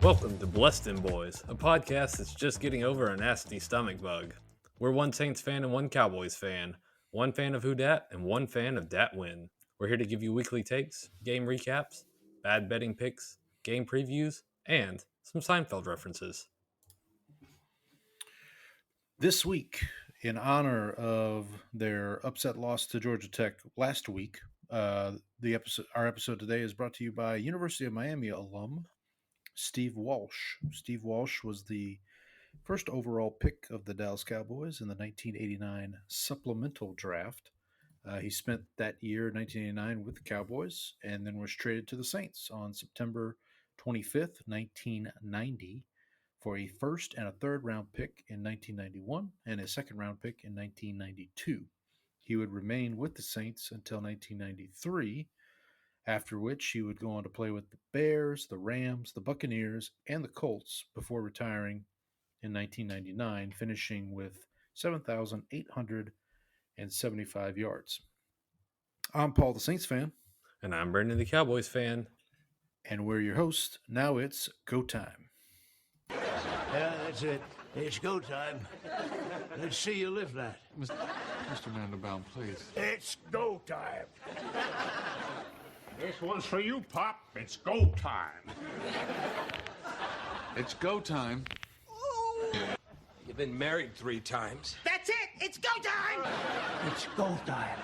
Welcome to Dem Boyz, a podcast that's just getting over a nasty stomach bug. We're one Saints fan and one Cowboys fan, one fan of who dat and one fan of dat win. We're here to give you weekly takes, game recaps, bad betting picks, game previews, and some Seinfeld references. This week, in honor of their upset loss to Georgia Tech last week, our episode today is brought to you by University of Miami alum Steve Walsh. Steve Walsh was the first overall pick of the Dallas Cowboys in the 1989 supplemental draft. He spent that year, 1989, with the Cowboys and then was traded to the Saints on September 25th, 1990, for a first and a third round pick in 1991 and a second round pick in 1992. He would remain with the Saints until 1993, after which he would go on to play with the Bears, the Rams, the Buccaneers, and the Colts before retiring in 1999, finishing with 7,875 yards. I'm Paul, the Saints fan. And I'm Brandon, the Cowboys fan. And we're your host. Now it's go time. Yeah, that's it. It's go time. Let's see you live that. Mr. Mandelbaum, please. It's go time. This one's for you, Pop. It's go time. It's go time. You've been married 3 times. That's it! It's go time! It's go time.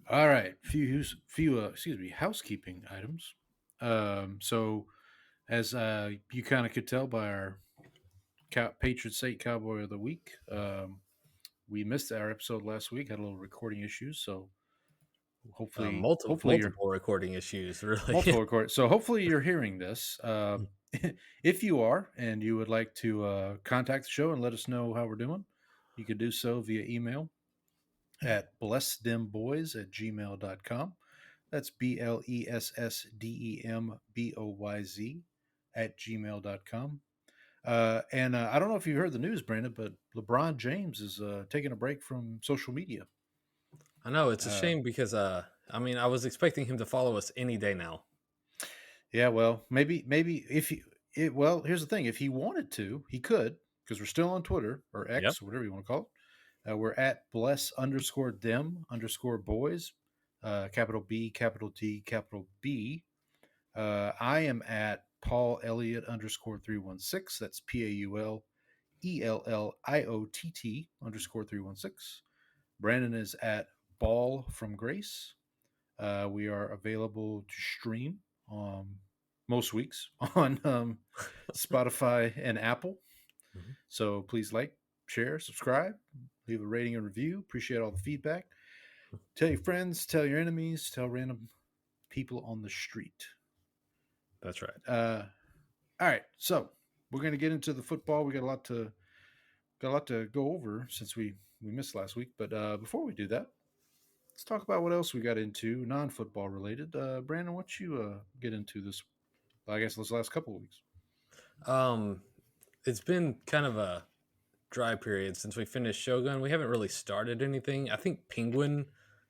All right, few housekeeping items. So, as you kind of could tell by our Patriot State Cowboy of the Week, we missed our episode last week. Had a little recording issues, so hopefully, multiple recording issues. Really, multiple recording. So hopefully, you're hearing this. If you are, and you would like to contact the show and let us know how we're doing, you could do so via email at blessdemboys@gmail.com. That's BLESSDEMBOYZ @gmail.com. And I don't know if you heard the news, Brandon, but LeBron James is taking a break from social media. I know it's a shame because I was expecting him to follow us any day now. Yeah, well, maybe if here's the thing: if he wanted to, he could, because we're still on Twitter or X, Yep. whatever you want to call it. We're at bless_dem_boys, capital B, capital T, capital B. I am at Paul Elliott _316. That's PAULELLIOTT _316. Brandon is at Ball from Grace. We are available to stream most weeks on Spotify and Apple. Mm-hmm. So please like, share, subscribe, leave a rating and review. Appreciate all the feedback. Tell your friends, tell your enemies, tell random people on the street. That's right. All right, so we're going to get into the football. We got a lot to go over since we missed last week. But before we do that, let's talk about what else we got into non-football related. Brandon, what you get into this last couple of weeks? It's been kind of a dry period since we finished Shogun. We haven't really started anything. I think Penguin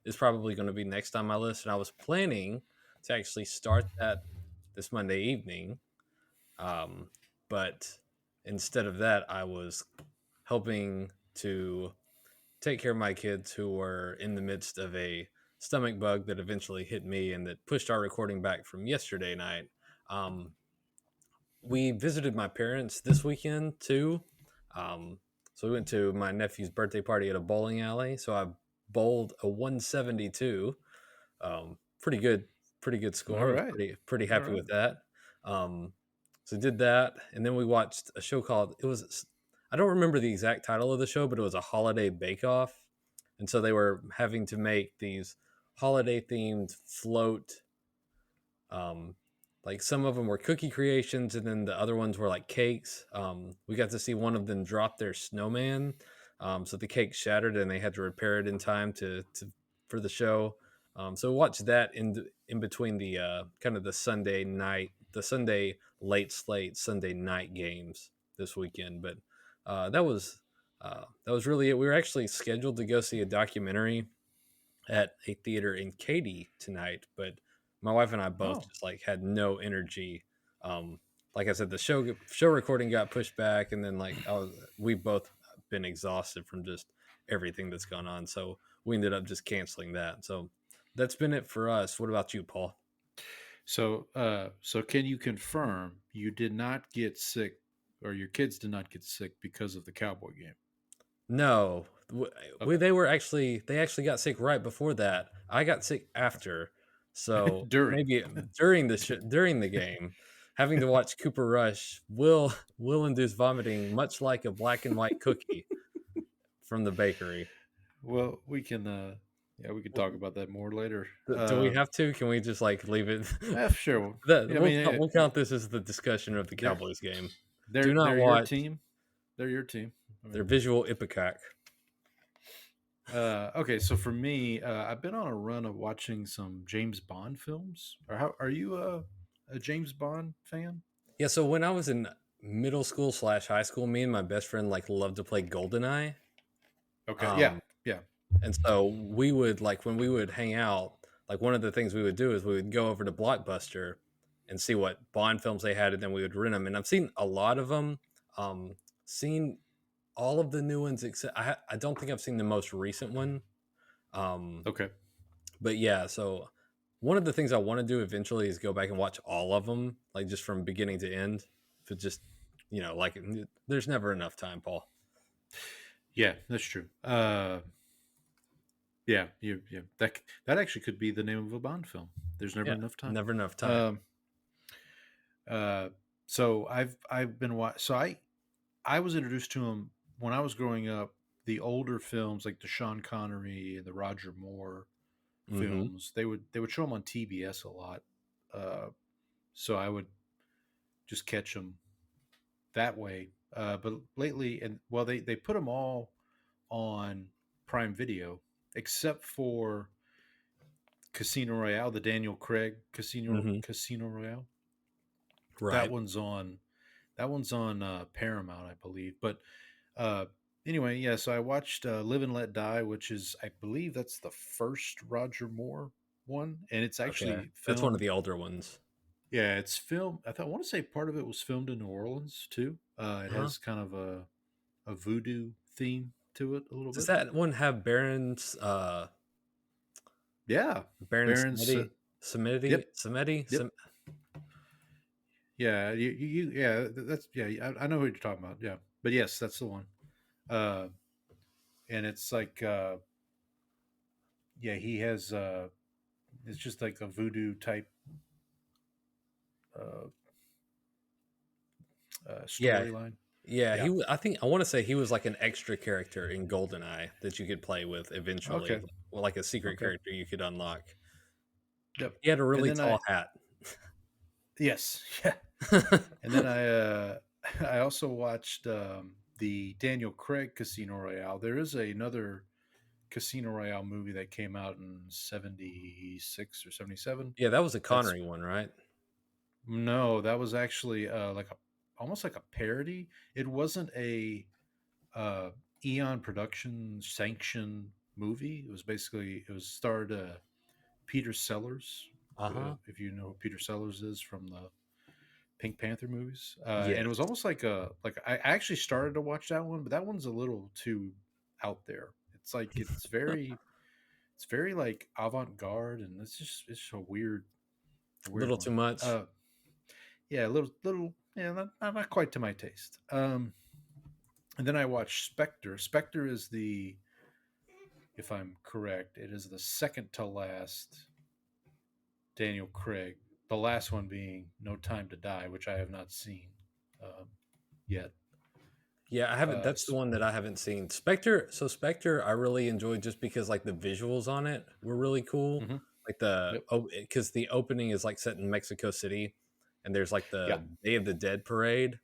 is probably going to be next on my list, and I was planning to actually start that this Monday evening. But instead of that, I was helping to take care of my kids who were in the midst of a stomach bug that eventually hit me and that pushed our recording back from yesterday night. We visited my parents this weekend too. So we went to my nephew's birthday party at a bowling alley. So I bowled a 172. Pretty good score. All right. Pretty happy with that. So did that, and then we watched a show called, I don't remember the exact title of the show, but it was a holiday bake-off. And so they were having to make these holiday-themed float. Like some of them were cookie creations, and then the other ones were like cakes. We got to see one of them drop their snowman. So the cake shattered, and they had to repair it in time for the show. So watch that in between the kind of the Sunday late slate Sunday night games this weekend. But that was really it. We were actually scheduled to go see a documentary at a theater in Katy tonight, but My wife and I both Oh, just like had no energy. Like I said, the show recording got pushed back, and then we've both been exhausted from just everything that's gone on. So we ended up just canceling that. So that's been it for us. What about you, Paul? so can you confirm you did not get sick, or your kids did not get sick because of the Cowboy game? No, Okay. they actually got sick right before that. I got sick after, so During. maybe during the game, having to watch Cooper Rush will induce vomiting, much like a black and white cookie from the bakery. Well, we can yeah, we can talk about that more later. Do we have to? Can we just like leave it? Sure. That Yeah, I mean, we'll count this as the discussion of the they're Cowboys game. Do not they're your watch team. They're your team. I their mean, visual ipecac. okay, so for me, I've been on a run of watching some James Bond films. Or how are you a James Bond fan? Yeah, so when I was in middle school / high school, me and my best friend like loved to play GoldenEye. Okay, yeah, Um, yeah, and so we would like when we would hang out, like one of the things we would do is we would go over to Blockbuster and see what Bond films they had, and then we would rent them. And I've seen a lot of them. Seen all of the new ones except I don't think I've seen the most recent one. Um, okay. but yeah, so one of the things I want to do eventually is go back and watch all of them, like just from beginning to end. If it just, like there's never enough time, Paul. Yeah, that's true. Yeah, yeah. That actually could be the name of a Bond film. There's never Yeah, enough time. never enough time. Uh, so I've been so I was introduced to him when I was growing up. The older films like the Sean Connery and the Roger Moore Hmm. films, they would show them on TBS a lot. Uh, so I would just catch them that way. But lately, and well, they put them all on Prime Video except for Casino Royale, the Daniel Craig Hmm. Casino Royale. That Right. one's on Paramount, I believe. But uh, anyway, yeah. So I watched Live and Let Die, which is I believe that's the first Roger Moore one, and it's Okay. actually That's one of filmed. the older ones. Yeah, it's filmed. I want to say part of it was filmed in New Orleans too. It Huh? has kind of a voodoo theme to it a little Does bit. that one have Yeah, Baron Baron's. Samedi? Samedi? Yep, Samedi? yep. Yeah, yeah. That's yeah. I know who you're talking about. Yeah, but yes, that's the one. Uh, and it's like yeah, he has it's just like a voodoo type uh, Yeah. storyline. Yeah, Yeah. I think I want to say he was like an extra character in GoldenEye that you could play with eventually, Okay. well, like a secret Okay. character you could unlock. Yep. He had a And really then I tall hat. yes yeah. And then I also watched the Daniel Craig Casino Royale. There is another Casino Royale movie that came out in '76 or '77. Yeah, that was a That's Connery one, right? no, that was actually like a almost like a parody. It wasn't a uh, Eon production sanctioned movie. It was starred Peter Sellers. Uh huh. If you know who Peter Sellers is from the Pink Panther movies, and it was Yes. almost like I actually started to watch that one, but that one's a little too out there. It's like it's very like avant garde, and it's a weird Little too one. much. Yeah, a little yeah, not quite to my taste. And then I watched Spectre. Spectre is if I'm correct, it is the second to last Daniel Craig. The last one being No Time to Die, which I have not seen yet. Yeah, I haven't. That's the S- one that I haven't seen. Spectre. So Spectre, I really enjoyed just because like the visuals on it were really cool. mhm. Like Yep. because the opening is like set in Mexico City, and there's like Yeah. the Day of the Dead parade.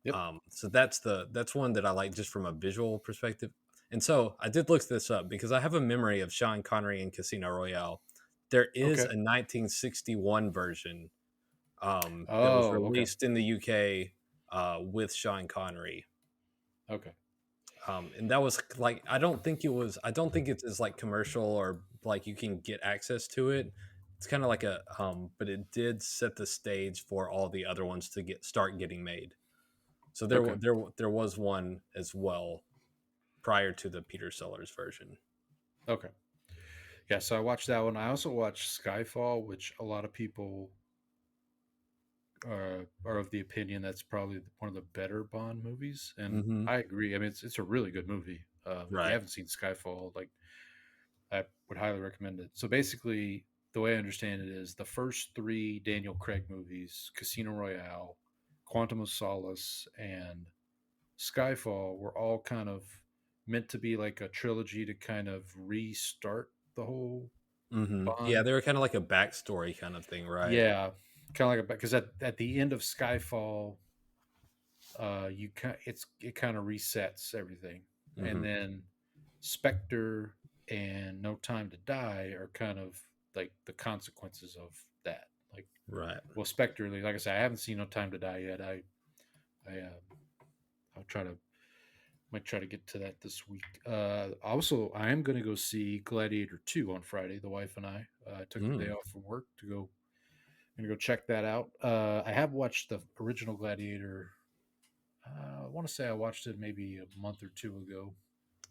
Yep. So that's one that I like just from a visual perspective. And so I did look this up because I have a memory of Sean Connery in Casino Royale. There is Okay. a 1961 version that was Oh, okay. released in the UK with Sean Connery. Okay. And that was like I don't think it's as like commercial or like you can get access to it, It's kind of like a but it did set the stage for all the other ones to start getting made. So Okay. there was one as well prior to the Peter Sellers version. Okay. Yeah, so I watched that one. I also watched Skyfall, which a lot of people are of the opinion that's probably one of the better Bond movies, and Mm-hmm. I agree. I mean, it's a really good movie. If you Right. haven't seen Skyfall, like I would highly recommend it. So basically, the way I understand it is the first three Daniel Craig movies, Casino Royale, Quantum of Solace, and Skyfall, were all kind of meant to be like a trilogy to kind of restart the whole Mm-hmm. Yeah, Bond. they were kind of like a backstory kind of thing, right? Yeah, kind of like a because at the end of Skyfall, it kind of resets everything, and Mm-hmm. then Spectre and No Time to Die are kind of like the consequences of that. Like, Right. well, Spectre, like I said, I haven't seen No Time to Die yet. I'll try to might try to get to that this week. Also, I am going to go see Gladiator 2 on Friday. The wife and I took the day off from work to go. I'm going to go check that out. I have watched the original Gladiator. I want to say I watched it maybe a month or two ago.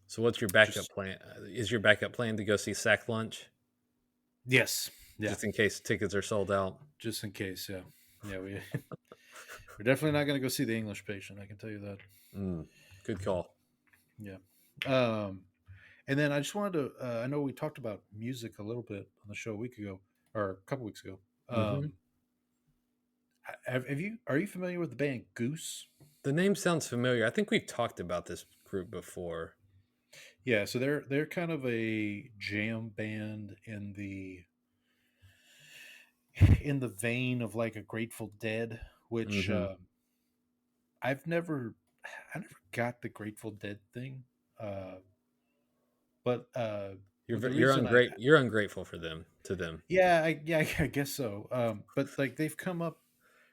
So what's your backup Just plan? Is your backup plan to go see Sack Lunch yes, yeah, just in case tickets are sold out? just in case. Yeah, yeah. We're definitely not going to go see The English Patient. I can tell you that. Good call. Yeah. Um, and then I just wanted to. I know we talked about music a little bit on the show a week ago or a couple weeks ago. Mm-hmm. Have you? Are you familiar with the band Goose? The name sounds familiar. I think we've talked about this group before. Yeah, so they're kind of a jam band in the vein of like a Grateful Dead, which Mm-hmm. I've never I never got the Grateful Dead thing. But You're the you're reason you're ungrateful for them to them. yeah, I guess so. But like they've come up,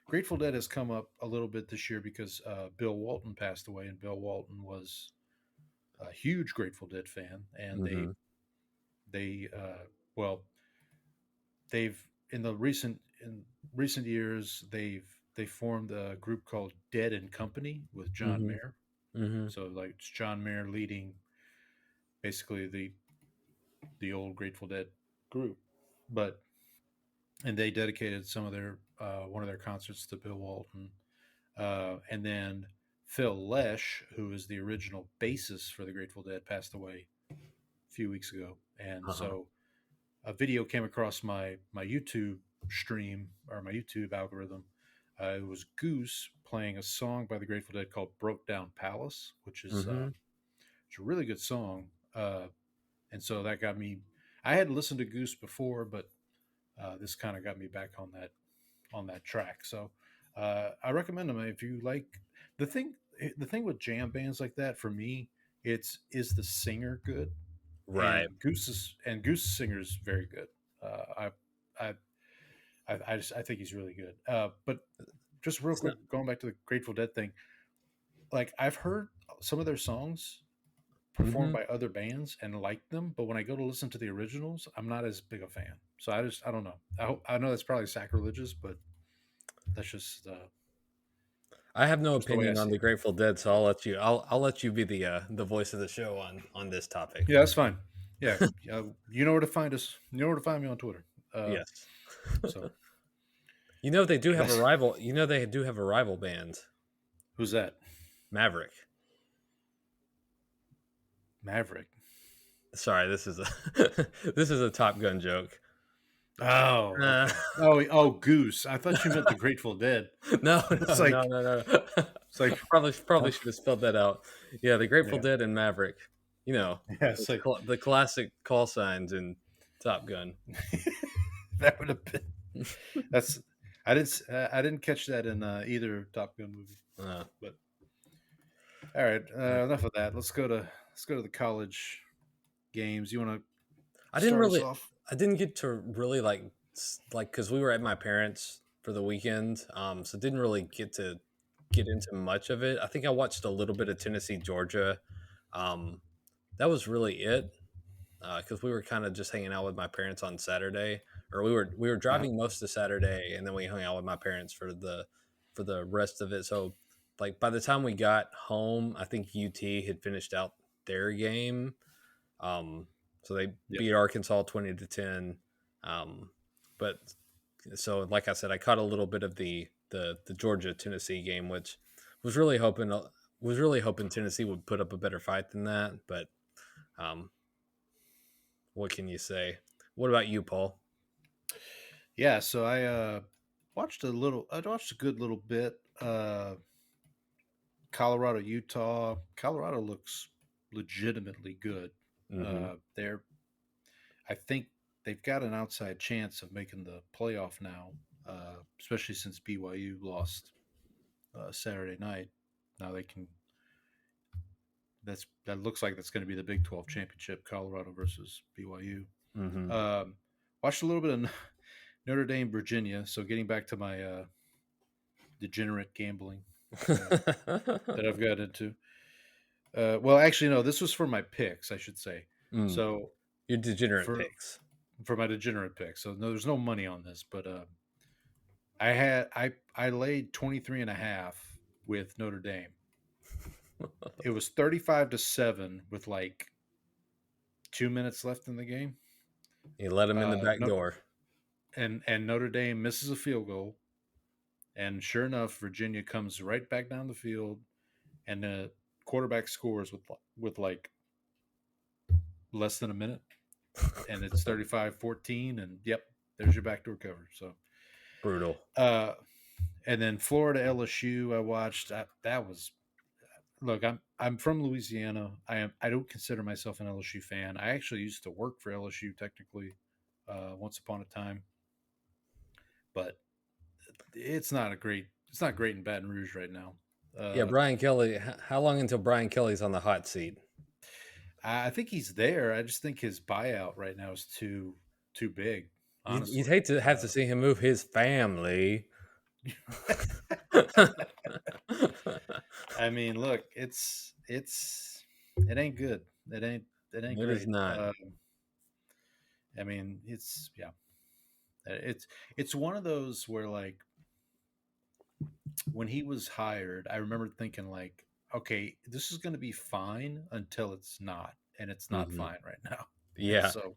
Grateful Dead has come up a little bit this year because Bill Walton passed away, and Bill Walton was a huge Grateful Dead fan, and Mm-hmm. they well they've in recent years they formed a group called Dead and Company with John Mm-hmm. Mayer. Mm-hmm. So like it's John Mayer leading basically the old Grateful Dead group, but and they dedicated some of their one of their concerts to Bill Walton, and then Phil Lesh, who is the original bassist for the Grateful Dead, passed away a few weeks ago, and Uh-huh. so a video came across my YouTube stream or my YouTube algorithm. It was Goose playing a song by the Grateful Dead called "Broke Down Palace," which is Mm-hmm. it's a really good song, and so that got me. I had listened to Goose before, but this kind of got me back on that track. So I recommend them if you like the thing. The thing with jam bands like that for me, it's is the singer good, Right. and Goose's singer is very good. I I think he's really good. But just real It's quick, not. going back to the Grateful Dead thing, like I've heard some of their songs performed Mm-hmm. by other bands and like them, but when I go to listen to the originals, I'm not as big a fan. So I don't know. I know that's probably sacrilegious, but that's I have no just the way I opinion on see the it. Grateful Dead, so I'll let you be the voice of the show on this topic. Yeah, that's fine. Yeah, you know where to find us. You know where to find me on Twitter. Yes. So You know they do have a that's rival. You know they do have a rival band, who's that? Maverick. Maverick. Sorry, this is a this is a Top Gun joke. Oh, Uh, okay. Oh, Goose. I thought you meant the Grateful Dead. no, It's no, no, like no, no. it's like Probably should have spelled that out. Yeah, the Grateful yeah, Dead and Maverick. You know, yeah. It's like the classic call signs in Top Gun. that would have been. That's I didn't catch that in either Top Gun movie. Uh, But all right, enough of that. Let's go to the college games. You want I to didn't start us really, off? I didn't get to really like because we were at my parents for the weekend, so didn't really get into much of it. I think I watched a little bit of Tennessee Georgia. Um, that was really it. because we were kind of just hanging out with my parents on Saturday, or we were driving most of Saturday, and then we hung out with my parents for the rest of it. So like by the time we got home, I think UT had finished out their game. So they beat Arkansas 20-10. But so like I said, I caught a little bit of the Georgia Tennessee game, which was really hoping Tennessee would put up a better fight than that. But what can you say? What about you, Paul? Yeah, so I watched a good little bit. Colorado, Utah. Colorado looks legitimately good. Mm-hmm. I think they've got an outside chance of making the playoff now, especially since BYU lost Saturday night. Now they can. That looks like that's going to be the Big 12 championship, Colorado versus BYU. Mm-hmm. Watched a little bit of Notre Dame, Virginia. So getting back to my degenerate gambling that I've got into. Well, actually, no. This was for my picks, I should say. So your degenerate picks for my degenerate picks. So no, there's no money on this, but I laid 23.5 with Notre Dame. It was 35-7 with like 2 minutes left in the game. You let them in the back door, and Notre Dame misses a field goal, and sure enough, Virginia comes right back down the field, and the quarterback scores with like less than a minute, and it's 35-14, and yep, there's your backdoor cover. So brutal. And then Florida LSU, I watched. That was. Look, I'm from Louisiana. I don't consider myself an LSU fan. I actually used to work for LSU technically, once upon a time, but it's not great in Baton Rouge right now. Yeah, Brian Kelly. How long until Brian Kelly's on the hot seat? I think he's there. I just think his buyout right now is too big. Honestly, You'd hate to have to see him move his family. I mean, look, it ain't good. It ain't It great. is not. I mean, it's one of those where like when he was hired, I remember thinking like, okay, this is going to be fine until it's not, and it's not fine right now. Yeah. So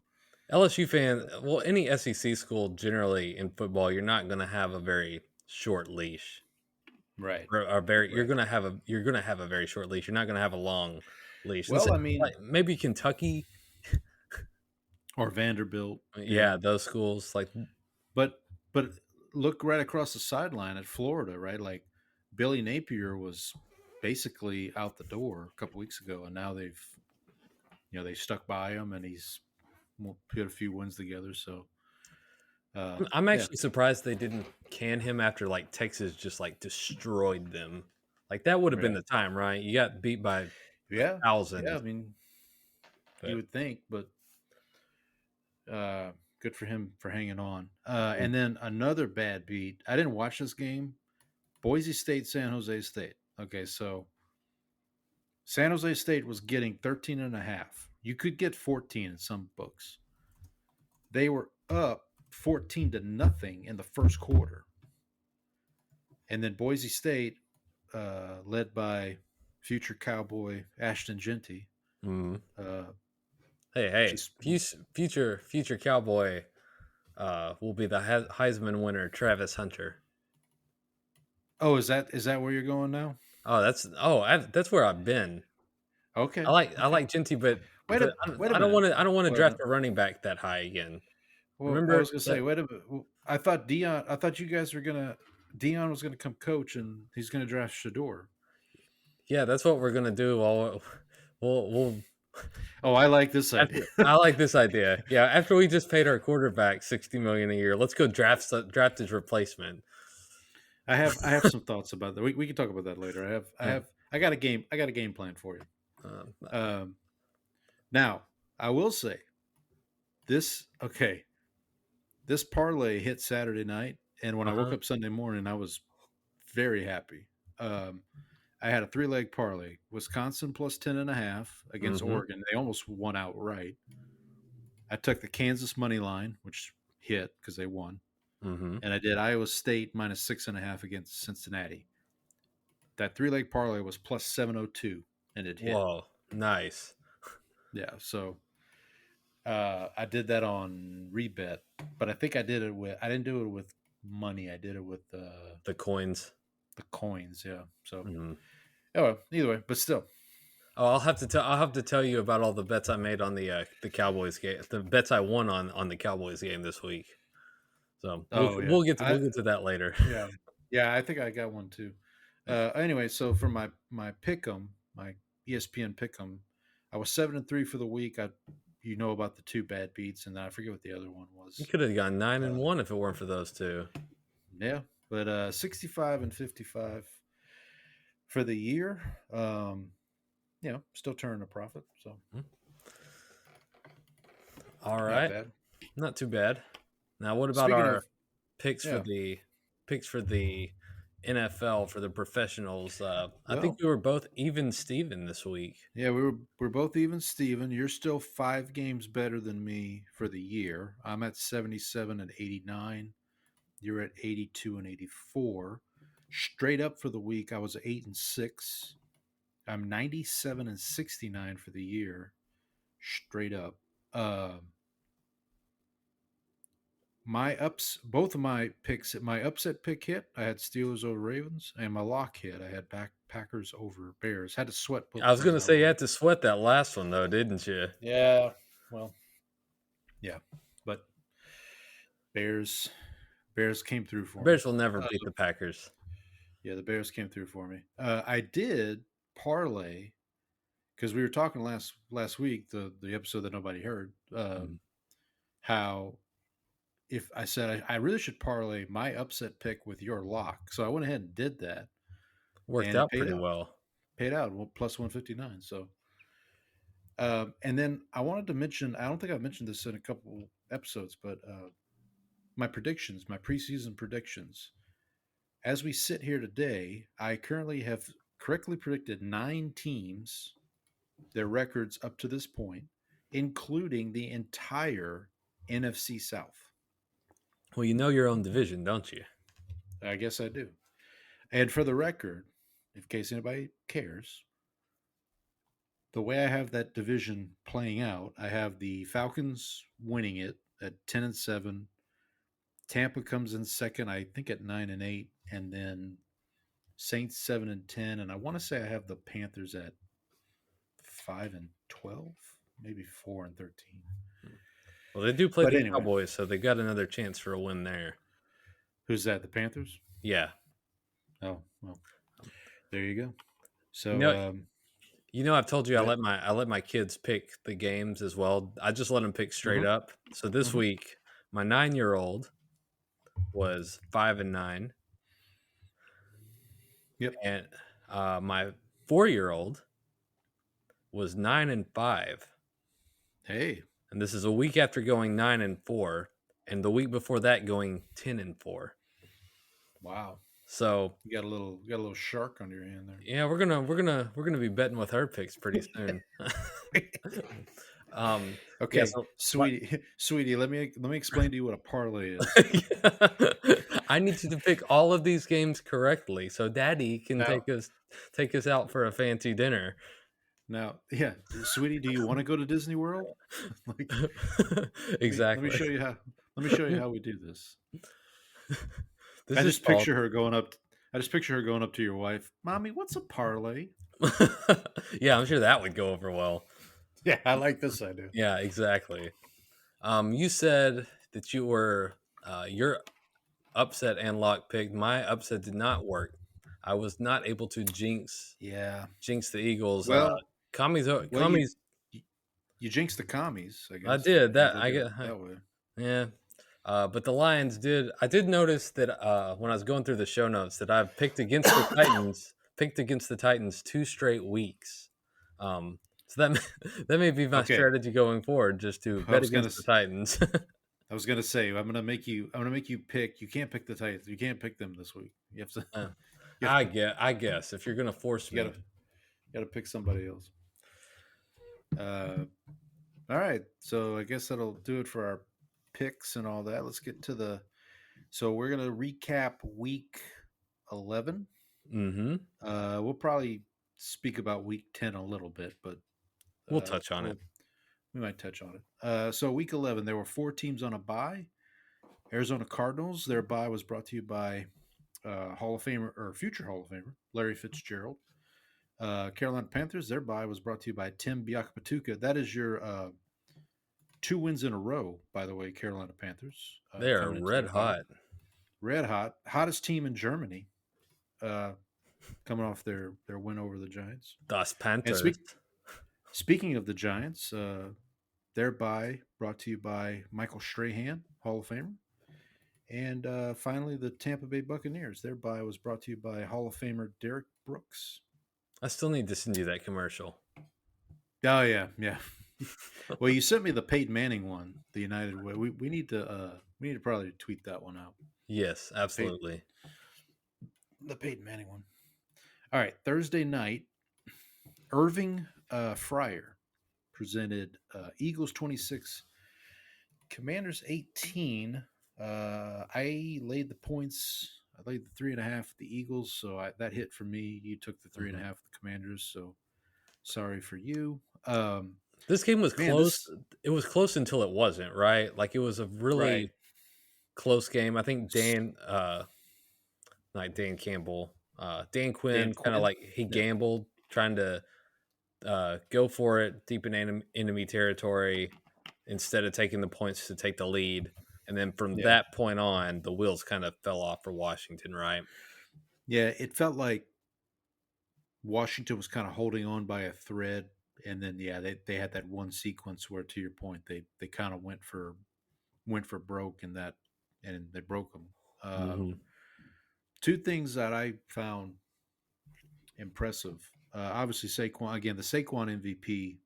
LSU fan, well, any SEC school generally in football, you're not going to have a very short leash. Right. Or you're going to have a very short leash. You're not going to have a long leash. Well, I mean, like maybe Kentucky or Vanderbilt. Yeah, those schools like but look right across the sideline at Florida, right? Like Billy Napier was basically out the door a couple weeks ago, and now they stuck by him, and he's put a few wins together. So I'm actually surprised they didn't can him after like Texas just like destroyed them. Like that would have been the time, right? You got beat by thousands. Yeah, I mean, you would think, but good for him for hanging on. And then another bad beat. I didn't watch this game. Boise State, San Jose State. Okay, so San Jose State was getting 13.5. You could get 14 in some books. They were up 14-0 in the first quarter. And then Boise State, led by future Cowboy Ashton Genty. Hey, future Cowboy will be the Heisman winner, Travis Hunter. Oh, is that where you're going now? Oh, that's where I've been. Okay. I like Genty, but wait a I don't want to draft a running back that high again. Well, Remember, I was gonna say, wait a minute. I thought you guys were Dion was gonna come coach, and he's gonna draft Shador. Yeah, that's what we're gonna do. We'll Oh, I like this idea. I like this idea. Yeah, after we just paid our quarterback $60 million a year, let's go draft his replacement. I have some thoughts about that. We can talk about that later. I got a game plan for you. Now I will say this. Okay, this parlay hit Saturday night, and when I woke up Sunday morning, I was very happy. I had a 3-leg parlay: Wisconsin plus 10.5 against Oregon. They almost won outright. I took the Kansas money line, which hit because they won, Mm-hmm. and I did Iowa State minus 6.5 against Cincinnati. That 3-leg parlay was plus 702, and it hit. Whoa, nice. Yeah, so I did that on Rebet, but I think I didn't do it with money. I did it with The coins. the coins. Yeah. So Mm-hmm. oh, either way, but still, Oh, I'll have to tell you about all the bets I made on the Cowboys game. The bets I won on the Cowboys game this week. So we'll get to that later. yeah. I think I got one too. Anyway, so for my pick'em, my ESPN pick'em, I was 7-3 for the week. You know about the two bad beats, and I forget what the other one was. You could have gone 9-1 if it weren't for those two. Yeah, but 65 and 55 for the year. Still turning a profit. So all right, not too bad. Now, what about our picks for the NFL for the professionals? I think we were both even Steven this week. Yeah, we're both even Steven. You're still 5 games better than me for the year. I'm at 77 and 89. You're at 82 and 84. Straight up for the week, I was 8 and 6. I'm 97 and 69 for the year. Straight up. Both of my picks, my upset pick hit. I had Steelers over Ravens, and my lock hit. I had Packers over Bears. Had to sweat. I was going to say you had to sweat that last one though, didn't you? Yeah. Well. Yeah, but Bears came through for me. Bears will never beat the Packers. Yeah, the Bears came through for me. I did parlay because we were talking last week, the episode that nobody heard, how if I said I really should parlay my upset pick with your lock. So I went ahead and did that. Worked out pretty well. Paid out plus 159. So and then I wanted to mention, I don't think I've mentioned this in a couple episodes, but my predictions, my preseason predictions. As we sit here today, I currently have correctly predicted 9 teams, their records up to this point, including the entire NFC South. Well, you know your own division, don't you? I guess I do. And for the record, in case anybody cares, the way I have that division playing out, I have the Falcons winning it at 10 and 7. Tampa comes in second, I think at 9 and 8, and then Saints 7 and 10, and I want to say I have the Panthers at 5 and 12, maybe 4 and 13. Well, they do play the Cowboys, so they got another chance for a win there. Who's that? The Panthers? Yeah. Oh, well, there you go. So, I've told you I let my kids pick the games as well. I just let them pick straight up. So this week, my 9-year-old was 5 and 9. Yep. And my 4-year-old was 9 and 5. Hey. And this is a week after going 9 and 4, and the week before that going 10 and 4. Wow. So you got a little shark on your hand there. Yeah, we're gonna be betting with her picks pretty soon. Okay, yeah, sweetie, let me explain to you what a parlay is. I need you to pick all of these games correctly so Daddy can take us out for a fancy dinner. Now, yeah, sweetie, do you want to go to Disney World? Exactly. Let me show you how we do this. I just picture her going up to your wife. Mommy, what's a parlay? Yeah, I'm sure that would go over well. Yeah, I like this idea. Yeah, exactly. You said that you were your upset and lock picked. My upset did not work. I was not able to jinx the Eagles. Well, commies. You jinxed the commies, I guess. I did that. I get that way. Yeah. But the Lions did. I did notice that when I was going through the show notes that I've picked against the Titans. Picked against the Titans 2 straight weeks. So that may be my strategy going forward, just to bet against the Titans. I was gonna say I'm gonna make you pick. You can't pick the Titans. You can't pick them this week. You have to. I guess if you're gonna force me, you gotta pick somebody else. All right. So I guess that'll do it for our picks and all that. Let's get to the. So we're gonna recap week 11. Mm-hmm. We'll probably speak about week 10 a little bit, but We'll touch on it. we might touch on it. So week 11, there were 4 teams on a bye. Arizona Cardinals, their bye was brought to you by Hall of Famer or future Hall of Famer Larry Fitzgerald. Carolina Panthers, their bye was brought to you by Tim Biakapatuka. That is your 2 wins in a row, by the way, Carolina Panthers. They are coming into red their bye. hot. Red hot. Hottest team in Germany, coming off their win over the Giants. Das And Panthers. speaking of the Giants, their bye brought to you by Michael Strahan, Hall of Famer. And finally, the Tampa Bay Buccaneers. Their bye was brought to you by Hall of Famer Derek Brooks. I still need to send you that commercial. Oh yeah, yeah. Well, you sent me the Peyton Manning one, the United Way. We need to probably tweet that one out. Yes, absolutely. The Peyton Manning one. All right, Thursday night, Irving Fryer presented Eagles 26, Commanders 18. I laid the points. I laid the 3.5 the Eagles, so that hit for me. You took the 3.5 the Commanders, so sorry for you. This game was close. It was close until it wasn't, right? Like it was a really close game. I think Dan Campbell, Dan Quinn kind of like he gambled trying to go for it deep in enemy territory instead of taking the points to take the lead. And then from that point on, the wheels kind of fell off for Washington, right? Yeah, it felt like Washington was kind of holding on by a thread. And then, they had that one sequence where, to your point, they kind of went for broke and they broke them. 2 things that I found impressive. Obviously, Saquon, again, the Saquon MVP.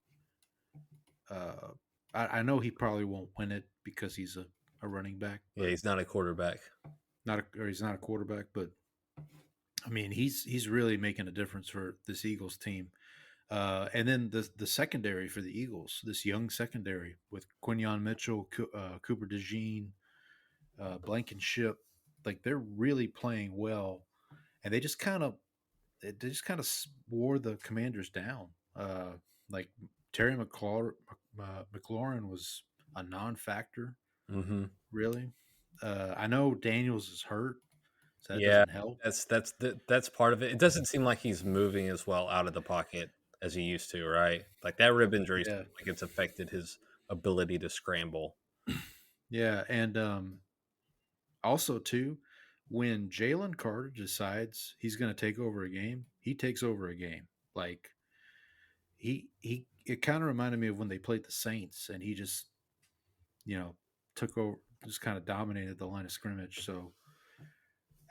I know he probably won't win it because he's a running back. Yeah, he's not a quarterback. He's not a quarterback, but I mean, he's really making a difference for this Eagles team. And then the secondary for the Eagles, this young secondary with Quinyon Mitchell, Cooper DeJean, Blankenship, like they're really playing well, and they just kind of wore the Commanders down. Like Terry McLaurin was a non-factor, really. I know Daniels is hurt, so that doesn't help. That's part of it. It doesn't seem like he's moving as well out of the pocket as he used to, right? Like that rib injury, like it's affected his ability to scramble. Yeah, and also too, when Jalen Carter decides he's going to take over a game, he takes over a game. Like it kind of reminded me of when they played the Saints, and he just took over, just kind of dominated the line of scrimmage. So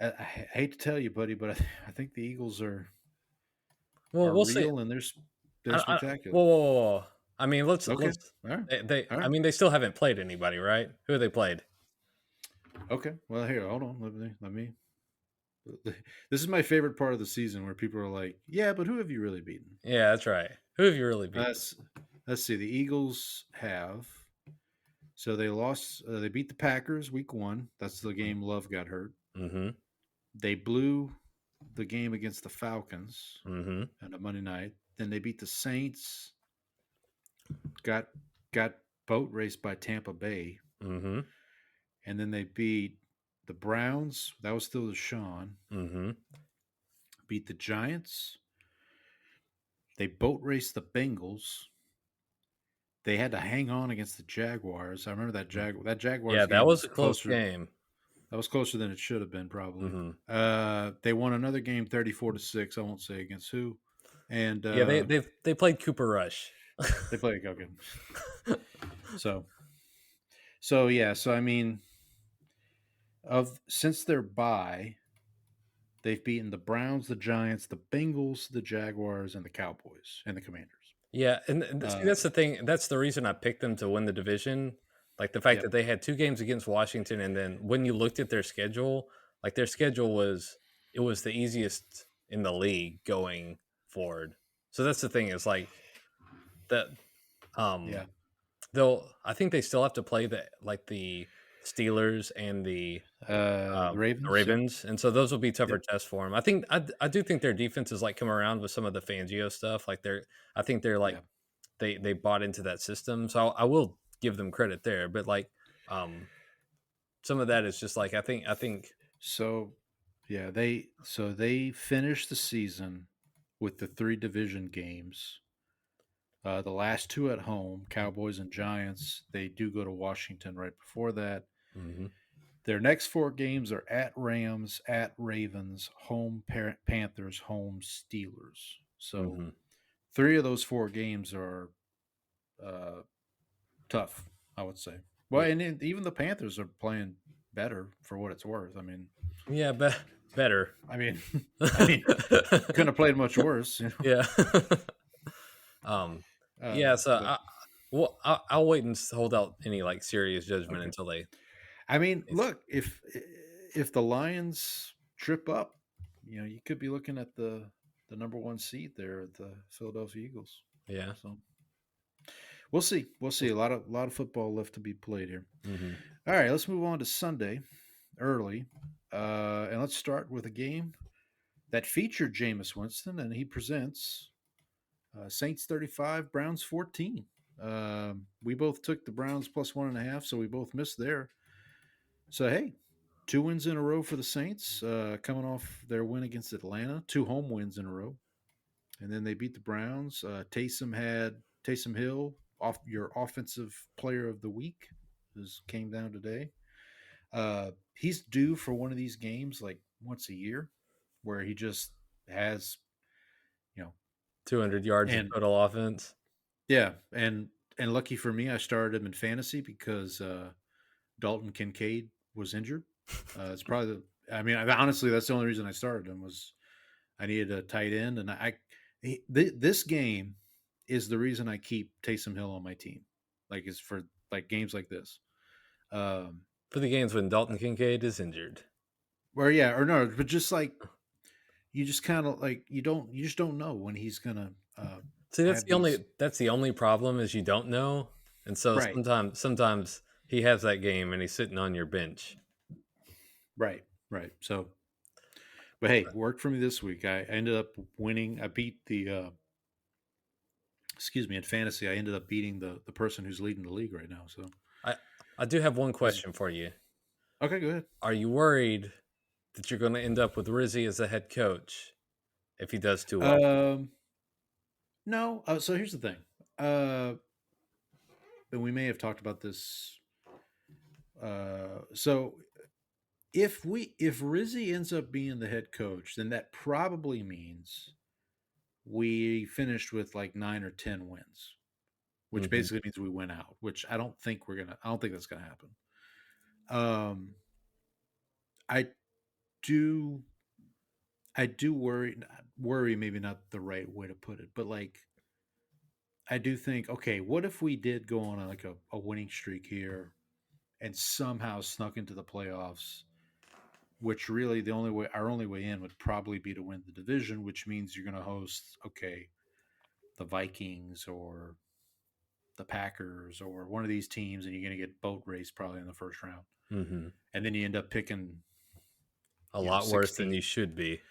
I hate to tell you, buddy, but I think the Eagles are we'll real see. And they're spectacular. Whoa. I mean, let's. Okay. All right. All right. I mean, they still haven't played anybody, right? Who have they played? Okay. Well, here, hold on. Let me. This is my favorite part of the season where people are like, "Yeah, but who have you really beaten?" Yeah, that's right. Who have you really beaten? Let's see. The Eagles have. So they lost. They beat the Packers week 1. That's the game Love got hurt. Mm-hmm. They blew the game against the Falcons on a Monday night. Then they beat the Saints. Got boat raced by Tampa Bay. Mm-hmm. And then they beat the Browns. That was still Deshaun. Mm-hmm. Beat the Giants. They boat raced the Bengals. They had to hang on against the Jaguars. I remember that Jaguars. Yeah, that was a close game. That was closer than it should have been, probably. They won another game, 34-6. I won't say against who. And they played Cooper Rush. They played okay. So yeah. So I mean, since their bye, they've beaten the Browns, the Giants, the Bengals, the Jaguars, and the Cowboys, and the Commanders. Yeah, and see, that's the thing. That's the reason I picked them to win the division. Like the fact that they had 2 games against Washington, and then when you looked at their schedule, like their schedule was the easiest in the league going forward. So that's the thing. Is like that. I think they still have to play the Steelers and the The Ravens. Ravens, and so those will be tougher Yep. tests for them. I do think their defense is like come around with some of the Fangio stuff. Like I think they're like they bought into that system. So I will give them credit there. But like some of that is just like I think So, yeah, they finished the season with the 3 division games. The last 2 at home, Cowboys and Giants. They do go to Washington right before that. mhm, Their next 4 games are at Rams, at Ravens, home Panthers, home Steelers. So mhm. 3 of those 4 games are tough, I would say. Well, Yeah, and even the Panthers are playing better for what it's worth. I mean, yeah, better. I mean, I mean, couldn't have played much worse. Yeah. um. Yeah. So But I'll wait and hold out any like serious judgment okay. until they. I mean, look, if the Lions trip up, you could be looking at the number 1 seed there at the Philadelphia Eagles. Yeah. So we'll see. We'll see. A lot of football left to be played here. Mm-hmm. All right, let's move on to Sunday early, and let's start with a game that featured Jameis Winston, and he presents Saints 35, Browns 14. We both took the Browns plus 1.5, so we both missed there. So, hey, 2 wins in a row for the Saints, coming off their win against Atlanta, 2 home wins in a row. And then they beat the Browns. Taysom Hill, off your offensive player of the week, came down today. He's due for one of these games like once a year where he just has, 200 yards of and total offense. yeah, and lucky for me, I started him in fantasy because Dalton Kincaid was injured. It's probably honestly, that's the only reason I started him was I needed a tight end, and this game is the reason I keep Taysom Hill on my team. Like, it's for like games like this. For the games when Dalton Kincaid is injured. Or yeah, or no, but just like you just kind of like you just don't know when he's gonna See, have these. that's the only problem is you don't know. And so Right, sometimes he has that game and he's sitting on your bench. right, right. So, but hey, worked for me this week. I ended up winning. I beat the in fantasy. I ended up beating the person who's leading the league right now. So I do have one question for you. okay, go ahead. Are you worried that you're going to end up with Rizzy as a head coach if he does too well? No. So here's the thing. And we may have talked about this. So if Rizzy ends up being the head coach, then that probably means we finished with like 9 or 10 wins, which Mhm. basically means we went out. Which I don't think that's gonna happen. I do worry, maybe not the right way to put it, but like I do think, okay, what if we did go on like a winning streak here and somehow snuck into the playoffs, which really our only way in would probably be to win the division, which means you're going to host, okay, the Vikings or the Packers or one of these teams, and you're going to get boat raced probably in the first round. Mm-hmm. And then you end up picking A lot worse 16. than you should be.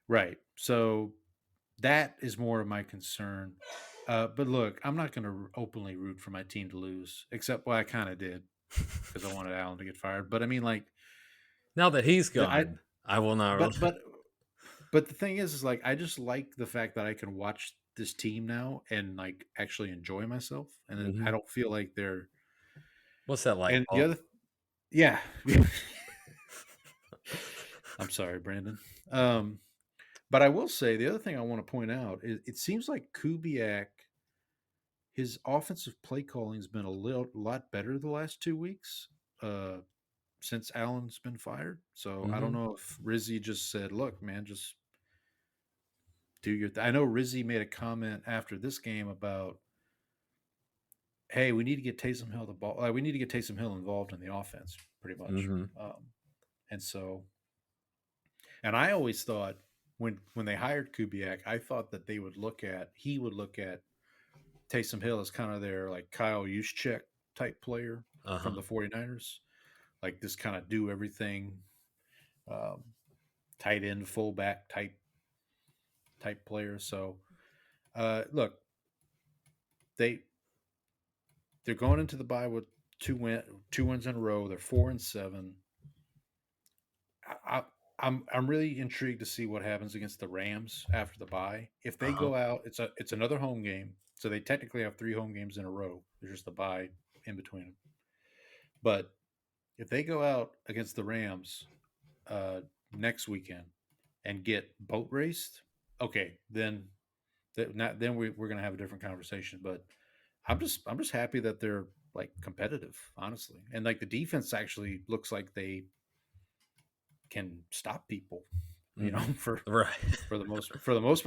Right. So that is more of my concern. But look, I'm not going to openly root for my team to lose, except, well, I kind of did because I wanted Allen to get fired. But I mean, like, Now that he's I, gone, I will not. but the thing is like, I just like the fact that I can watch this team now and like actually enjoy myself. And then I don't feel like they're, What's that like? and Paul? the other, yeah. I'm sorry, Brandon. But I will say the other thing I want to point out is it seems like Kubiak, his offensive play calling has been a lot better the last 2 weeks since Allen's been fired. So I don't know if Rizzy just said, "Look, man, just do your." I know Rizzy made a comment after this game about, "Hey, we need to get Taysom Hill the ball. We need to get Taysom Hill involved in the offense, pretty much." And so, and I always thought when they hired Kubiak, I thought that he would look at Taysom Hill is kind of their like Kyle Juszczyk type player from the 49ers, like this kind of do everything, um, tight end, fullback type player. So, look, they're going into the bye with two wins in a row. They're 4-7. I'm really intrigued to see what happens against the Rams after the bye. If they go out, it's another home game, so they technically have 3 home games in a row. There's just the bye in between them. But if they go out against the Rams next weekend and get boat raced, okay, then we're going to have a different conversation. But I'm just happy that they're like competitive, honestly, and like the defense actually looks like they can stop people, for the most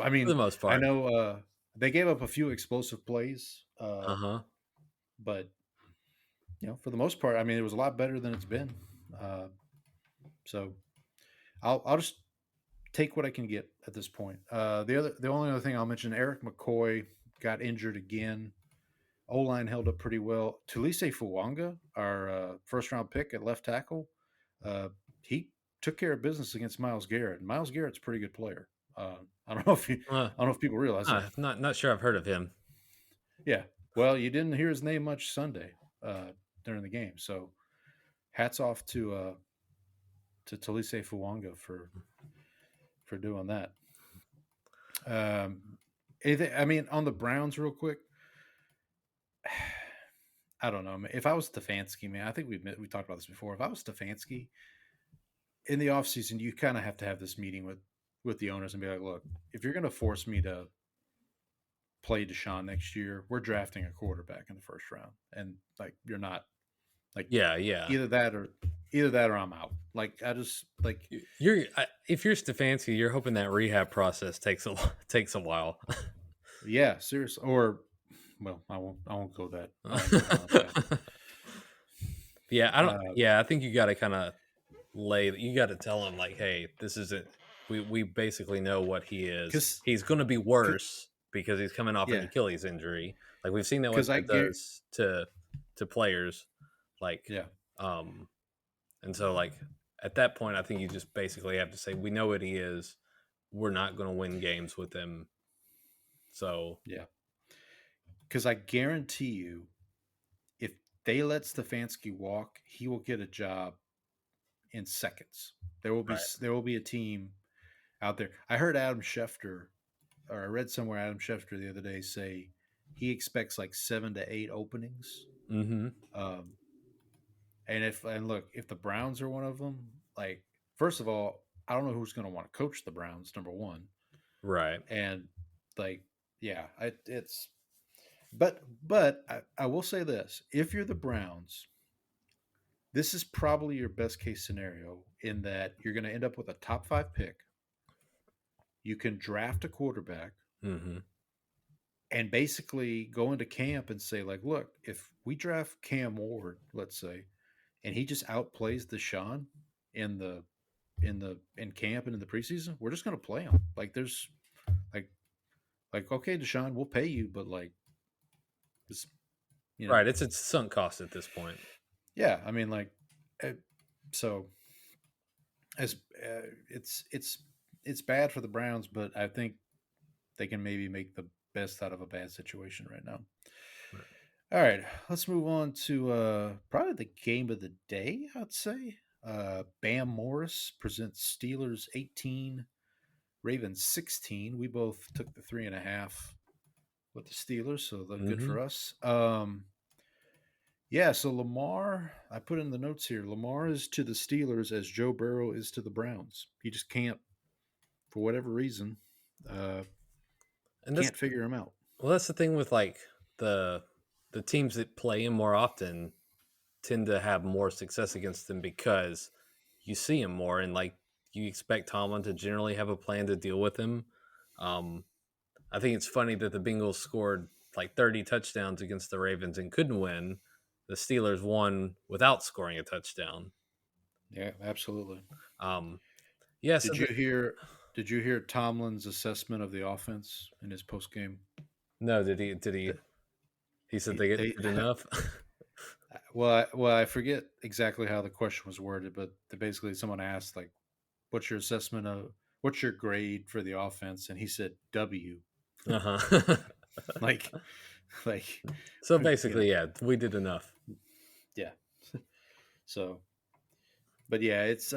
I mean, for the most part. I know they gave up a few explosive plays, but for the most part, I mean, it was a lot better than it's been. So I'll just take what I can get at this point. The only other thing I'll mention, Eric McCoy got injured again. O-line held up pretty well. Tulise Fuanga, our first round pick at left tackle, he took care of business against Myles Garrett. And Myles Garrett's a pretty good player. I don't know if people realize that. Not sure I've heard of him. Yeah. Well, you didn't hear his name much Sunday during the game. So hats off to Tulise Fuanga for doing that. I mean, on the Browns real quick, I don't know. If I was Stefanski, man, I think we talked about this before. If I was Stefanski in the offseason, you kind of have to have this meeting with the owners and be like, look, if you're going to force me to play Deshaun next year, we're drafting a quarterback in the first round. And like, you're not like, yeah. Either that or I'm out. Like, I just like if you're Stefanski, you're hoping that rehab process takes a while. Yeah, seriously. Or, well, I won't go that. Yeah, I don't. I think you got to kind of you got to tell him like, hey, this isn't. We basically know what he is. He's going to be worse because he's coming off an Achilles injury. Like we've seen that what it does to players. Like, and so like at that point, I think you just basically have to say, we know what he is. We're not going to win games with him. So yeah. Because I guarantee you, if they let Stefanski walk, he will get a job in seconds. There will be a team out there. I heard Adam Schefter, or I read somewhere Adam Schefter the other day say he expects like 7 to 8 openings. Mm-hmm. And look, if the Browns are one of them, like first of all, I don't know who's going to want to coach the Browns. Number one, right? And like, yeah, it's. But I will say this: if you're the Browns, this is probably your best case scenario in that you're going to end up with a top 5 pick. You can draft a quarterback, and basically go into camp and say, like, look, if we draft Cam Ward, let's say, and he just outplays Deshaun in camp and in the preseason, we're just going to play him. Like, there's like okay, Deshaun, we'll pay you, but like. Right, it's a sunk cost at this point. Yeah, I mean, like, so as it's bad for the Browns, but I think they can maybe make the best out of a bad situation right now. Right. All right, let's move on to probably the game of the day. I'd say Bam Morris presents Steelers 18, Ravens 16. We both took the 3.5. With the Steelers, so they're good for us. So Lamar, I put in the notes here, Lamar is to the Steelers as Joe Burrow is to the Browns. He just can't, for whatever reason, can't figure him out. Well, that's the thing with like the teams that play him more often tend to have more success against them because you see him more, and like you expect Tomlin to generally have a plan to deal with him. I think it's funny that the Bengals scored like 30 touchdowns against the Ravens and couldn't win. The Steelers won without scoring a touchdown. Yeah, absolutely. Yes. Did you hear Tomlin's assessment of the offense in his post game? No, did he? He said they get good enough. Well, I forget exactly how the question was worded, but basically someone asked like, "What's your grade for the offense?" And he said W. Uh-huh. like, like, So you know, basically, yeah, we did enough. yeah. So, but yeah, it's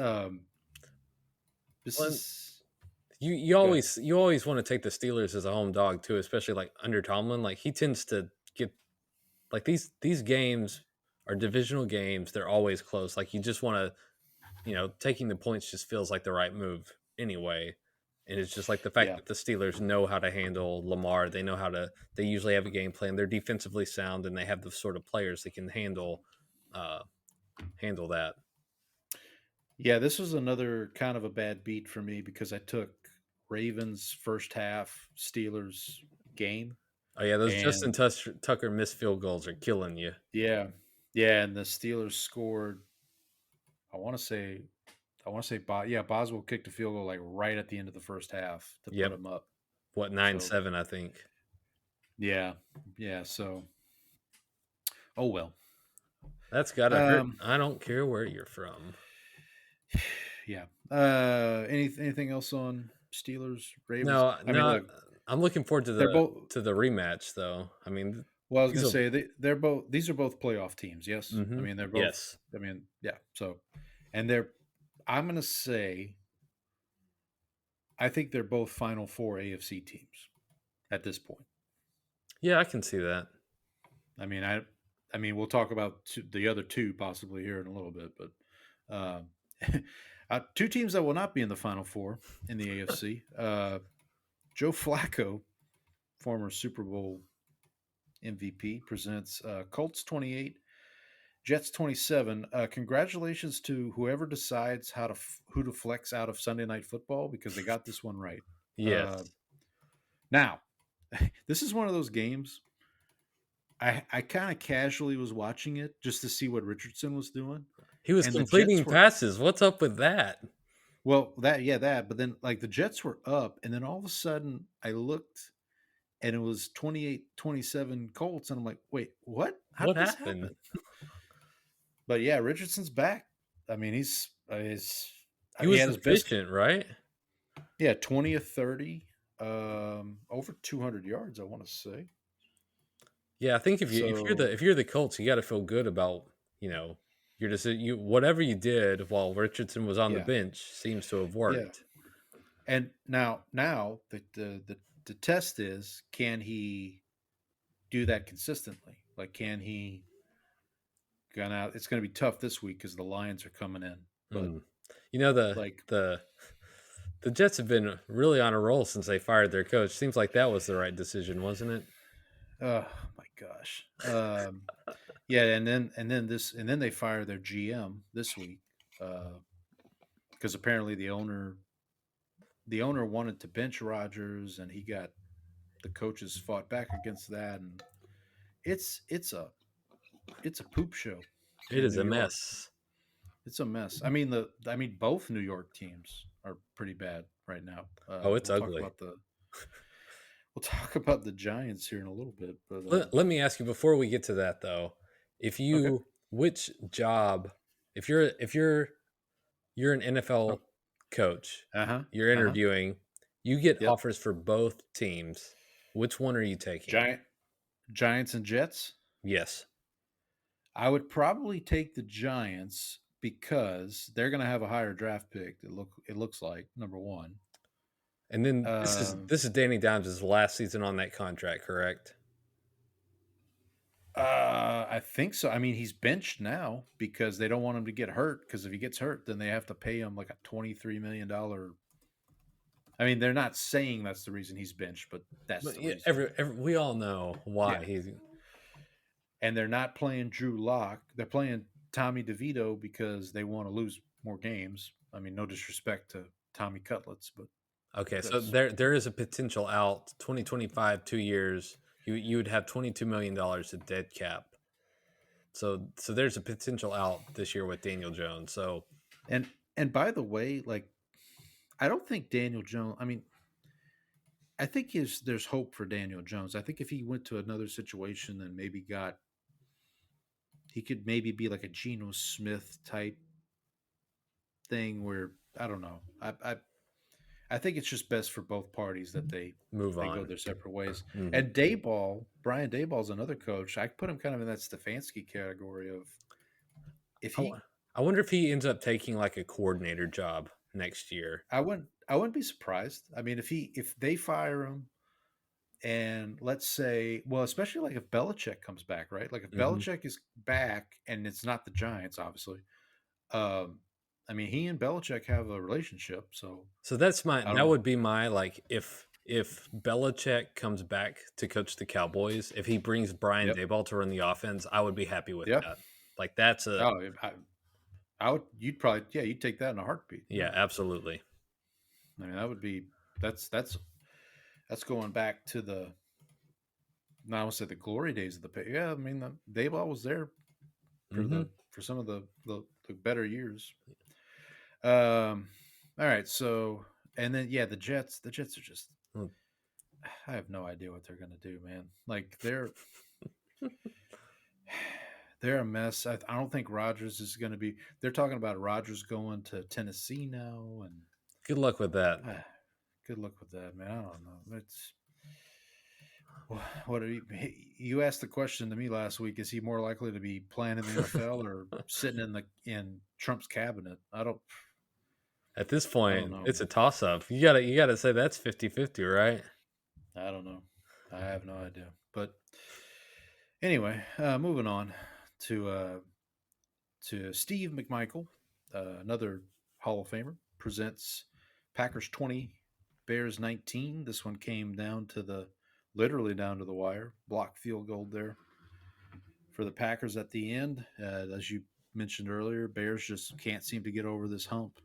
this Well, is you go ahead. always want to take the Steelers as a home dog too, especially like under Tomlin. Like he tends to get like these games are divisional games. They're always close. Like you just want to, taking the points just feels like the right move anyway. And it's just like the fact Yeah, that the Steelers know how to handle Lamar. They know how to. They usually have a game plan. They're defensively sound, and they have the sort of players that can uh, handle that. yeah. This was another kind of a bad beat for me because I took Ravens first half, Steelers game, Oh yeah, those Justin and Tucker missed field goals are killing you. yeah, yeah, and the Steelers scored. I want to say, Boswell kicked a field goal like right at the end of the first half to put Yep. him up. What So 9-7, I think. yeah, yeah. So oh well. That's gotta hurt. Um, I don't care where you're from. yeah. Anything else on Steelers Ravens? No, I mean, no. look, I'm looking forward to they're both. the rematch, though. I mean, Well, I was these gonna will. say they're both. These are both playoff teams. Yes, I Mm-hmm. mean they're both. Yes. I mean, yeah. So, and they're. I'm gonna say. I think they're both Final Four AFC teams at this point. Yeah, I can see that. I mean, we'll talk about the other two possibly here in a little bit, but two teams that will not be in the Final Four in the AFC. Joe Flacco, former Super Bowl MVP, presents Colts 28, Jets 27. Congratulations to whoever decides who to flex out of Sunday Night Football because they got this one right. Yes. Now, this is one of those games. I kind of casually was watching it just to see what Richardson was doing. He was And the completing Jets were passes. What's up with that? well, that, but then like the Jets were up, and then all of a sudden I looked and it was 28-27 Colts, and I'm like, wait, what? How What did this happened? happen? But yeah, Richardson's back. I mean, He he was had his best. efficient, right? Yeah, 20 of 30, over 200 yards, I want to say. Yeah, I think So if you're the Colts, you got to feel good about you're just whatever you did while Richardson was on the yeah, bench seems to have yeah. worked. And now the test is, can he do that consistently? Like, can he gone out? It's going to be tough this week because the Lions are coming in. But Mm. You know like, the Jets have been really on a roll since they fired their coach. Seems like that was the right decision, wasn't it? oh my gosh, yeah. And then they fire their GM this week because apparently the owner wanted to bench Rodgers, and the coaches fought back against that, and it's a poop show It in is New a York. mess. It's a mess. I mean both New York teams are pretty bad right now. Oh, it's We'll talk ugly. about the Giants here in a little bit, but Let me ask you before we get to that though, if okay. you which job if you're an NFL coach, Uh-huh. you're Uh-huh. interviewing, you get Yep. offers for both teams. Which one are you taking? Giants and Jets. Yes. I would probably take the Giants because they're going to have a higher draft pick. It looks like number one. And then Um, this is Danny Dimes' last season on that contract, correct? I think so. I mean, he's benched now because they don't want him to get hurt. Because if he gets hurt, then they have to pay him like a $23 million. I mean, they're not saying that's the reason he's benched, but that's But the yeah, reason. we all know why Yeah. he's And they're not playing Drew Lock. They're playing Tommy DeVito because they want to lose more games. I mean, no disrespect to Tommy Cutlets, but okay. So that's there is a potential out 2025, 2 years. You would have $22 million of dead cap. So there's a potential out this year with Daniel Jones. So and by the way, like I don't think Daniel Jones. I mean, I think there's hope for Daniel Jones. I think if he went to another situation and maybe he could maybe be like a Geno Smith type thing where I don't know. I think it's just best for both parties that Move they go on. their separate ways. Mhm. And Dayball, Brian Dayball's another coach. I put him kind of in that Stefanski category of if I, wo- he I wonder if he ends up taking like a coordinator job next year. I wouldn't be surprised. I mean, if they fire him and let's say, well, especially like if Belichick comes back, right? Like if Hmm. Belichick is back and it's not the Giants, obviously. Um, I mean, he and Belichick have a relationship, so So I don't that know. would be my like if Belichick comes back to coach the Cowboys, if he brings Brian Yep. Daboll to run the offense, I would be happy with Yeah. that. Like that's a Oh, I would. You'd probably, yeah, you'd take that in a heartbeat. yeah, Yeah. absolutely. I mean, that would be that's going back to the not I want to say the glory days of the pay. Yeah, I mean, Dayball was there Hmm. for some of the better years. Um, all right, so and then yeah, the Jets are just I have no idea what they're gonna do, man. Like they're a mess. I don't think Rodgers is gonna be. They're talking about Rodgers going to Tennessee now, and Good luck with that. good luck with that, man. I don't know. It's what are you asked the question to me last week? Is he more likely to be playing in the NFL or sitting in Trump's cabinet? At this I don't point, know, it's a man. toss up. You gotta say that's 50-50, right? I don't know. I have no idea. But anyway, moving on to uh, to Steve McMichael, another Hall of Famer, presents Packers 20, Bears 19. This one came down to literally down to the wire. Block field goal there for the Packers at the end. As you mentioned earlier, Bears just can't seem to get over this hump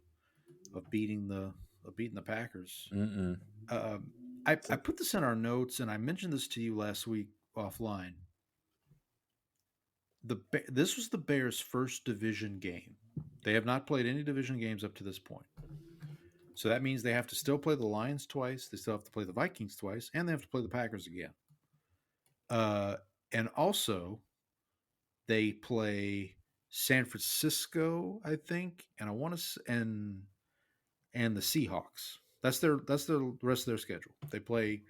of beating the Packers. Mm-mm. Um, I put this in our notes, and I mentioned this to you last week offline. This was the Bears' first division game. They have not played any division games up to this point. So that means they have to still play the Lions twice, they still have to play the Vikings twice, and they have to play the Packers again. Uh, and also, they play San Francisco, I think, and I want to and the Seahawks. That's the rest of their schedule. They play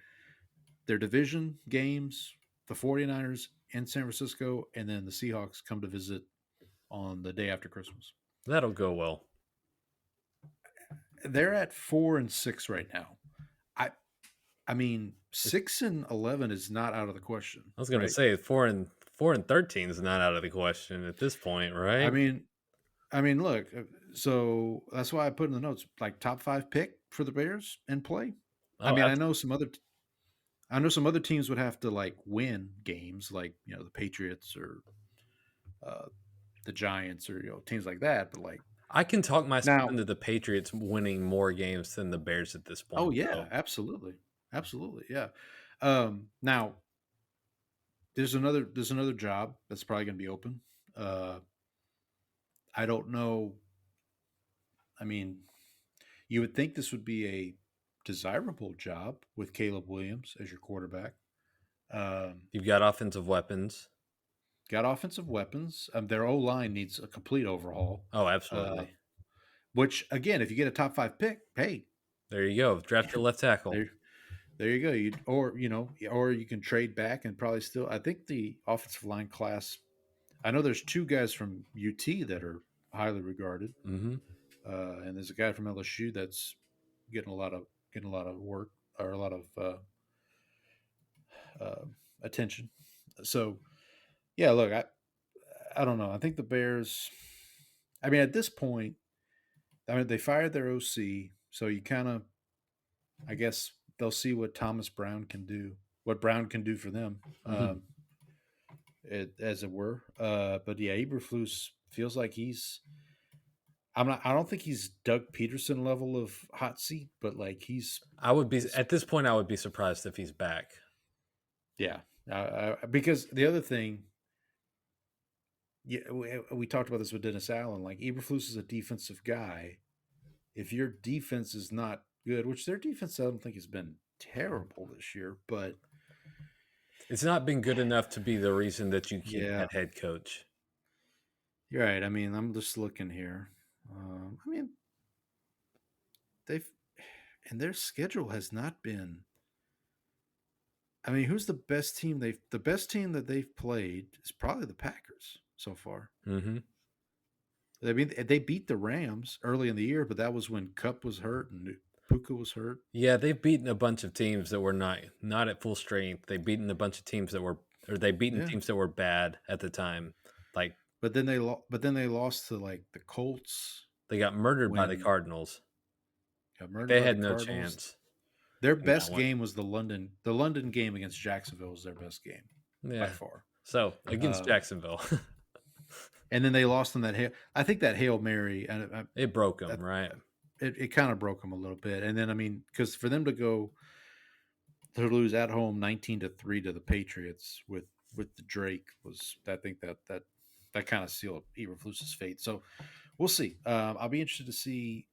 their division games, the 49ers in San Francisco, and then the Seahawks come to visit on the day after Christmas. That'll go well. They're at 4-6 right now. I I mean 6-11 is not out of the question, I was gonna right? say 4-13 is not out of the question at this point, I right? mean look, so that's why I put in the notes like top 5 pick for the Bears in play. I Oh, mean, I know some other teams would have to like win games like, the Patriots or uh, the Giants or teams like that, but like I can talk myself now, into the Patriots winning more games than the Bears at this oh point, yeah, though. absolutely. Absolutely, yeah. Now there's another job that's probably going to be open. Uh I don't know. I mean, you would think this would be a desirable job with Caleb Williams as your quarterback. Um, You've got offensive weapons. got offensive weapons. Their O line needs a complete overhaul. Oh, Uh, absolutely. which again, if you get a top 5 pick, hey, There you go. Draft your left tackle. there, there you go. Or you can trade back and probably still. I think the offensive line class. I know there's 2 guys from UT that are highly regarded, Hmm. and there's a guy from LSU that's getting a lot of work or a lot of uh, attention. So yeah, look, I don't know. I think the Bears. I mean, at this point, I mean they fired their OC, so you kind of, I guess they'll see what Thomas Brown can do, what Brown can do for them, Hmm. as it were. But yeah, Eberflus feels like he's. I'm not. I don't think he's Doug Peterson level of hot seat, but like I would be he's at this point. I would be surprised if he's back. yeah. Because the other thing, yeah, we talked about this with Dennis Allen. Like Eberflus is a defensive guy. If your defense is not good, which their defense I don't think has been terrible this year, but It's not been good enough to be the reason that you keep yeah, that head coach. you're right. I mean, I'm just looking here. I mean, they've and their schedule has not been. I mean, who's the best team they've? The best team that they've played is probably the Packers so far. Mm-hmm. I mean, they beat the Rams early in the year, but that was when Cup was hurt and Puka was hurt. Yeah, they've beaten a bunch of teams that were not at full strength. They've beaten a bunch of teams that were, or they beaten Yeah, teams that were bad at the time. Like but then they lost to like the Colts they got murdered by the when Cardinals. got murdered They by the had no Cardinals. chance Their in that best one. game was the London game against Jacksonville was their best game by Yeah. far. So against Um, Jacksonville, And then they lost on that I think that Hail Mary, and it broke them, that- right? it kind of broke them a little bit. And then I mean, because for them to lose at home 19-3 to the Patriots with the Drake was, I think that kind of sealed Eberflus's fate. So we'll see. I'll be interested to see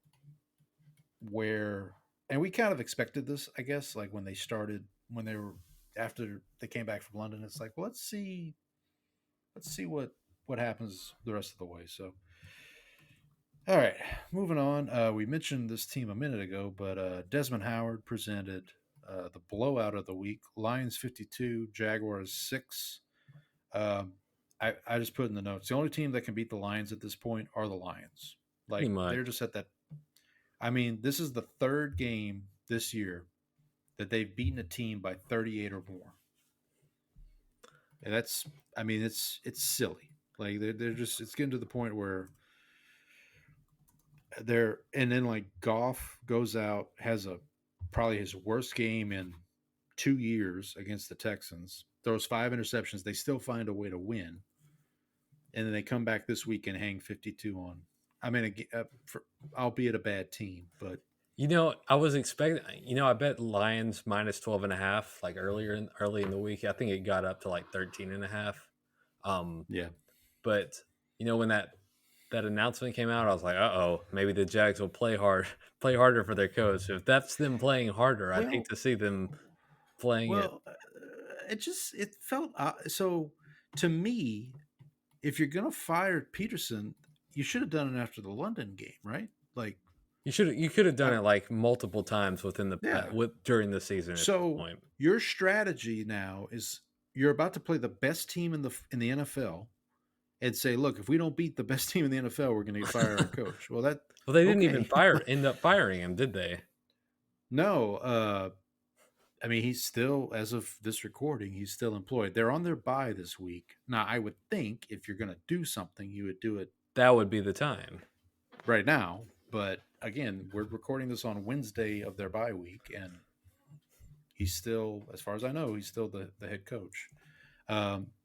where, and we kind of expected this, I guess, like when they were after they came back from London. It's like, well, let's see what happens the rest of the way. So, all right, moving on. We mentioned this team a minute ago, but Desmond Howard presented the blowout of the week: Lions 52, Jaguars 6. I just put in the notes, the only team that can beat the Lions at this point are the Lions. Like, Pretty much. they're just at that. I mean, this is the third game this year that they've beaten a team by 38 or more. And that's, I mean, it's silly. Like, they're just, it's getting to the point where and then like Goff goes out, has probably his worst game in 2 years against the Texans, throws 5 interceptions. They still find a way to win. And then they come back this week and hang 52 on, I mean, albeit a bad team, but I was expecting. I bet Lions minus 12.5 like early in the week. I think it got up to like 13.5. yeah. But when that announcement came out, I was like, uh-oh, maybe the Jags will play harder for their coach. If that's them playing harder, I'd hate to see them playing it. It felt so to me. If you're gonna fire Peterson, you should have done it after the London game, right? Like, you could have done it like multiple times during the season. At so this point. Your strategy now is you're about to play the best team in the NFL, and say, look, if we don't beat the best team in the NFL, we're going to fire our coach. Well, they didn't even end up firing him, did they? No. I mean, he's still, as of this recording, he's still employed. They're on their bye this week. Now, I would think if you're going to do something, you would do it. That would be the time. Right now. But again, we're recording this on Wednesday of their bye week, and he's still, as far as I know, he's still the head coach.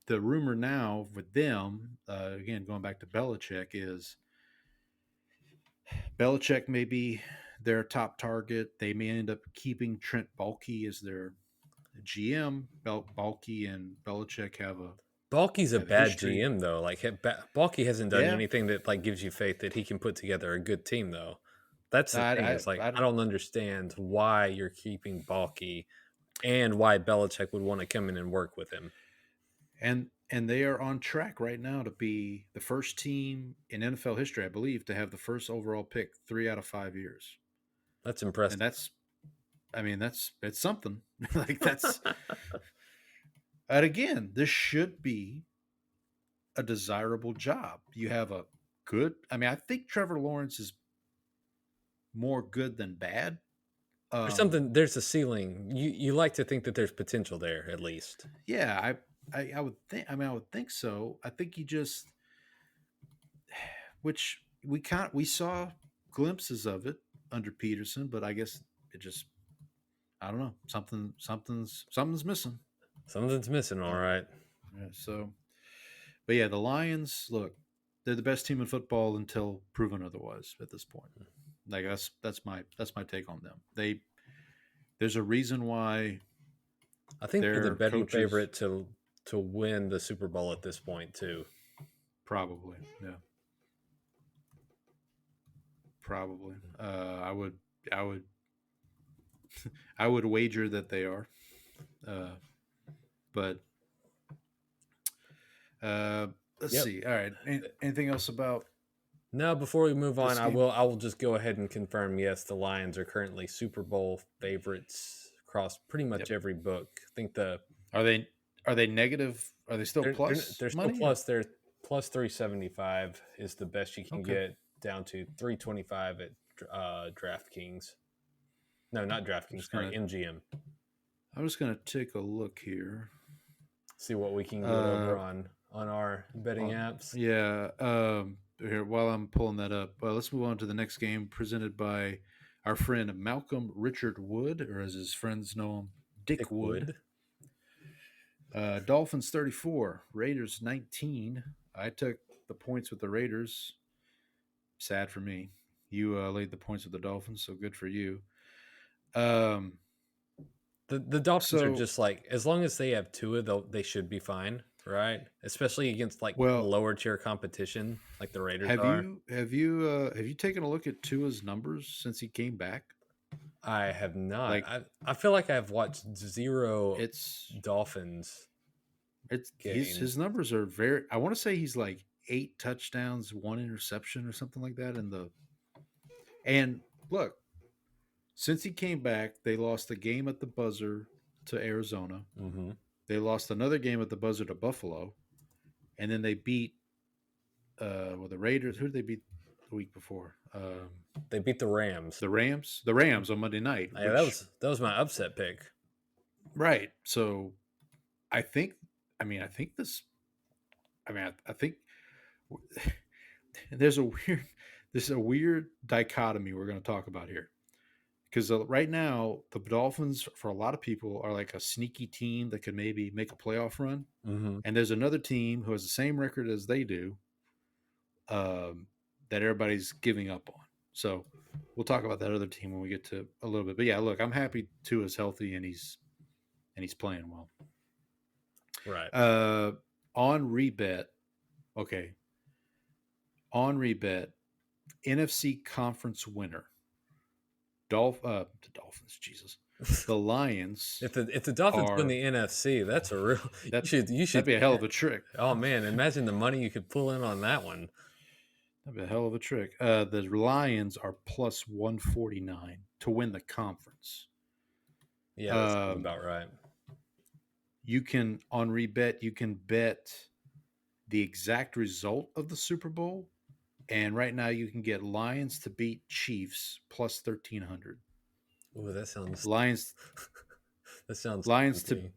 The rumor now with them, again, going back to Belichick, is Belichick may be their top target. They may end up keeping Trent Baalke as their GM. Baalke and Belichick have Baalke's a bad history. GM though. Like Baalke hasn't done anything that like gives you faith that he can put together a good team though. That's the thing. It's like I don't understand why you're keeping Baalke and why Belichick would want to come in and work with him. And they are on track right now to be the first team in NFL history, I believe, to have the first overall pick 3 out of 5 years. That's impressive. And it's something. Like that's. And again, this should be a desirable job. You have a good. I mean, I think Trevor Lawrence is more good than bad. There's a ceiling. You like to think that there's potential there at least. Yeah, I would think. I mean, I would think so. I think he just, which we saw glimpses of it under Peterson, but I guess it just, I don't know, something's missing. Something's missing, all right. Yeah, so, but yeah, the Lions, look, they're the best team in football until proven otherwise at this point. Like that's my take on them. There's a reason why. I think they're the betting favorite to win the Super Bowl at this point too. Probably, yeah. Probably. I would I would wager that they are. But let's see. All right. Anything else about? No, before we move on, This I game? will just go ahead and confirm. Yes, the Lions are currently Super Bowl favorites across pretty much Yep. every book. I think the Are they negative? Are they still plus they're still money? plus. They're plus 375 is the best you can Okay. get, down to 325 at DraftKings. No, not DraftKings. Sorry, MGM. I'm just gonna take a look here. See what we can get over on our betting apps. Yeah. Here, while I'm pulling that up, let's move on to the next game presented by our friend Malcolm Richard Wood, or as his friends know him, Dick Wood. Dolphins 34, Raiders 19. I took the points with the Raiders. Sad for me. You laid the points with the Dolphins, so good for you. The Dolphins are just like, as long as they have Tua, they should be fine, right? Especially against lower tier competition like the Raiders are. Have you taken a look at Tua's numbers since he came back? I have not. I feel like I've watched zero Dolphins. His numbers are very. I want to say he's like 8 touchdowns, 1 interception, or something like that. And look, since he came back, they lost a game at the buzzer to Arizona. Mm-hmm. They lost another game at the buzzer to Buffalo, and then they beat the Raiders. Who did they beat the week before? They beat the Rams. The Rams on Monday night. Yeah, that was my upset pick. Right. So, I think there's a weird dichotomy we're going to talk about here. Because right now, the Dolphins, for a lot of people, are like a sneaky team that could maybe make a playoff run. Mm-hmm. And there's another team who has the same record as they do that everybody's giving up on. So we'll talk about that other team when we get to a little bit. But yeah, look, I'm happy Tua's healthy and he's playing well. Right. On rebet, NFC conference winner. The Dolphins, Jesus. The Lions. If the Dolphins win the NFC, that's a real. You should. That'd be a hell of a trick. Oh man, imagine the money you could pull in on that one. That'd be a hell of a trick. The Lions are plus 149 to win the conference. Yeah, that's about right. You can on rebet. You can bet the exact result of the Super Bowl. And right now you can get Lions to beat Chiefs plus 1,300. Oh, that sounds Lions. That sounds Lions to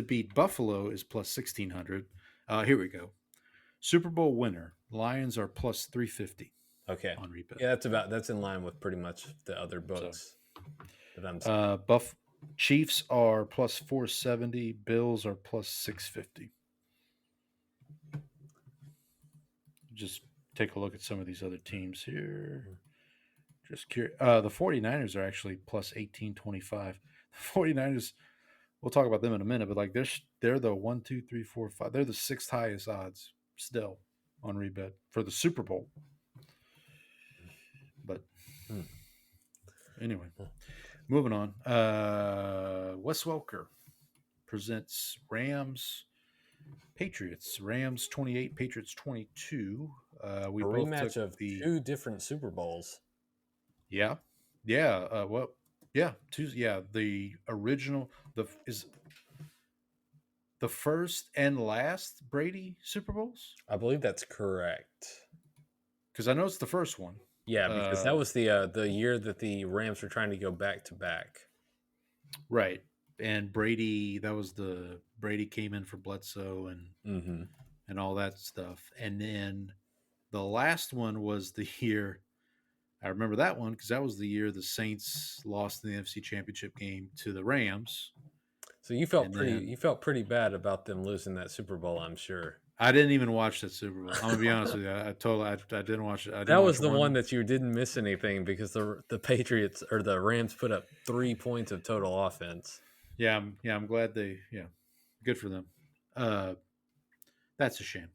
beat Buffalo is plus 1,600. Here we go. Super Bowl winner. Lions are plus 350. Okay. On rebet. Yeah, that's in line with pretty much the other books that I'm seeing. Chiefs are plus 470. Bills are plus 650. Just take a look at some of these other teams here. Just curious. The 49ers are actually plus 1825. The 49ers, we'll talk about them in a minute, but like they're the 1, 2, 3, 4, 5. They're the 6th highest odds still on rebet for the Super Bowl. But anyway, moving on. Wes Welker presents Patriots. Rams 28, Patriots 22. We a both rematch took of two different Super Bowls. Yeah. Two. Yeah, the original is the first and last Brady Super Bowls. I believe that's correct. Because I know it's the first one. Yeah, because that was the year that the Rams were trying to go back to back. Right. And Brady came in for Bledsoe and all that stuff. And then the last one was the year, I remember that one because that was the year the Saints lost in the NFC Championship game to the Rams. So you felt pretty bad about them losing that Super Bowl, I'm sure. I didn't even watch that Super Bowl. I'm gonna be honest with you. I didn't watch it. That was the one that you didn't miss anything because the Patriots or the Rams put up 3 points of total offense. Yeah, I'm glad good for them. That's a shame.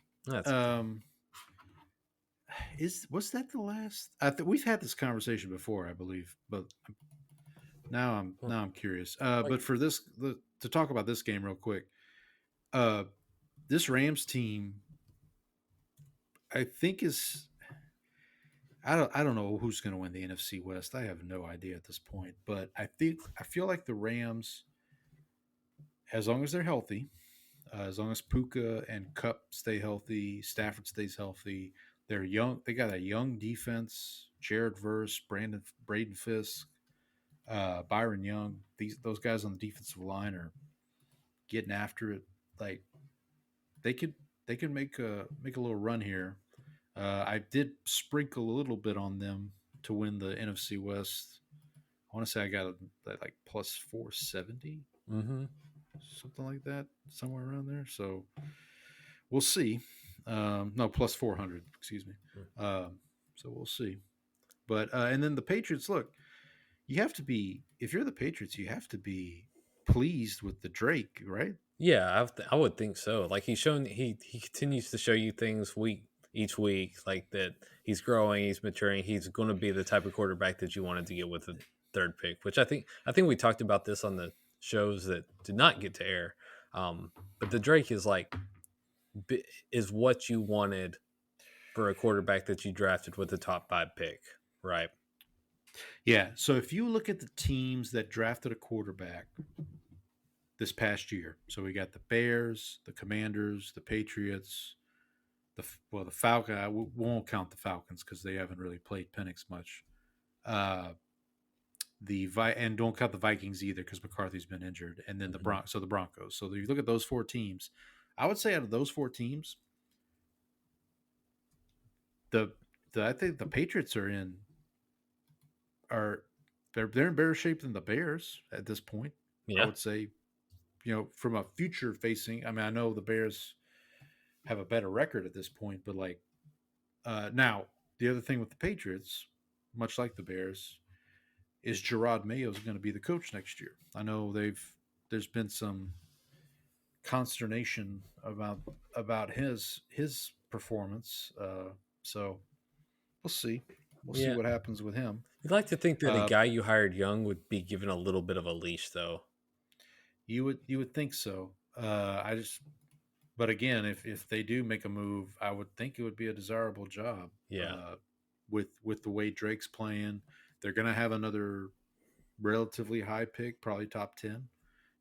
Was that the last? We've had this conversation before, I believe, but Now I'm curious. But for to talk about this game real quick, this Rams team, I think is I don't know who's going to win the NFC West. I have no idea at this point, but I feel like the Rams, as long as they're healthy, as long as Puka and Cup stay healthy, Stafford stays healthy, they're young. They got a young defense. Jared Verse, Braden Fisk, Byron Young. Those guys on the defensive line are getting after it. Like they could make a little run here. I did sprinkle a little bit on them to win the NFC West. I want to say I got like plus 470, something like that, somewhere around there. So we'll see. No, plus 400, excuse me. So we'll see. But and then the Patriots, look, you have to be, if you're the Patriots, you have to be pleased with the Drake, right? Yeah, I would think so. Like he continues to show you things each week, like that he's growing, he's maturing, he's going to be the type of quarterback that you wanted to get with the third pick. Which I think we talked about this on the shows that did not get to air. But the Drake is is what you wanted for a quarterback that you drafted with the top 5 pick, right? Yeah. So if you look at the teams that drafted a quarterback this past year, so we got the Bears, the Commanders, the Patriots, the Falcon. I won't count the Falcons because they haven't really played Penix much. And don't count the Vikings either because McCarthy's been injured, and then the Broncos. So if you look at those 4 teams, I would say out of those 4 teams, I think the Patriots they're in better shape than the Bears at this point. Yeah. I would say, from a future facing. I mean, I know the Bears have a better record at this point, but now the other thing with the Patriots, much like the Bears, is Gerard Mayo is going to be the coach next year. I know there's been some consternation about his performance. So we'll see. We'll see what happens with him. You'd like to think that a guy you hired young would be given a little bit of a leash, though. You would think so. But again, if they do make a move, I would think it would be a desirable job. Yeah. With the way Drake's playing, they're going to have another relatively high pick, probably top 10,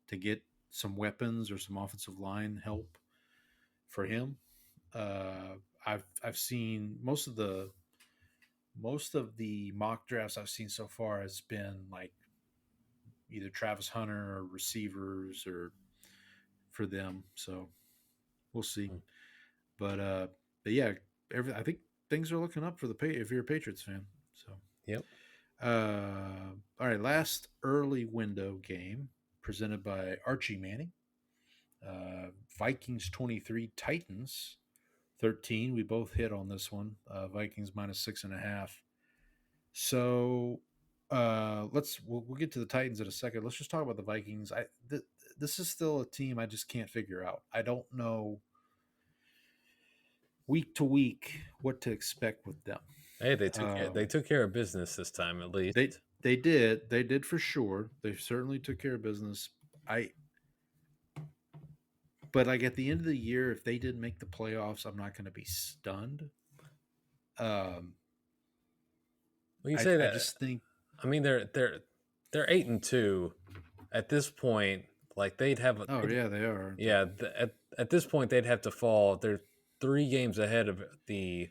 to get some weapons or some offensive line help for him. I've seen most of the mock drafts I've seen so far has been like either Travis Hunter or receivers or for them. So we'll see. But yeah, I think things are looking up for if you're a Patriots fan. So yep. All right, last early window game presented by Archie Manning. Vikings 23, Titans 13. We both hit on this one. Vikings minus 6.5. So we'll get to the Titans in a second. Let's just talk about the Vikings. This is still a team I just can't figure out. I don't know week to week what to expect with them. Hey, they took care of business this time, at least. They did for sure. They certainly took care of business. But like at the end of the year, if they didn't make the playoffs, I'm not going to be stunned. Well, you say that. I just think. I mean, they're 8-2 at this point. Like they'd have. Oh yeah, they are. Yeah, at this point they'd have to fall. They're 3 games ahead of the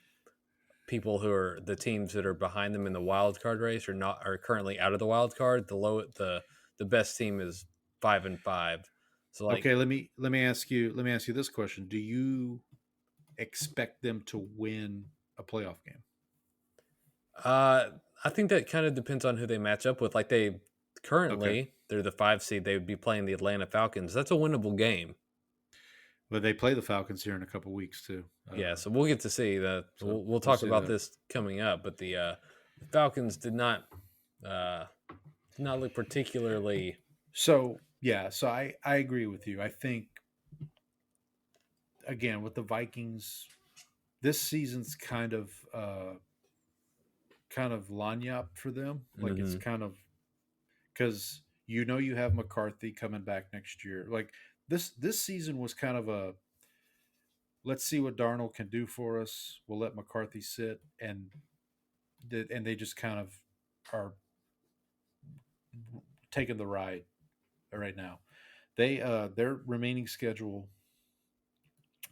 people who are the teams that are behind them in the wild card race are currently out of the wild card. The best team is 5-5. So okay, let me ask you this question: do you expect them to win a playoff game? I think that kind of depends on who they match up with. Like they're the 5 seed. They would be playing the Atlanta Falcons. That's a winnable game. But they play the Falcons here in a couple weeks too. Yeah, so we'll get to see that. So we'll talk about this coming up. But the Falcons did not look particularly. So yeah, so I agree with you. I think again with the Vikings, this season's kind of lagniappe for them. Like it's kind of because you have McCarthy coming back next year. Like this season was kind of a let's see what Darnold can do for us. We'll let McCarthy sit, and they just kind of are taking the ride right now. Their remaining schedule,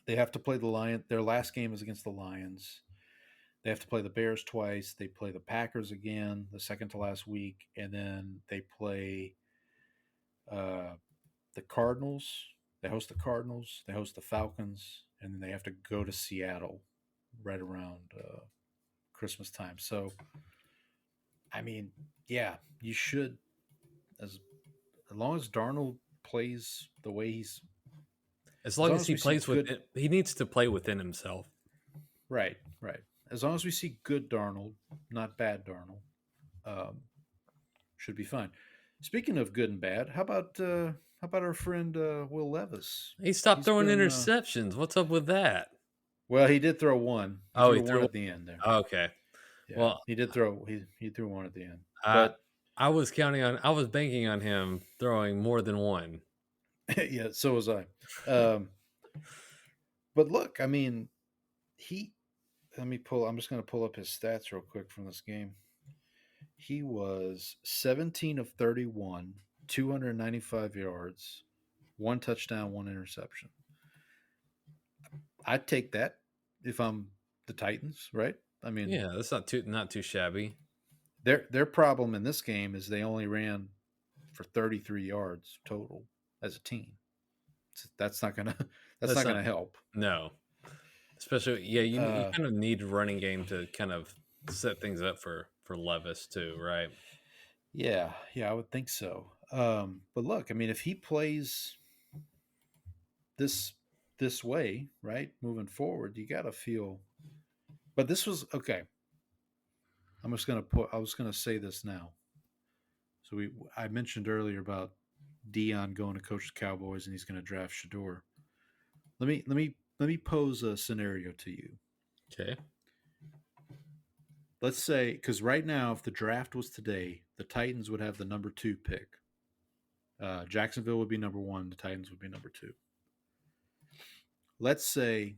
they have to play the Lions. Their last game is against the Lions. They have to play the Bears twice. They play the Packers again the second to last week, and then they play the Cardinals. They host the Cardinals. They host the Falcons, and then they have to go to Seattle right around Christmas time. So, I mean, yeah, you should as long as Darnold plays the way he's As long as he we see plays with good, it, he needs to play within himself. right. As long as we see good Darnold, not bad Darnold, should be fine. Speaking of good and bad, how about our friend Will Levis? He stopped He's throwing been, interceptions. What's up with that? well, he did throw one. He Oh, threw he one threw at the end there. Okay. Yeah, Well, he did throw. He threw one at the end. I But I was banking on him throwing more than one. yeah, so was I. Um, but look, I mean, he. Let me pull. I'm just going to pull up his stats real quick from this game. He was 17 of 31, 295 yards, one touchdown, one interception. I'd take that if I'm the Titans, right? I mean, Yeah, that's not too shabby. their problem in this game is they only ran for 33 yards total as a team. That's not gonna help. No, especially you kind of need running game to kind of set things up for Levis too, right? Yeah, I would think so. But look, I mean, if he plays this way, right, moving forward, you got to feel. But this was okay. I was gonna say this now. So I mentioned earlier about Dion going to coach the Cowboys and he's going to draft Shador. Let me pose a scenario to you. Okay. Let's say, because right now, if the draft was today, the Titans would have the number 2 pick. Jacksonville would be number 1. The Titans would be number 2. Let's say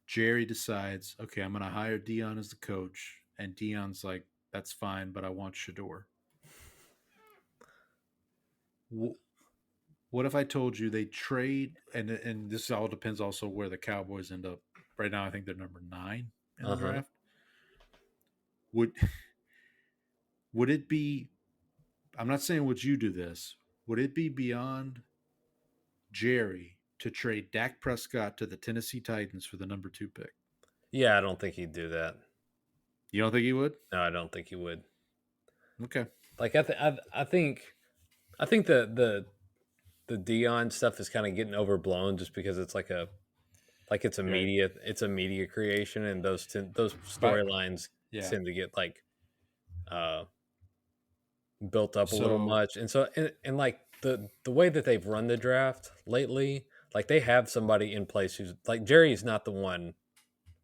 Jerry decides, okay, I'm going to hire Dion as the coach, and Dion's like, that's fine, but I want Shador. What if I told you they trade, and this all depends also where the Cowboys end up. Right now, I think they're number 9 in the draft. Would it be, I'm not saying would you do this, would it be beyond Jerry to trade Dak Prescott to the Tennessee Titans for the number 2 pick? Yeah, I don't think he'd do that. You don't think he would? No, I don't think he would. Okay. Like I think the Dion stuff is kind of getting overblown just because it's it's a media creation, and those storylines tend to get built up a little much. And so and like the way that they've run the draft lately, like they have somebody in place who's like Jerry's not the one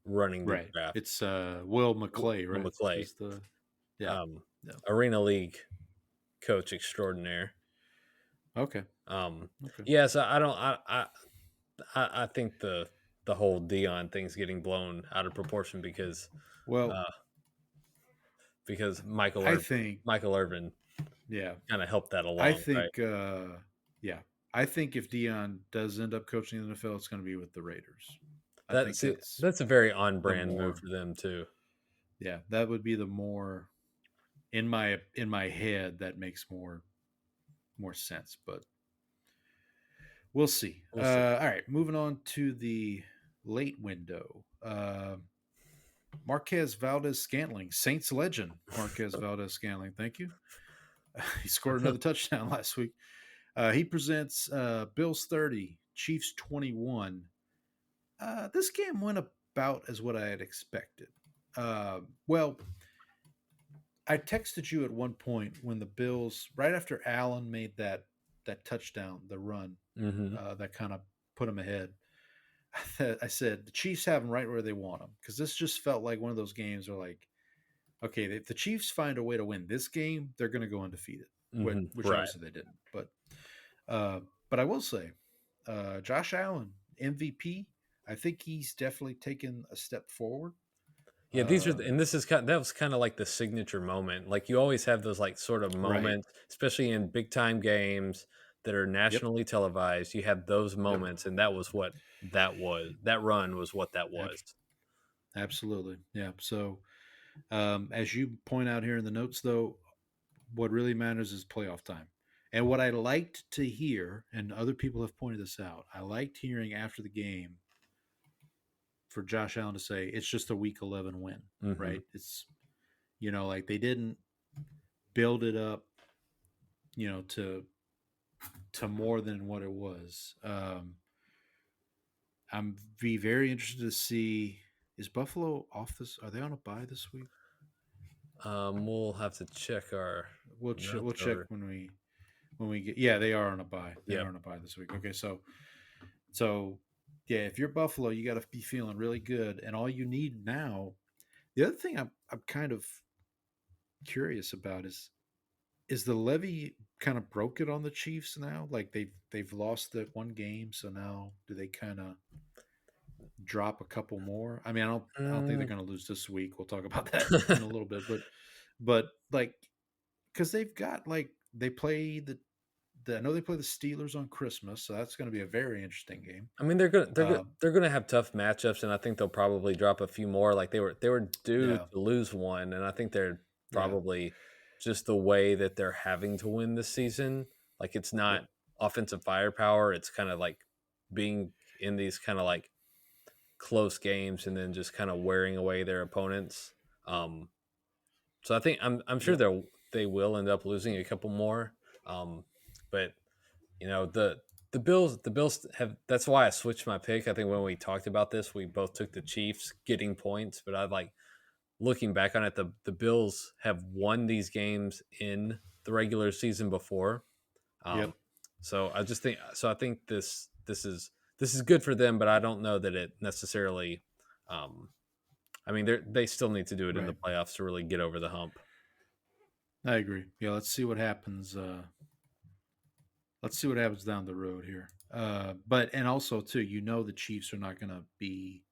running the draft. It's Will McClay, right? Will McClay. He's the Arena League coach extraordinaire. Okay. Yeah, so I think the whole Dion thing's getting blown out of proportion because Michael Irvin kind of helped that along. I think right? I think if Dion does end up coaching the NFL, it's going to be with the Raiders. That's a very on brand move for them too. Yeah, that would be the more in my head that makes more sense, but we'll see. All right, moving on to the late window. Marquez Valdez-Scantling, Saints legend Marquez Valdez-Scantling. Thank you. He scored another touchdown last week. He presents Bills 30, Chiefs 21. This game went about as what I had expected. Well, I texted you at one point when the Bills, right after Allen made that touchdown, the run, that kind of put them ahead. I said the Chiefs have them right where they want them, because this just felt like one of those games where like okay, if the Chiefs find a way to win this game, they're going to go undefeated, which Right. obviously they didn't. But I will say, Josh Allen MVP. I think he's definitely taken a step forward. Yeah, Um, this is that was kind of like the signature moment. Like you always have those like sort of right. moments, especially in big time games that are Yep. nationally televised. You have those Yep. moments, and that was what that was. That run was what that Ab- was. Absolutely. Yeah. So, as you point out here in the notes, though, what really matters is playoff time. And what I liked to hear, and other people have pointed this out, I liked hearing after the game for Josh Allen to say it's just a week 11 win, Hmm. right? It's, like they didn't build it up, to more than what it was. I'm be very interested to see, is Buffalo off this? Are they on a bye this week? We'll have to check our We'll notes check over. when we get. Yeah, they are on a bye. They Yep. are on a bye this week. Okay, so yeah, if you're Buffalo, you got to be feeling really good, and all you need now. The other thing I'm kind of curious about is the levy kind of broke it on the Chiefs now? Like they've lost that one game, so now do they kind of drop a couple more? I mean, I don't think they're Mm, going to lose this week. We'll talk about that in a little bit, but like because they've got like they play I know they play the Steelers on Christmas, so that's going to be a very interesting game. I mean, Um, they're gonna have tough matchups, and I think they'll probably drop a few more. Like they were due yeah, to lose one, and I think they're yeah, probably just the way that they're having to win this season. Like it's yep, not offensive firepower; it's kind of like being in these kind of like close games, and then just kind of wearing away their opponents. Um, so I think I'm sure yep, they will end up losing a couple more. But the Bills have, that's why I switched my pick. I think when we talked about this, we both took the Chiefs getting points, but I like looking back on it, the Bills have won these games in the regular season before. yep, Um, so I think this is good for them, but I don't know that it necessarily. Um, I mean, they still need to do it in the right. playoffs to really get over the hump. I agree. Yeah, let's see what happens. Let's see what happens down the road here. But and also too, the Chiefs are not going to be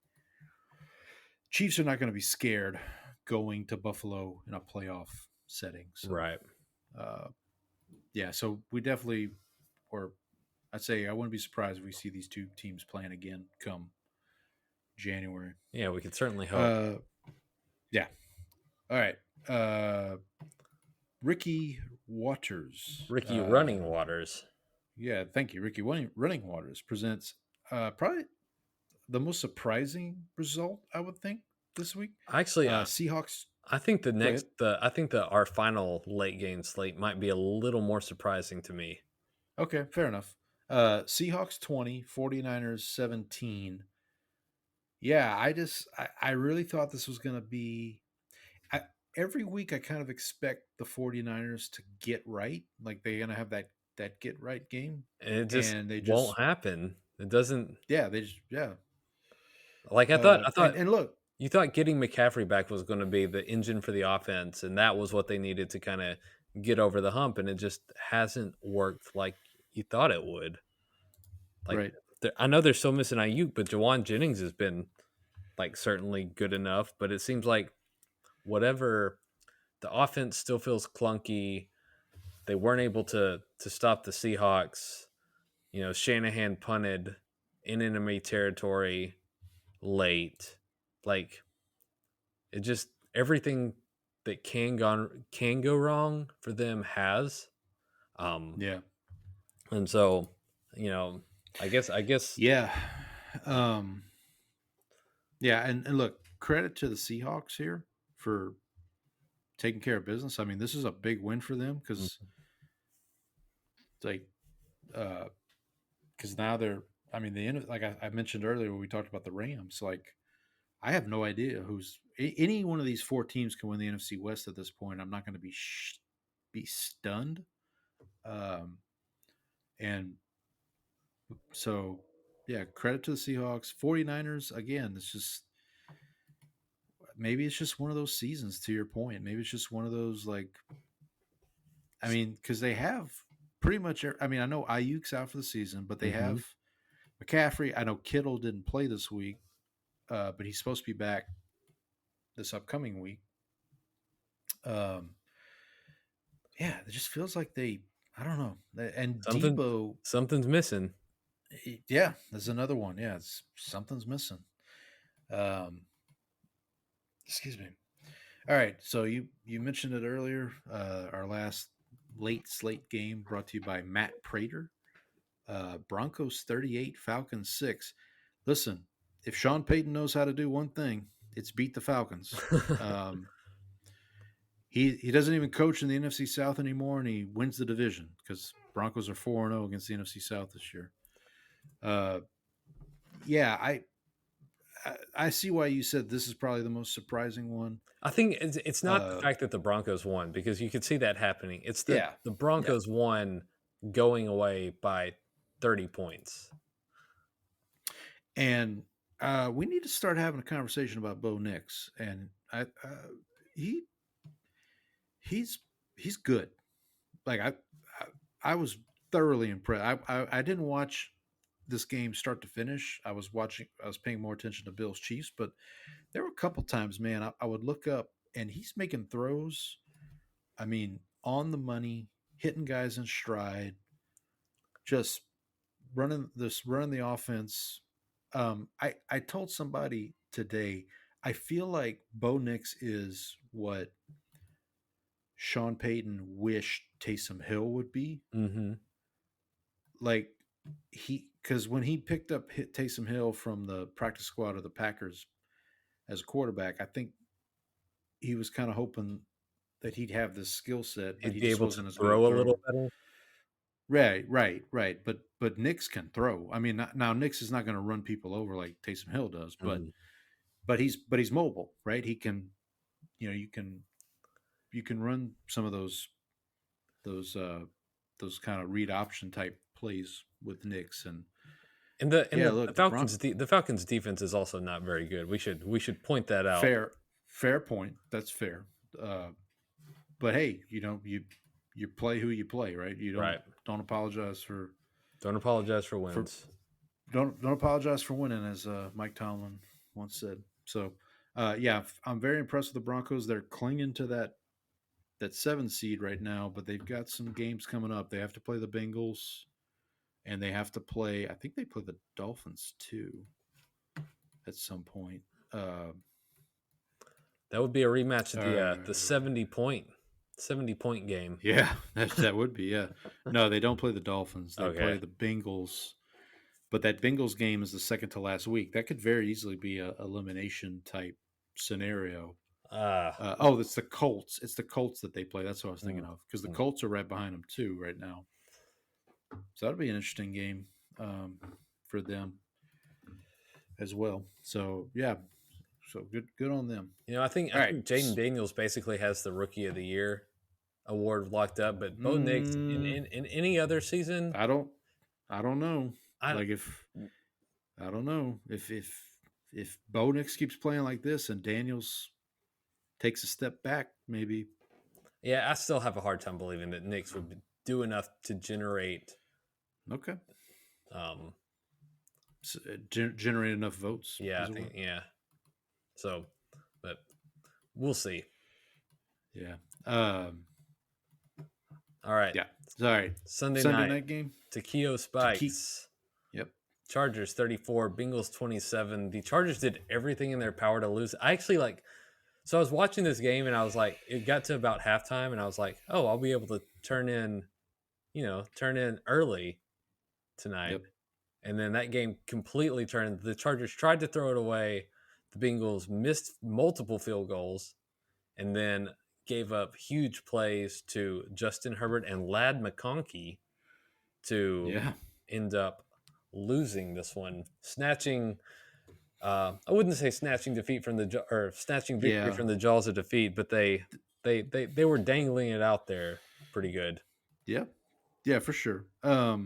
scared going to Buffalo in a playoff setting. So Right. uh, yeah, so we definitely, or I'd say I wouldn't be surprised if we see these two teams playing again come January. Yeah, we could certainly hope. Uh, yeah. All right. Ricky Waters. Ricky Running Waters. Yeah, thank you. Ricky Running Waters presents probably the most surprising result, I would think, this week. Actually, Seahawks. I think Go ahead. our final late game slate might be a little more surprising to me. Okay, fair enough. Seahawks 20, 49ers 17. Yeah, I really thought this was going to be. I, every week I kind of expect the 49ers to get right. Like they're going to have that get right game. And it just And they just, won't happen. It doesn't yeah, they just, yeah. like I thought And look, you thought getting McCaffrey back was going to be the engine for the offense, and that was what they needed to kind of get over the hump, and it just hasn't worked like you thought it would. Like right, I know they're still missing Ayuk, but Jawan Jennings has been like certainly good enough, but it seems like whatever, the offense still feels clunky. They weren't able to stop the Seahawks. Shanahan punted in enemy territory late. Like it just everything that can go wrong for them has. Um yeah, and so, you know, I guess yeah, um, yeah. And look, credit to the Seahawks here for taking care of business. I mean, this is a big win for them because like because now they're. I mean, the end. Like I mentioned earlier when we talked about the Rams. Like I have no idea who's any one of these four teams can win the NFC West at this point. I'm not going to be stunned. Um, and so, yeah, credit to the Seahawks. 49ers, again, it's just maybe it's just one of those seasons. To your point, maybe it's just one of those like. I mean, because they have pretty much. I mean, I know Ayuk's out for the season, but they have McCaffrey. I know Kittle didn't play this week, but he's supposed to be back this upcoming week. Yeah, it just feels like they. I don't know. And Debo, something's missing. Yeah, there's another one. Yeah, something's missing. Excuse me. All right, so you mentioned it earlier. Our last late slate game brought to you by Matt Prater. Broncos 38, Falcons 6. Listen, if Sean Payton knows how to do one thing, it's beat the Falcons. He doesn't even coach in the NFC South anymore, and he wins the division because Broncos are 4-0 against the NFC South this year. Yeah, I see why you said this is probably the most surprising one. I think it's not the fact that the Broncos won, because you could see that happening. It's the Broncos won going away by 30 points. And we need to start having a conversation about Bo Nix. And he's good. Like I was thoroughly impressed. I didn't watch this game start to finish. I was paying more attention to Bills Chiefs, but there were a couple times, man, I would look up and he's making throws. I mean, on the money, hitting guys in stride, just running the offense. I told somebody today, I feel like Bo Nix is what Sean Payton wished Taysom Hill would be. Mm-hmm. Like because when he picked up Taysom Hill from the practice squad of the Packers as a quarterback, I think he was kind of hoping that he'd have this skill set, but he'd be able to throw a little better. Right. But Nix can throw. I mean, now Nix is not going to run people over like Taysom Hill does, but he's mobile, right? He can, you can run some of those kind of read option type plays with Nix the Falcons defense is also not very good. We should point that out. Fair point. That's fair. But hey, you play who you play, right? You don't apologize for wins. Don't apologize for winning, as Mike Tomlin once said. So I'm very impressed with the Broncos. They're clinging to that 7 seed right now, but they've got some games coming up. They have to play the Bengals, and they have to play. I think they play the Dolphins too at some point. That would be a rematch of the 70-point game. Yeah, that would be. Yeah, no, they don't play the Dolphins. They play the Bengals, but that Bengals game is the second to last week. That could very easily be a elimination type scenario. It's the Colts. It's the Colts that they play. That's what I was thinking of, because the Colts are right behind them too right now. So that'll be an interesting game for them as well. So yeah, so good on them. I think Jaden Daniels basically has the Rookie of the Year award locked up, but Bo Nix in any other season, I don't know. I don't know if Bo Nix keeps playing like this and Daniels takes a step back, maybe. Yeah, I still have a hard time believing that Nix would do enough to generate. Okay. Generate enough votes. Yeah, I think. Yeah. So, but we'll see. Yeah. All right. Yeah. All right. Sunday night game. Takeo Spikes. Yep. Chargers 34, Bengals 27. The Chargers did everything in their power to lose. I actually so I was watching this game and I was like, it got to about halftime and I was like, oh, I'll be able to turn in early tonight. Yep. And then that game completely turned. The Chargers tried to throw it away. The Bengals missed multiple field goals and then gave up huge plays to Justin Herbert and Ladd McConkey to end up losing this one, snatching. I wouldn't say snatching defeat from snatching victory from the jaws of defeat, but they were dangling it out there pretty good. Yeah, for sure. I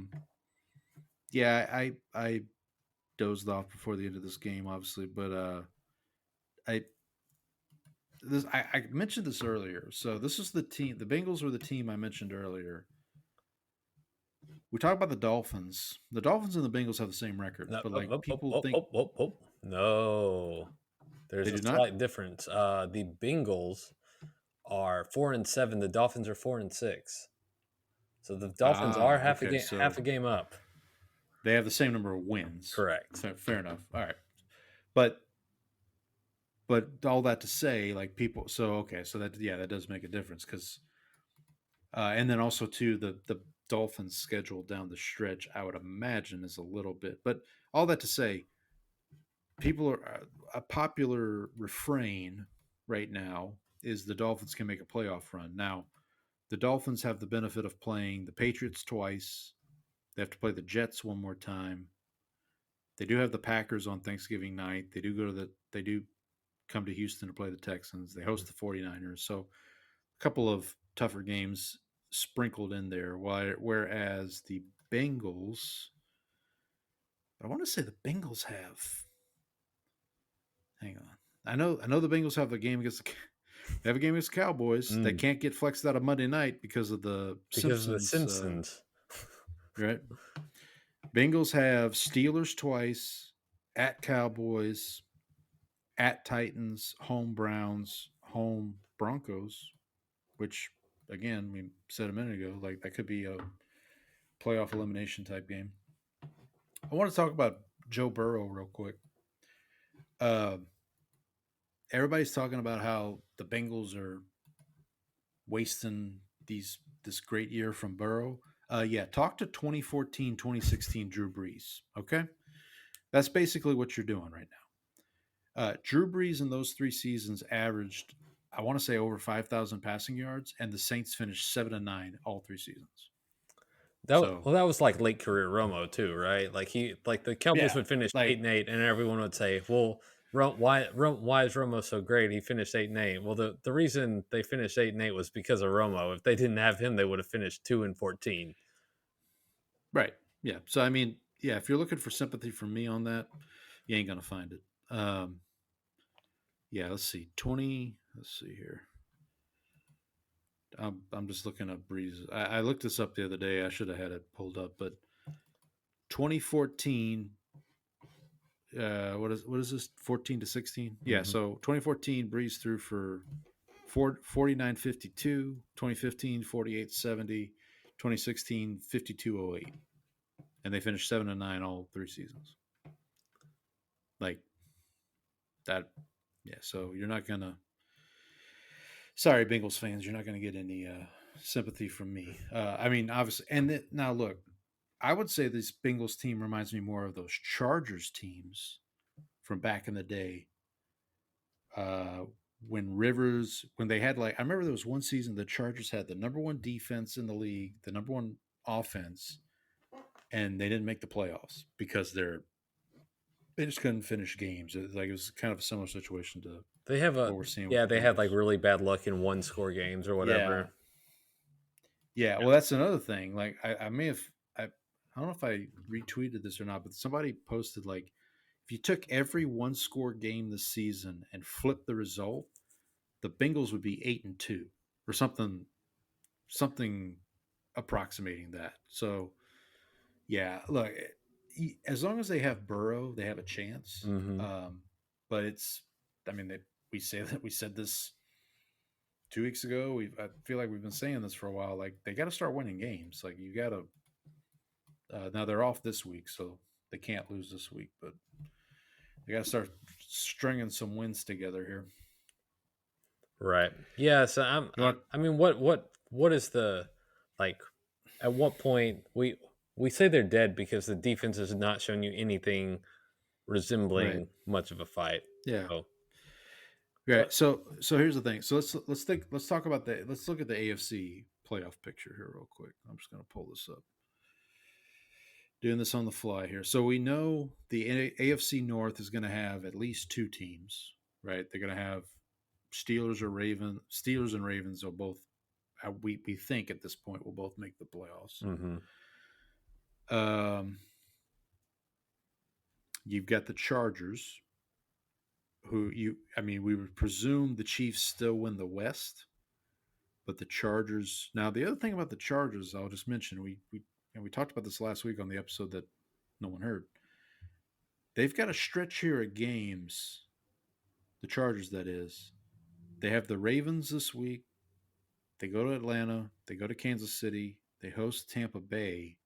dozed off before the end of this game, obviously, but I mentioned this earlier. So this is the team. The Bengals were the team I mentioned earlier. We talk about the Dolphins. The Dolphins and the Bengals have the same record, No, but oh, like oh, oh, people oh, think oh, oh, oh. No, there's they a do not. slight difference. The Bengals are 4-7. The Dolphins are 4-6. So the Dolphins are Okay. half So a game up. they have the same number of wins. Correct. Fair enough. All right, but all that to say, like people. So okay, so that does make a difference because, and then also too the Dolphins' schedule down the stretch, I would imagine, is a little bit. But all that to say, people are a popular refrain right now is the Dolphins can make a playoff run. Now, the Dolphins have the benefit of playing the Patriots twice. They have to play the Jets one more time. They do have the Packers on Thanksgiving night. They do come to Houston to play the Texans. They host the 49ers. So a couple of tougher games sprinkled in there. Whereas the Bengals, I want to say the Bengals have. Hang on. I know the Bengals have a game against they have a game against the Cowboys. They can't get flexed out of Monday night because of the Because Simpsons. of the Simpsons. Right. Bengals have Steelers twice, at Cowboys, at Titans, home Browns, home Broncos, which again we said a minute ago, like that could be a playoff elimination type game. I want to talk about Joe Burrow real quick. Uh, Everybody's talking about how the Bengals are wasting this great year from Burrow. Yeah, talk to 2014, 2016 Drew Brees. Okay, that's basically what you're doing right now. Drew Brees in those 3 seasons averaged, I want to say, over 5,000 passing yards, and the Saints finished 7-9 all 3 seasons. That was like late career Romo too, right? Like the Cowboys would finish 8-8, and everyone would say, "Well, why is Romo so great? He finished 8-8." Well, the reason they finished 8-8 was because of Romo. If they didn't have him, they would have finished 2-14. Right. Yeah. So I mean, yeah, if you're looking for sympathy from me on that, you ain't gonna find it. Yeah. Let's see. Let's see here. I'm just looking up Breeze. I looked this up the other day. I should have had it pulled up, but 2014. What is this? 14 to 16. Yeah. Mhm. So 2014 Breeze threw for 49.52. 2015 48.70. 2016 52.08. And they finished 7-9 all 3 seasons. Like that. Yeah. So you're not gonna. Sorry, Bengals fans, you're not going to get any sympathy from me. I mean, obviously, and now look, I would say this Bengals team reminds me more of those Chargers teams from back in the day. When they had I remember there was one season the Chargers had the number one defense in the league, the number one offense, and they didn't make the playoffs because they just couldn't finish games. It was kind of a similar situation to They have what we're seeing. they had like really bad luck in one score games or whatever. Yeah. Well, that's another thing. Like I may have I don't know if I retweeted this or not, but somebody posted if you took every one score game this season and flipped the result, the Bengals would be 8-2 or something approximating that. So yeah, look, as long as they have Burrow, they have a chance. Mm-hmm. But we said this 2 weeks ago. I feel like we've been saying this for a while. Like they got to start winning games. Like you got to. Now they're off this week, so they can't lose this week. But they got to start stringing some wins together here. Right. Yeah. So I mean, what is the At what point we say they're dead because the defense has not shown you anything resembling much of a fight. Yeah. So, right. So here's the thing. So let's talk about let's look at the AFC playoff picture here real quick. I'm just going to pull this up. Doing this on the fly here. So we know the AFC North is going to have at least 2 teams, right? They're going to have Steelers and Ravens will both we think at this point will both make the playoffs. mm-hmm. You've got the Chargers, we would presume the Chiefs still win the West, but the Chargers. Now, the other thing about the Chargers, I'll just mention, we talked about this last week on the episode that no one heard. They've got a stretch here of games. The Chargers, that is. They have the Ravens this week. They go to Atlanta. They go to Kansas City. They host Tampa Bay.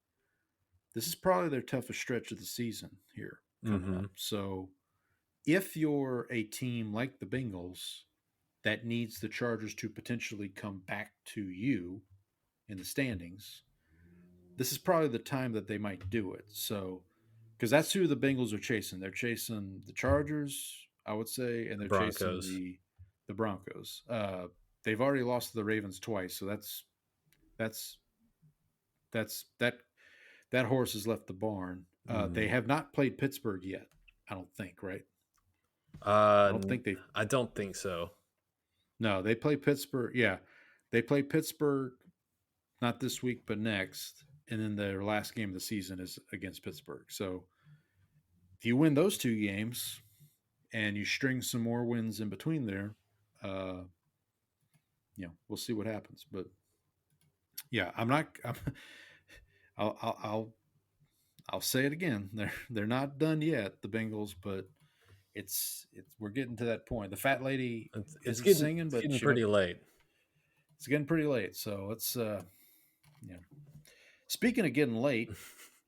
This is probably their toughest stretch of the season here coming up. So if you're a team like the Bengals that needs the Chargers to potentially come back to you in the standings, this is probably the time that they might do it. So, because that's who the Bengals are chasing. They're chasing the Chargers, I would say, and they're Broncos. chasing the Broncos. They've already lost to the Ravens twice, so that horse has left the barn. They have not played Pittsburgh yet, I don't think, right? I don't think so. No, they play Pittsburgh. Yeah, they play Pittsburgh not this week, but next. And then their last game of the season is against Pittsburgh. So if you win those two games and you string some more wins in between there, we'll see what happens. But yeah, I'll say it again. They're not done yet, the Bengals, but we're getting to that point. The fat lady It's isn't singing, but it's getting pretty late. It's getting pretty late. So let's Speaking of getting late,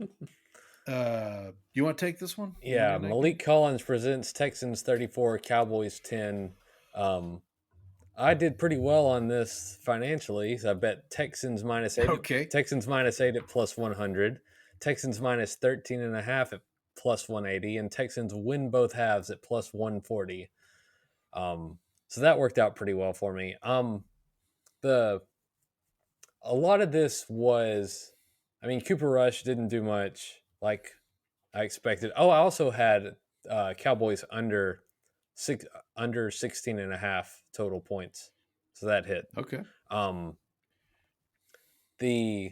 you want to take this one? Yeah, Malik Collins presents Texans 34, Cowboys 10. I did pretty well on this financially. So I bet Texans minus 8. Okay. Texans minus 8 at plus 100. Texans minus 13.5 at plus 180. And Texans win both halves at plus 140. So that worked out pretty well for me. A lot of this was, Cooper Rush didn't do much like I expected. Oh, I also had Cowboys under 16.5 total points. So that hit. Okay. The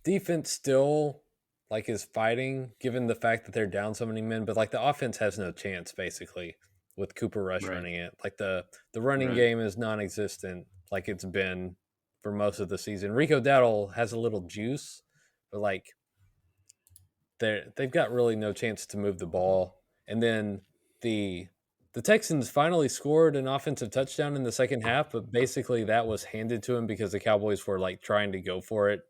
defense still is fighting given the fact that they're down so many men, but the offense has no chance basically with Cooper Rush running it. The running game is non-existent like it's been for most of the season. Rico Dowdle has a little juice, but they've got really no chance to move the ball. And then the Texans finally scored an offensive touchdown in the second half, but basically that was handed to them because the Cowboys were trying to go for it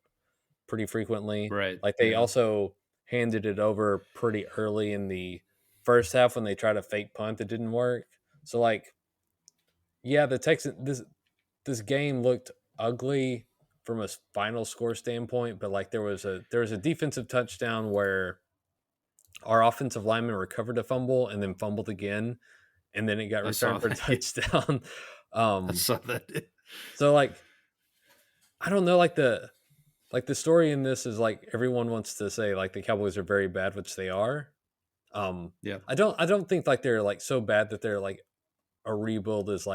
pretty frequently. Right. They also handed it over pretty early in the first half when they tried a fake punt. It didn't work. So the Texans, this game looked ugly from a final score standpoint, but there was a defensive touchdown where our offensive lineman recovered a fumble and then fumbled again, and then it got returned for a touchdown. I saw that. So I don't know, the story in this is everyone wants to say the Cowboys are very bad, which they are. Yeah. I don't think they're so bad that they're a rebuild is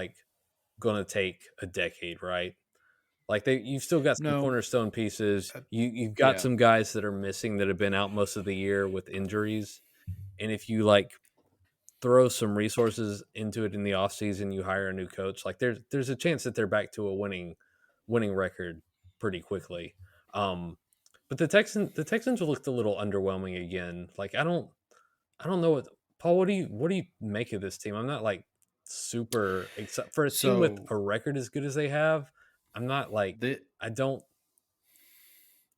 going to take a decade, right? You've still got some cornerstone pieces. You've got some guys that are missing that have been out most of the year with injuries. And if you throw some resources into it in the offseason, you hire a new coach, there's a chance that they're back to a winning record pretty quickly. But the Texans looked a little underwhelming again. I don't know what Paul, what do you make of this team? I'm not super except for a team with a record as good as they have. I'm not I don't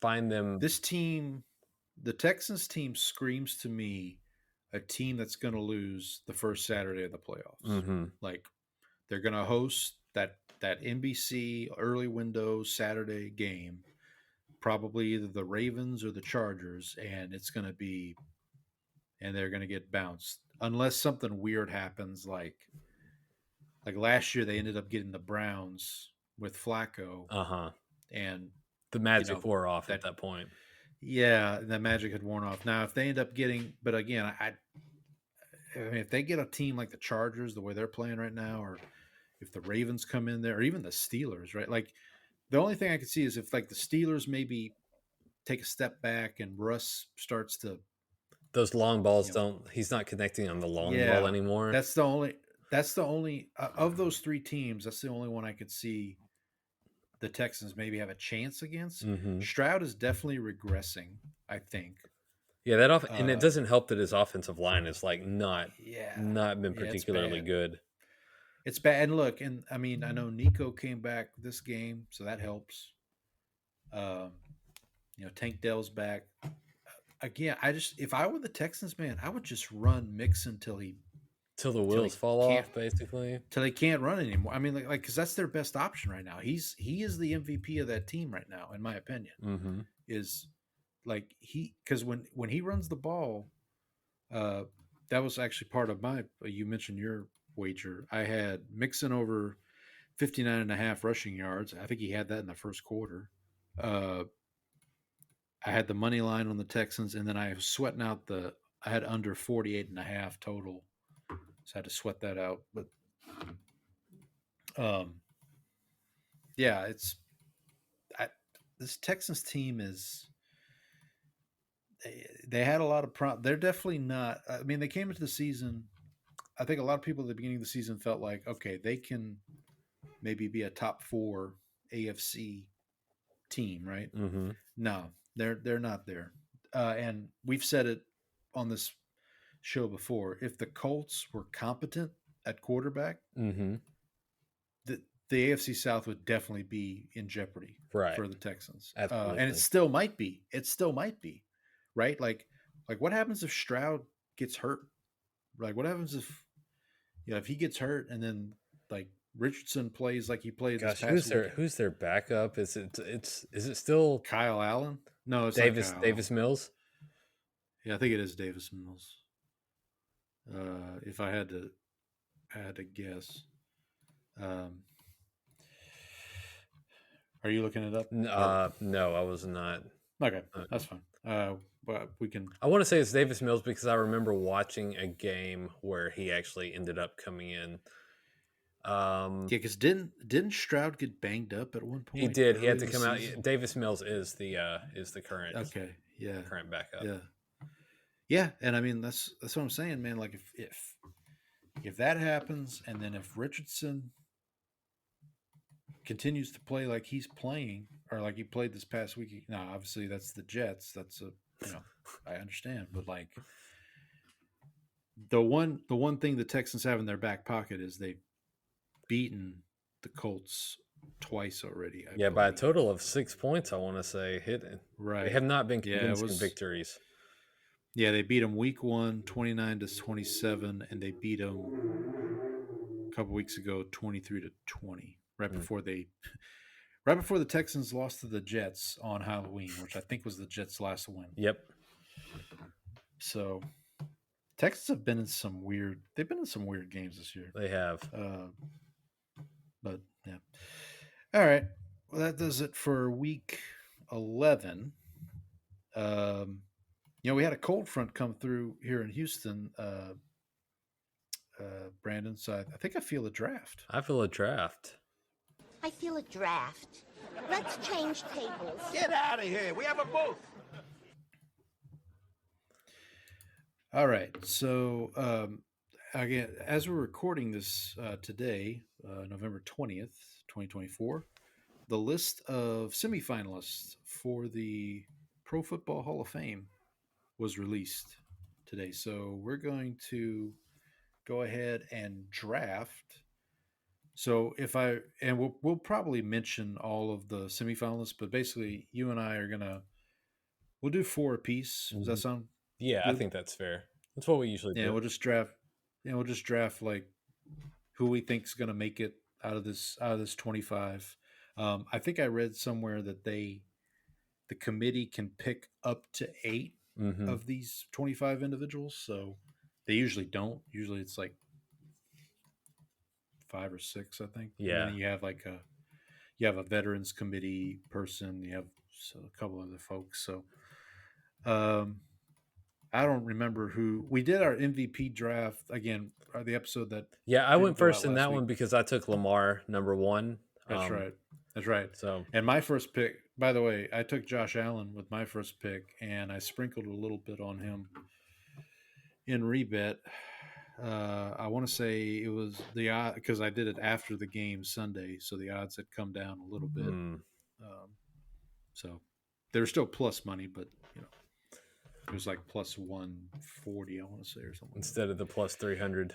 find them. This team, the Texans team, screams to me a team that's going to lose the first Saturday of the playoffs. Mm-hmm. They're going to host that NBC early window Saturday game, probably either the Ravens or the Chargers, and they're going to get bounced unless something weird happens. Like last year, they ended up getting the Browns with Flacco. And the magic wore off at that point. Yeah, the magic had worn off. Now, if they end up getting, but again, if they get a team like the Chargers, the way they're playing right now, or if the Ravens come in there, or even the Steelers, right? The only thing I could see is if the Steelers maybe take a step back and Russ starts to those long balls you know, don't. He's not connecting on the long ball anymore. That's the only of those three teams. That's the only one I could see the Texans maybe have a chance against. Mm-hmm. Stroud is definitely regressing, I think. Yeah, and it doesn't help that his offensive line is like not been it's particularly bad. good. It's bad. And look, and I mean, I know Nico came back this game, so that helps. Um, Tank Dell's back. Again, if I were the Texans, man, I would just run Mixon till the till wheels he fall can't off, basically. till he can't run anymore. I mean, like because that's their best option right now. He is the MVP of that team right now, in my opinion. Mm-hmm. Is like because when he runs the ball, that was actually part of my. You mentioned your wager. I had Mixon over 59.5 rushing yards. I think he had that in the first quarter. I had the money line on the Texans, and then I was sweating out I had under 48.5 total. So I had to sweat that out. But yeah, this Texans team is they had a lot of they're definitely not. I mean, they came into the season. I think a lot of people at the beginning of the season felt like, okay, they can maybe be a top 4 AFC team, right? Mm-hmm. No, they're not there. And we've said it on this show before. If the Colts were competent at quarterback, Mm-hmm. the AFC South would definitely be in jeopardy for the Texans. And it still might be. It still might be, right? Like what happens if Stroud gets hurt? Like what happens if he gets hurt and then like Richardson plays like he played this past week? Who's their backup? Is it still Kyle Allen? No, it's Davis not Kyle Davis Mills? Yeah, I think it is Davis Mills. If I had to guess. Are you looking it up? No, I was not. Okay, that's fine. But we can. I want to say it's Davis Mills because I remember watching a game where he actually ended up coming in. Yeah, because didn't Stroud get banged up at one point? He did. He had to come out. Davis Mills is the current. Okay, yeah, current backup. Yeah, and I mean that's what I'm saying, man. Like if that happens, and then if Richardson continues to play like he's playing, or like he played this past week, now obviously that's the Jets. That's I understand, but like the one thing the Texans have in their back pocket is they've beaten the Colts twice already. I believe. By a total of 6 points, I want to say. Right. They have not been convincing victories. Yeah, they beat them week 1, 29-27, and they beat them a couple weeks ago, 23-20, right before the Texans lost to the Jets on Halloween, which I think was the Jets' last win. Yep. So Texans have been in some weird games this year. They have. But yeah. All right. Well, that does it for week 11. We had a cold front come through here in Houston, Brandon. So I think I feel a draft. I feel a draft. I feel a draft. Let's change tables. Get out of here. We have a booth. All right. So again, as we're recording this today, November 20th, 2024, the list of semifinalists for the Pro Football Hall of Fame was released today. So we're going to go ahead and draft. So we'll probably mention all of the semifinalists, but basically you and I we'll do 4 apiece. Does that sound? Yeah, good? I think that's fair. That's what we usually do. Yeah, we'll just draft like who we think is going to make it out of this 25. I think I read somewhere that the committee can pick up to 8 of these 25 individuals. So they usually don't. Usually it's like 5 or 6, I think. Yeah. And then you have a veterans committee person. You have a couple other folks. So, I don't remember who we did our MVP draft again. The episode that I went first in that one because I took Lamar number 1. That's right. So, and my first pick, by the way, I took Josh Allen with my first pick, and I sprinkled a little bit on him in rebet. I want to say it was the odd because I did it after the game Sunday, so the odds had come down a little bit. So they were still plus money, but it was like plus 140, I want to say, or something instead of the plus 300.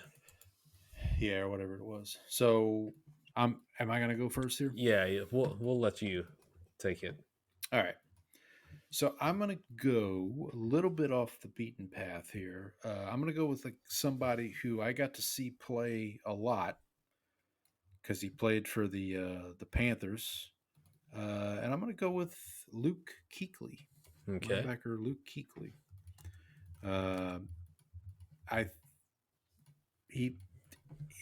Yeah, or whatever it was. So am I gonna go first here? Yeah, we'll let you take it. All right. So I'm gonna go a little bit off the beaten path here. I'm gonna go with like somebody who I got to see play a lot because he played for the Panthers, and I'm gonna go with Luke Kuechly, Okay. linebacker Luke Kuechly. I he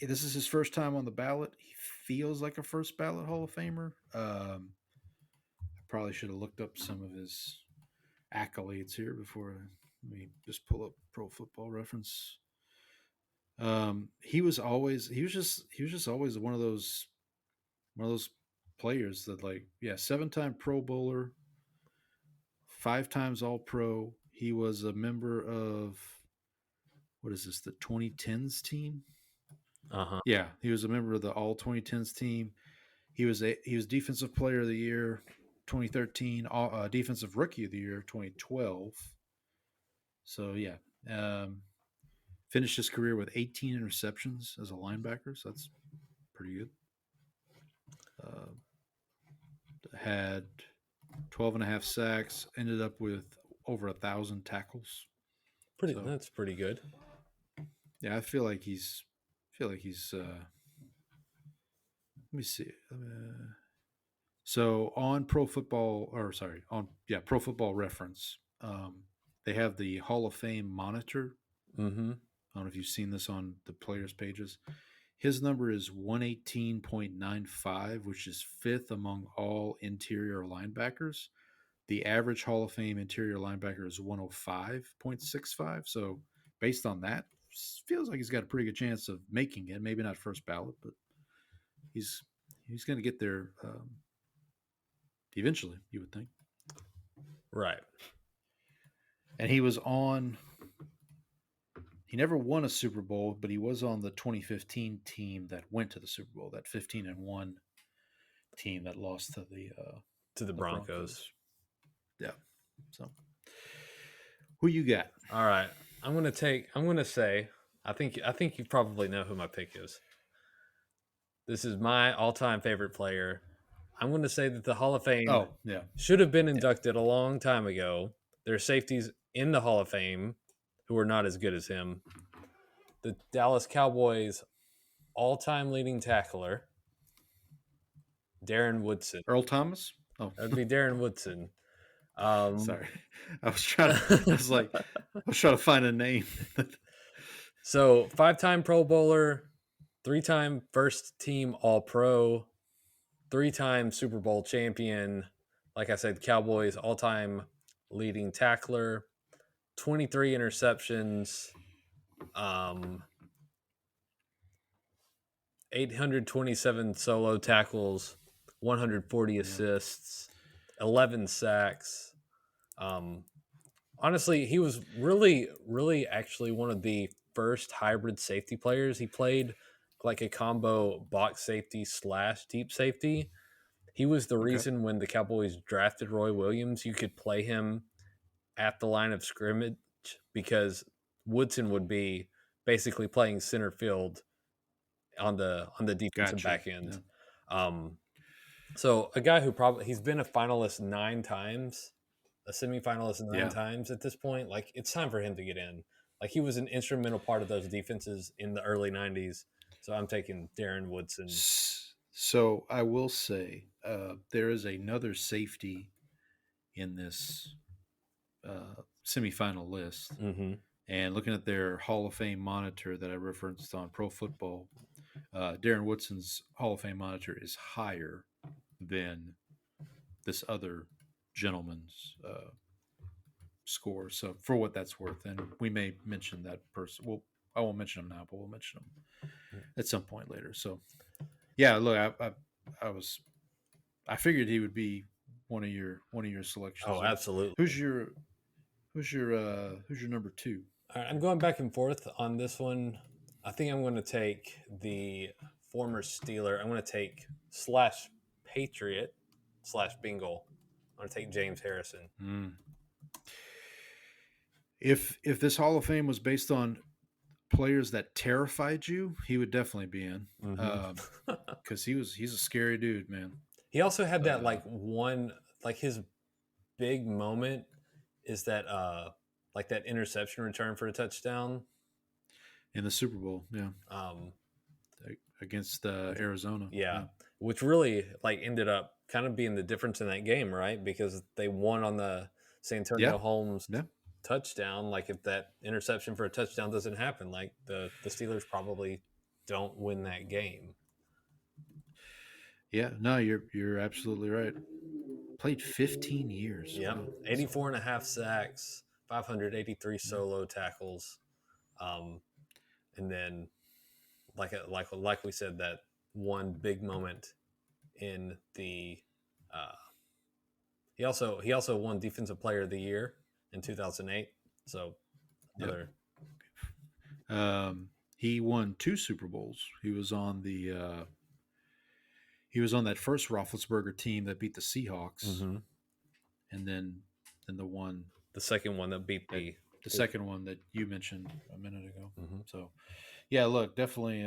this is his first time on the ballot. He feels like a first ballot Hall of Famer. I probably should have looked up some of his accolades here before. Let me just pull up Pro Football Reference. He was just always one of those players that, like, 7-time Pro Bowler, 5 times All Pro. He was a member of, what is this, the 2010s team? Yeah, he was a member of the All 2010s team. He was Defensive Player of the Year 2013, Defensive Rookie of the Year 2012. So finished his career with 18 interceptions as a linebacker. So that's pretty good. Had 12 and a half sacks. Ended up with over 1,000 tackles. That's pretty good. Yeah, I feel like he's. Let me see. So on Pro Football Reference, they have the Hall of Fame monitor. Mm-hmm. I don't know if you've seen this on the players' pages. His number is 118.95, which is 5th among all interior linebackers. The average Hall of Fame interior linebacker is 105.65. So based on that, feels like he's got a pretty good chance of making it. Maybe not first ballot, but he's going to get there eventually, you would think. Right. And he never won a Super Bowl, but he was on the 2015 team that went to the Super Bowl, that 15-1 team that lost to the Broncos. Yeah. So who you got? All right. I'm going to say, I think you probably know who my pick is. This is my all-time favorite player. I'm going to say that the Hall of Fame should have been inducted a long time ago. There are safeties in the Hall of Fame who are not as good as him. The Dallas Cowboys all-time leading tackler, Darren Woodson. Earl Thomas? Oh, that'd be Darren Woodson. Sorry, I was trying to find a name. So 5-time Pro Bowler, 3-time first team All Pro, 3-time Super Bowl champion. Like I said, Cowboys all-time leading tackler, 23 interceptions, 827 solo tackles, 140 assists, 11 sacks. Honestly, he was really, really actually one of the first hybrid safety players. He played like a combo box safety / deep safety. He was the reason when the Cowboys drafted Roy Williams, you could play him at the line of scrimmage because Woodson would be basically playing center field on the defensive back end. Yeah. So a guy who he's been a finalist 9 times, a semifinalist 9 times at this point. Like, it's time for him to get in. Like, he was an instrumental part of those defenses in the early 90s. So I'm taking Darren Woodson. So I will say there is another safety in this semifinal list. Mm-hmm. And looking at their Hall of Fame monitor that I referenced on Pro Football, Darren Woodson's Hall of Fame monitor is higher than this other gentleman's score. So for what that's worth, and we may mention that person. Well, I won't mention him now, but we'll mention him at some point later. So yeah, look, I figured he would be one of your selections. Oh, absolutely. Who's your number 2? All right, I'm going back and forth on this one. I think I'm going to take the former Steeler. I'm going to take slash Patriot slash Bengal. I'm going to take James Harrison. If this Hall of Fame was based on players that terrified you, he would definitely be in. Because he's a scary dude, man. He also had that his big moment is that like that interception return for a touchdown in the Super Bowl, yeah. Against Arizona. Yeah. Which really like ended up kind of being the difference in that game, right? Because they won on the Santonio Holmes touchdown. Like if that interception for a touchdown doesn't happen, like the Steelers probably don't win that game. Yeah, no, you're absolutely right. Played 15 years. Yeah, 84 and a half sacks, 583 solo tackles. And then like we said, that one big moment in the he also won Defensive Player of the Year in 2008. So another he won 2 Super Bowls. He was on that first Roethlisberger team that beat the Seahawks, and then the second one that beat the second one that you mentioned a minute ago. So, yeah, look, definitely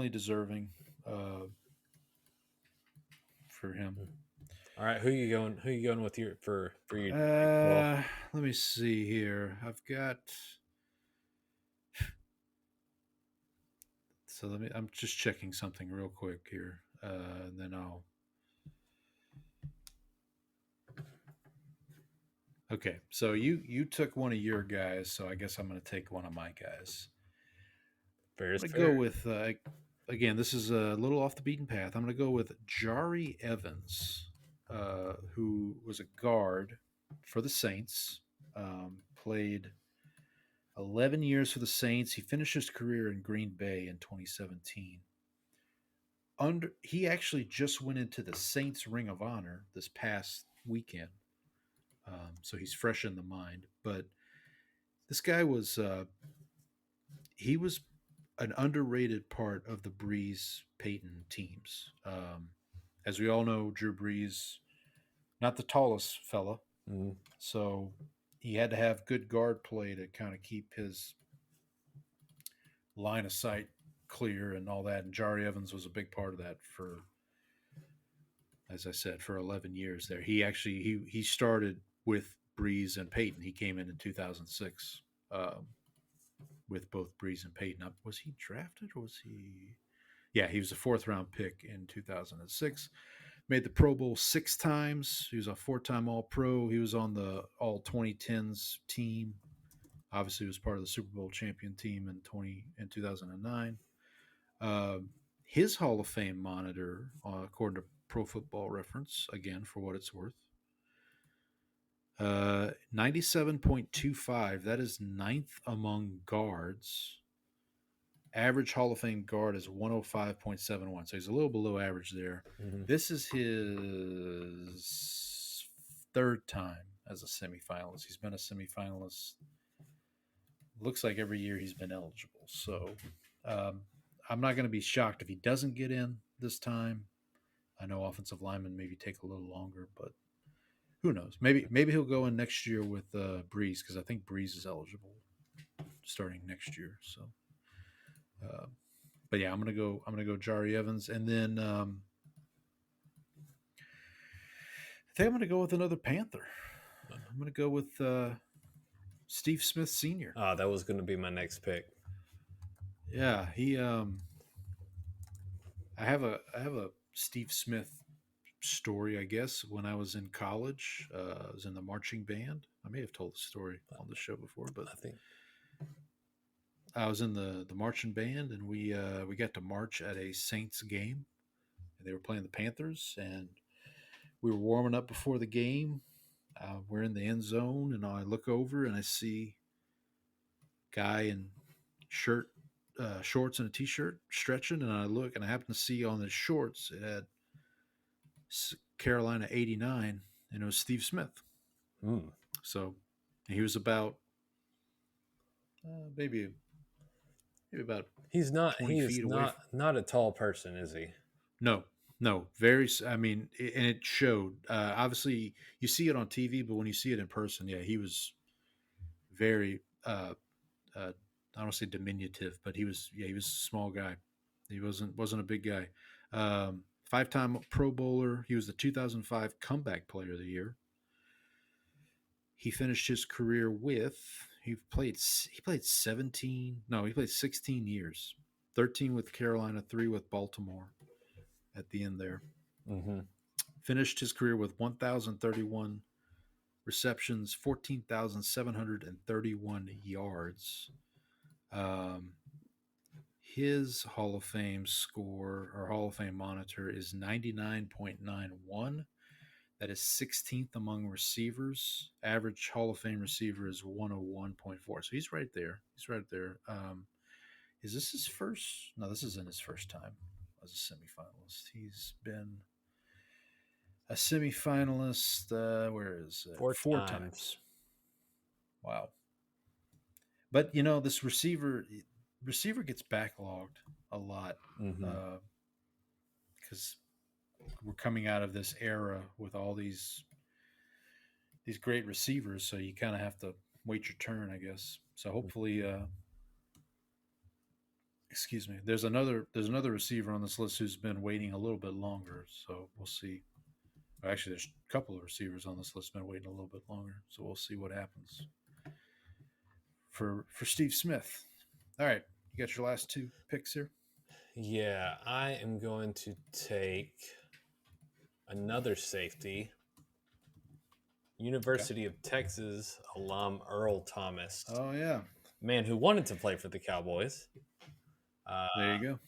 deserving for him. All right, who you going with for your? Let me see here. I've got. So I'm just checking something real quick here, and then I'll. Okay, so you took one of your guys, so I guess I'm going to take one of my guys. Fair is I'm fair. going to go with again. This is a little off the beaten path. I'm going to go with Jari Evans, who was a guard for the Saints. Played 11 years for the Saints. He finished his career in Green Bay in 2017. He actually just went into the Saints Ring of Honor this past weekend. So he's fresh in the mind. But this guy was he was an underrated part of the Breeze Peyton teams. As we all know, Drew Brees, not the tallest fella. So he had to have good guard play to kind of keep his line of sight clear and all that. And Jari Evans was a big part of that for, as I said, for 11 years there. He actually, he started with Breeze and Peyton. He came in 2006 with both Breeze and Peyton. Was he drafted or was he? Yeah, he was a 4th-round pick in 2006. Made the Pro Bowl 6 times. He was a 4-time All-Pro. He was on the All 2010s team. Obviously, he was part of the Super Bowl champion team in 2009. His Hall of Fame monitor, according to Pro Football Reference, again for what it's worth, 97.25. That is 9th among guards. Average Hall of Fame guard is 105.71. So he's a little below average there. This is his 3rd time as a semifinalist. He's been a semifinalist. Looks like every year he's been eligible. So I'm not going to be shocked if he doesn't get in this time. I know offensive linemen maybe take a little longer, but who knows? Maybe he'll go in next year with Breeze, because I think Breeze is eligible starting next year. So. But yeah, I'm gonna go Jari Evans, and then I think I'm gonna go with another Panther. I'm gonna go with Steve Smith Sr. That was going to be my next pick. Yeah, he. I have a Steve Smith story, I guess. When I was in college, I was in the marching band. I may have told the story on the show before, but I think I was in the marching band, and we got to march at a Saints game, and they were playing the Panthers, and we were warming up before the game. We're in the end zone, and I look over and I see a guy in shorts and a t-shirt stretching, and I look and I happen to see on his shorts it had Carolina '89, and it was Steve Smith. So He was about maybe about He's not. 20 He is feet away. not a tall person, is he? No, no, very. I mean, and it showed. Obviously, you see it on TV, but when you see it in person, yeah, he was very. I don't want to say diminutive, but he was. Yeah, he was a small guy. He wasn't a big guy. 5-time Pro Bowler. He was the 2005 Comeback Player of the Year. He finished his career with. He played 17. No, he played 16 years. 13 with Carolina, 3 with Baltimore. At the end there. Mm-hmm. Finished his career with 1,031 receptions, 14,731 yards. His Hall of Fame score or Hall of Fame monitor is 99.91. That is 16th among receivers. Average Hall of Fame receiver is 101.4. So he's right there. Is this his first? No, this isn't his first time as a semifinalist. He's been a semifinalist. Where is it? Four times. Wow. But this receiver gets backlogged a lot because we're coming out of this era with all these great receivers. So you kind of have to wait your turn, I guess. So hopefully. Excuse me. There's another receiver on this list who's been waiting a little bit longer, so we'll see. Actually, there's a couple of receivers on this list been waiting a little bit longer, so we'll see what happens for Steve Smith. All right, you got your last 2 picks here. Yeah, I am going to take another safety. University of Texas alum Earl Thomas. Oh yeah, man who wanted to play for the Cowboys. There you go.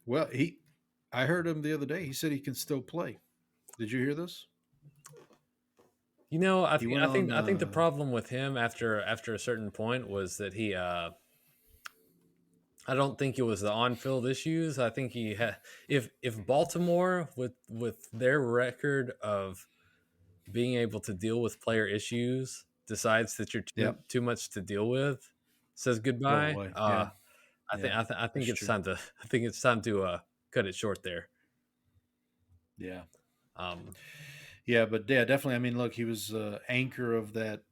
Well, I heard him the other day. He said he can still play. Did you hear this? I think the problem with him after a certain point was that he. I don't think it was the on-field issues. I think he had. If Baltimore with their record of being able to deal with player issues decides that you're too much to deal with, says goodbye. I think it's time to cut it short there. Yeah. But definitely. I mean, look, he was anchor of that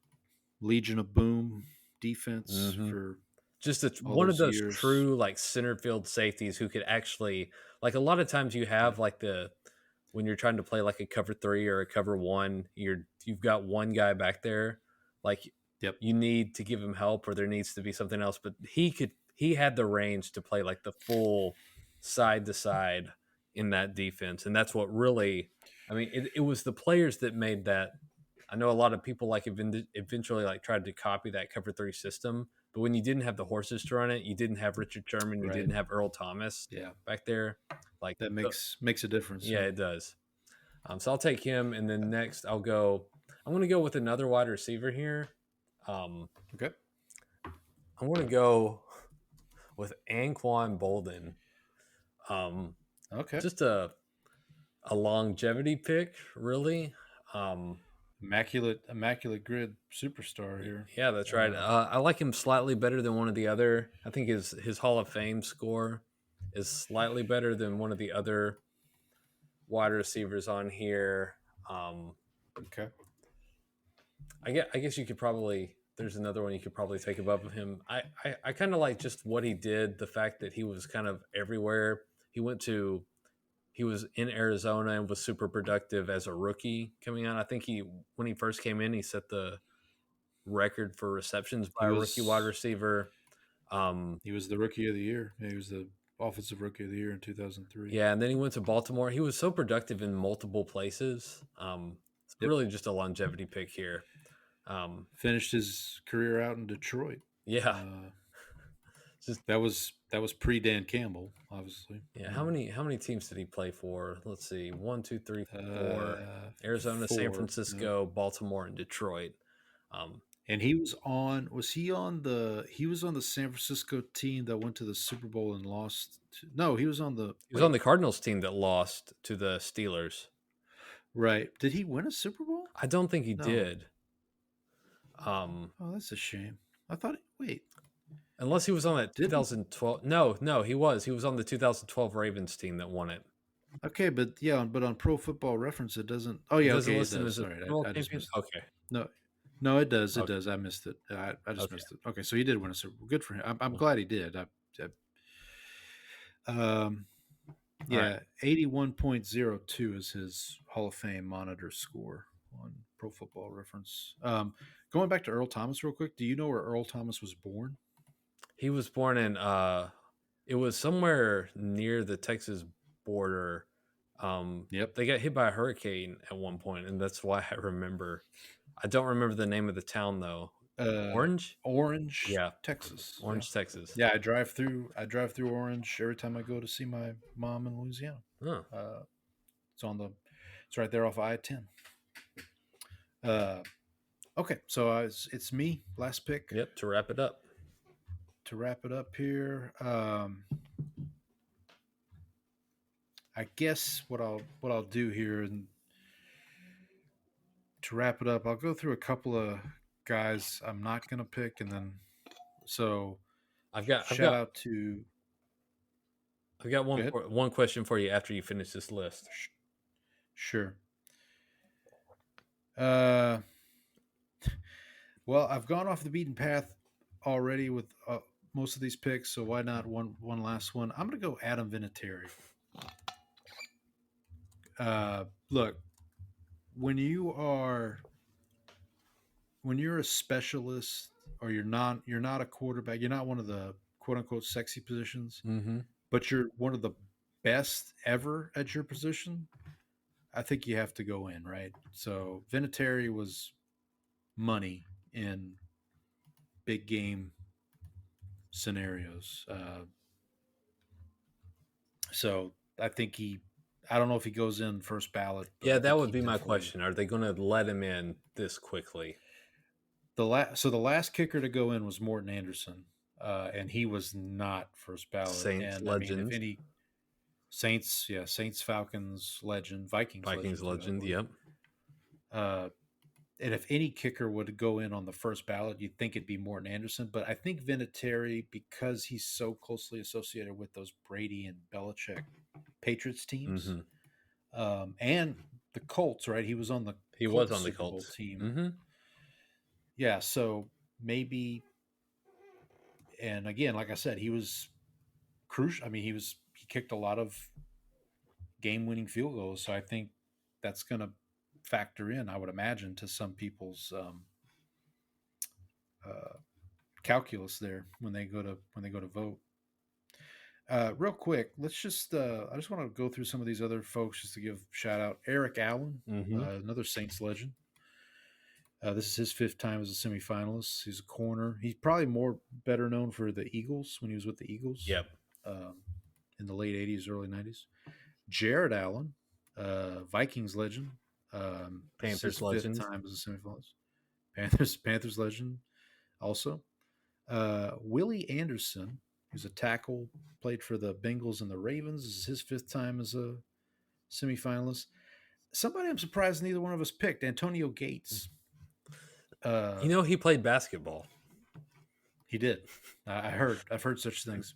Legion of Boom defense for just one of those years. True like center field safeties who could actually like a lot of times you have like when you're trying to play like a cover 3 or a cover 1, you've got one guy back there, like you need to give him help or there needs to be something else, but he had the range to play like the full side to side in that defense. And that's what really, I mean, it was the players that made that. I know a lot of people like eventually like tried to copy that cover 3 system, but when you didn't have the horses to run it, you didn't have Richard Sherman, you didn't have Earl Thomas back there. Like that makes a difference. Yeah, it does. So I'll take him. And then next I'm going to go with another wide receiver here. Okay. I'm going to go with Anquan Bolden. Okay. Just a longevity pick, really. Immaculate grid superstar here. Yeah, that's right. I like him slightly better than one of the other. I think his Hall of Fame score is slightly better than one of the other wide receivers on here. Okay. I guess you could probably. There's another one you could probably take above him. I kind of like just what he did. The fact that he was kind of everywhere. He was in Arizona and was super productive as a rookie coming out. I think when he first came in, he set the record for receptions by a rookie wide receiver. He was the rookie of the year. He was the offensive rookie of the year in 2003. Yeah, and then he went to Baltimore. He was so productive in multiple places. It's really just a longevity pick here. Finished his career out in Detroit. Yeah. That was pre Dan Campbell, obviously. Yeah. How many teams did he play for? Let's see. 1, 2, 3, 4. Arizona, 4, San Francisco, Baltimore, and Detroit. And he was on the San Francisco team that went to the Super Bowl and lost. He was on the Cardinals team that lost to the Steelers. Right. Did he win a Super Bowl? I don't think he did. Oh, that's a shame. I thought. Wait, Unless he was on that didn't? 2012. No, he was. He was on the 2012 Ravens team that won it. Okay, but on Pro Football Reference it doesn't. Oh It yeah, doesn't okay, it list him does. as a Sorry, Super Bowl I just champion. missed it. Okay. No, it does. It Okay. does. I missed it. I just Okay. missed it. Okay, so he did win a Super Bowl. Good for him. I'm glad he did. Um, Right. yeah, 81.02 is his Hall of Fame monitor score on Pro Football Reference. Going back to Earl Thomas real quick. Do you know where Earl Thomas was born? He was born in it was somewhere near the Texas border. Yep. They got hit by a hurricane at one point, and that's why I remember. I don't remember the name of the town though. Orange? Orange, Yeah. Texas. Orange, Texas. Yeah, I drive through Orange every time I go to see my mom in Louisiana. Oh. It's right there off I-10. Okay, so it's me. Last pick. Yep, to wrap it up. To wrap it up here, I guess what I'll do here, and to wrap it up, I'll go through a couple of guys I'm not going to pick, and then I've got one question for you after you finish this list. Sure. Well, I've gone off the beaten path already with most of these picks, so why not one last one? I'm going to go Adam Vinatieri. Look, when you're a specialist, or you're not a quarterback, you're not one of the quote unquote sexy positions, but you're one of the best ever at your position, I think you have to go in, right? So Vinatieri was money in big game scenarios. So I think I don't know if he goes in first ballot. Yeah, that would be my question. Are they going to let him in this quickly? The last kicker to go in was Morton Anderson, and he was not first ballot. Saints and legend. I mean, if any Saints, Falcons legend, Vikings legend. Too, yep. And if any kicker would go in on the first ballot, you'd think it'd be Morton Anderson. But I think Vinatieri, because he's so closely associated with those Brady and Belichick Patriots teams, and the Colts, right? He was on the Colts Super Bowl team. Yeah, so maybe. And again, like I said, he was crucial. I mean, he kicked a lot of game-winning field goals, so I think that's going to factor in, I would imagine, to some people's calculus there when they go to vote. Real quick, let's just I just want to go through some of these other folks just to give shout out. Eric Allen, another Saints legend. This is his fifth time as a semifinalist. He's a corner. He's probably better known for the Eagles when he was with the Eagles. Yep. In the late 80s, early 90s. Jared Allen, Vikings legend. Panthers legend. Fifth time as a semifinalist. Panthers legend also. Willie Anderson, who's a tackle, played for the Bengals and the Ravens. This is his fifth time as a semifinalist. Somebody I'm surprised neither one of us picked, Antonio Gates. He played basketball. He did. I've heard such things.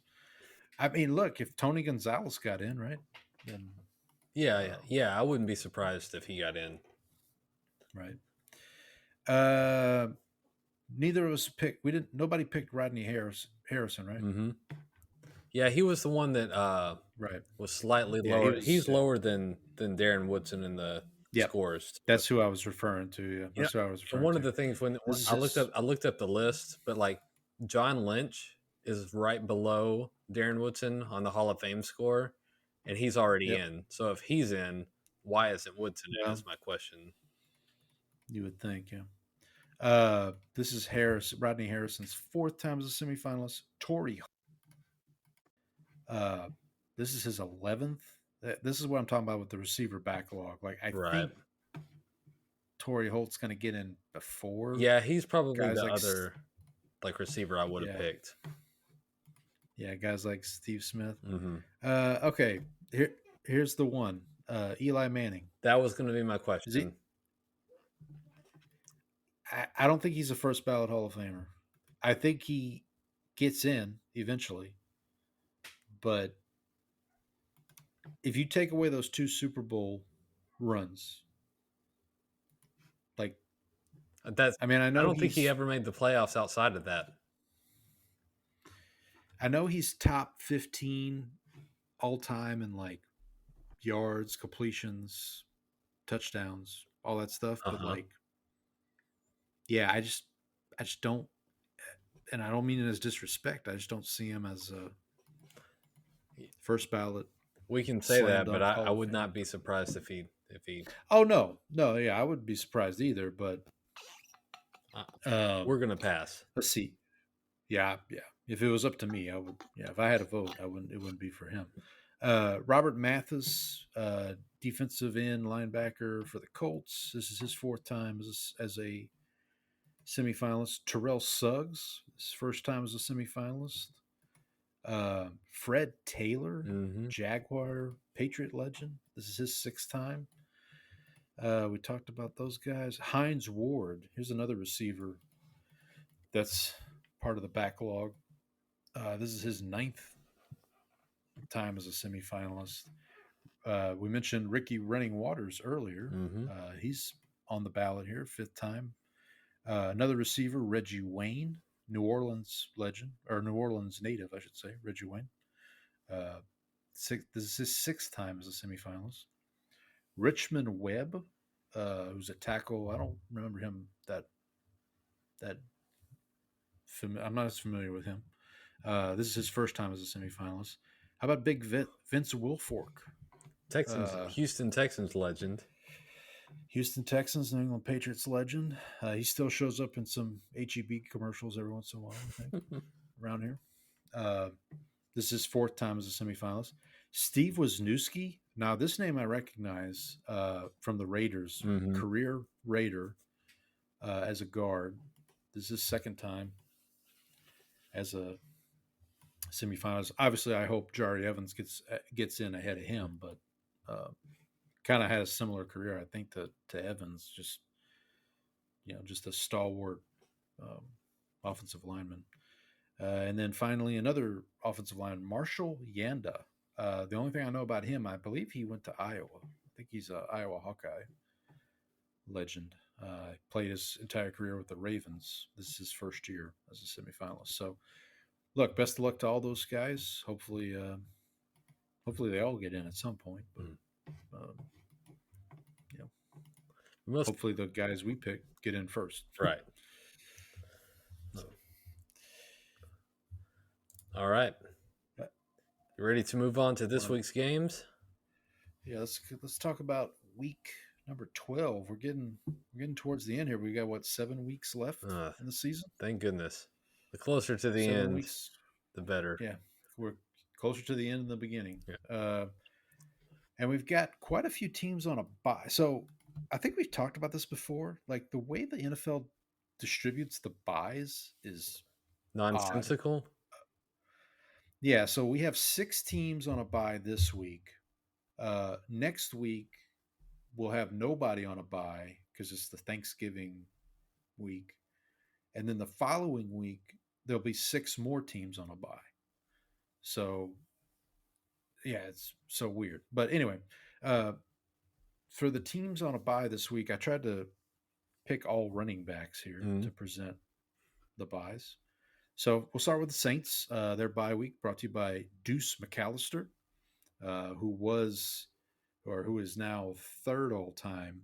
I mean, look, if Tony Gonzalez got in, right? Then yeah, I wouldn't be surprised if he got in. Right. Neither of us picked. Nobody picked Rodney Harrison, right? Mm-hmm. Yeah, he was the one that right was slightly lower. He's lower than Darren Woodson in the scores. That's who I was referring to. Yeah, that's who I was referring to. One of the things when I looked up the list, but like John Lynch is right below Darren Woodson on the Hall of Fame score, and he's already in. So if he's in, why isn't Woodson in? Is my question. You would think, yeah. This is Rodney Harrison's fourth time as a semifinalist. Torrey. This is his 11th. This is what I'm talking about with the receiver backlog. Like I think Torrey Holt's going to get in before. Yeah, he's probably the other receiver I would have picked. Yeah, guys like Steve Smith. Mm-hmm. Okay, here's the one. Eli Manning. That was going to be my question. I don't think he's a first ballot Hall of Famer. I think he gets in eventually, but if you take away those 2 Super Bowl runs, like That's. I mean, I don't think he ever made the playoffs outside of that. I know he's top 15 all time in like yards, completions, touchdowns, all that stuff, but like yeah, I just don't, and I don't mean it as disrespect. I just don't see him as a first ballot. We can say Slam that, but dunk I Hall of would Famer. not be surprised if he. Oh no, yeah, I wouldn't be surprised either. But We're gonna pass. let's see. Yeah. If it was up to me, I would. Yeah, if I had a vote, I wouldn't. It wouldn't be for him. Robert Mathis, defensive end linebacker for the Colts. This is his 4th time as a semifinalist. Terrell Suggs, his first time as a semifinalist. Fred Taylor, Jaguar Patriot legend. This is his 6th time. We talked about those guys. Hines Ward, here's another receiver that's part of the backlog. This is his 9th time as a semifinalist. We mentioned Ricky Running Waters earlier. He's on the ballot here, 5th time. Another receiver, Reggie Wayne, New Orleans legend, or New Orleans native, I should say, Reggie Wayne. This is his 6th time as a semifinalist. Richmond Webb, who's a tackle. I don't remember him I'm not as familiar with him. This is his 1st time as a semifinalist. How about Big Vince Wilfork? Houston Texans legend. Houston Texans, New England Patriots legend. He still shows up in some HEB commercials every once in a while, I think, around here. This is his 4th time as a semifinalist. Steve Wisniewski. Now, this name I recognize from the Raiders, career Raider as a guard. This is his 2nd time as a semifinalist. Obviously, I hope Jari Evans gets in ahead of him, but kind of had a similar career, I think, to Evans. Just a stalwart offensive lineman. And then finally, another offensive lineman, Marshall Yanda. The only thing I know about him, I believe he went to Iowa. I think he's an Iowa Hawkeye legend. Played his entire career with the Ravens. This is his 1st year as a semifinalist. So, look, best of luck to all those guys. Hopefully they all get in at some point. But, hopefully the guys we pick get in first. Right. All right. You ready to move on to this week's games? Yeah, let's talk about week number 12. We're getting towards the end here. We got 7 weeks left in the season. Thank goodness. The closer to the 7 end, weeks, the better. Yeah, we're closer to the end than the beginning. Yeah. And we've got quite a few teams on a bye. So I think we've talked about this before. Like the way the NFL distributes the buys is nonsensical. Odd. Yeah, so we have 6 teams on a bye this week. Next week, we'll have nobody on a bye because it's the Thanksgiving week. And then the following week, there'll be 6 more teams on a bye. So, yeah, it's so weird. But anyway, for the teams on a bye this week, I tried to pick all running backs here to present the buys. So we'll start with the Saints. Their bye week brought to you by Deuce McAllister, who is now 3rd all time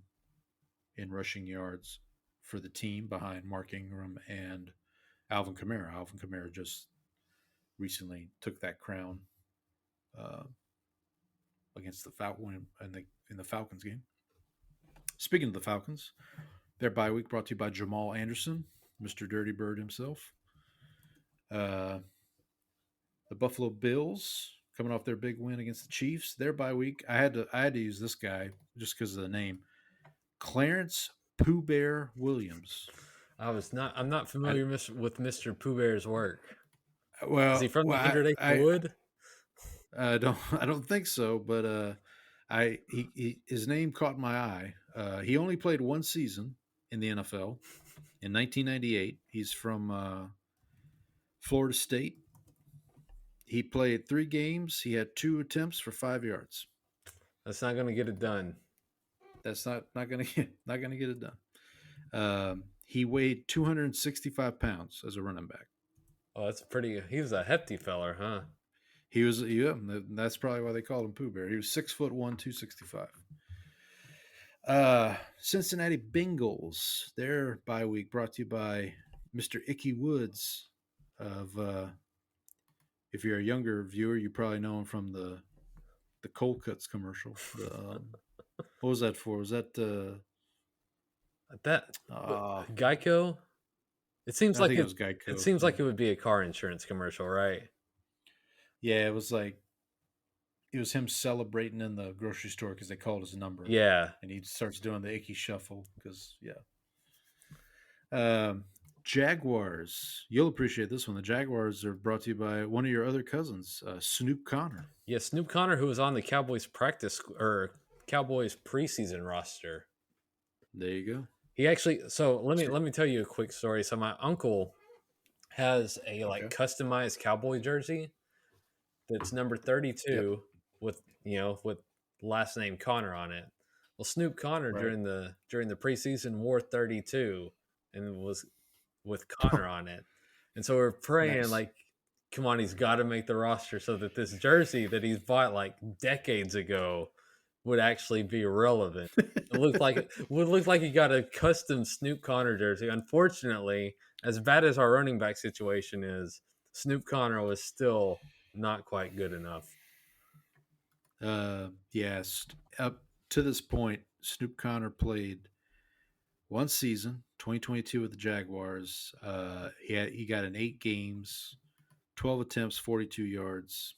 in rushing yards for the team behind Mark Ingram and Alvin Kamara. Alvin Kamara just recently took that crown against the Falcons in the Falcons game. Speaking of the Falcons, their bye week brought to you by Jamal Anderson, Mr. Dirty Bird himself. The Buffalo Bills coming off their big win against the Chiefs. Their bye week, I had to use this guy just because of the name, Clarence Pooh Bear Williams. I'm not familiar with Mr. Pooh Bear's work. Well, is he from the 100 Acre Wood? I don't think so, but his name caught my eye. He only played 1 season in the NFL, in 1998. He's from Florida State. He played 3 games. He had 2 attempts for 5 yards. That's not going to get it done. That's not gonna get it done. He weighed 265 pounds as a running back. Oh, that's pretty. He was a hefty feller, huh? He was, yeah. That's probably why they called him Pooh Bear. He was 6'1", 265. Cincinnati Bengals. Their bye week brought to you by Mr. Icky Woods. If you're a younger viewer, you probably know him from the Cold Cuts commercial. What was that for? Was that Geico? It seems like it was Geico. It seems like it would be a car insurance commercial, right? Yeah, it was him celebrating in the grocery store because they called his number. Yeah, and he starts doing the icky shuffle because Jaguars. You'll appreciate this one. The Jaguars are brought to you by one of your other cousins, Snoop Connor. Yeah, Snoop Connor, who was on the Cowboys Cowboys preseason roster. There you go. He actually. So let me tell you a quick story. So my uncle has a customized cowboy jersey that's number 32 with last name Connor on it. Well, Snoop Connor during the preseason wore 32 and was with Connor on it. And so we're praying come on, he's got to make the roster so that this jersey that he's bought like decades ago would actually be relevant. It would look like he got a custom Snoop Connor jersey. Unfortunately, as bad as our running back situation is, Snoop Connor was still not quite good enough. Yes. Up to this point, Snoop Connor played one season, 2022 with the Jaguars. He got in 8 games, 12 attempts, 42 yards.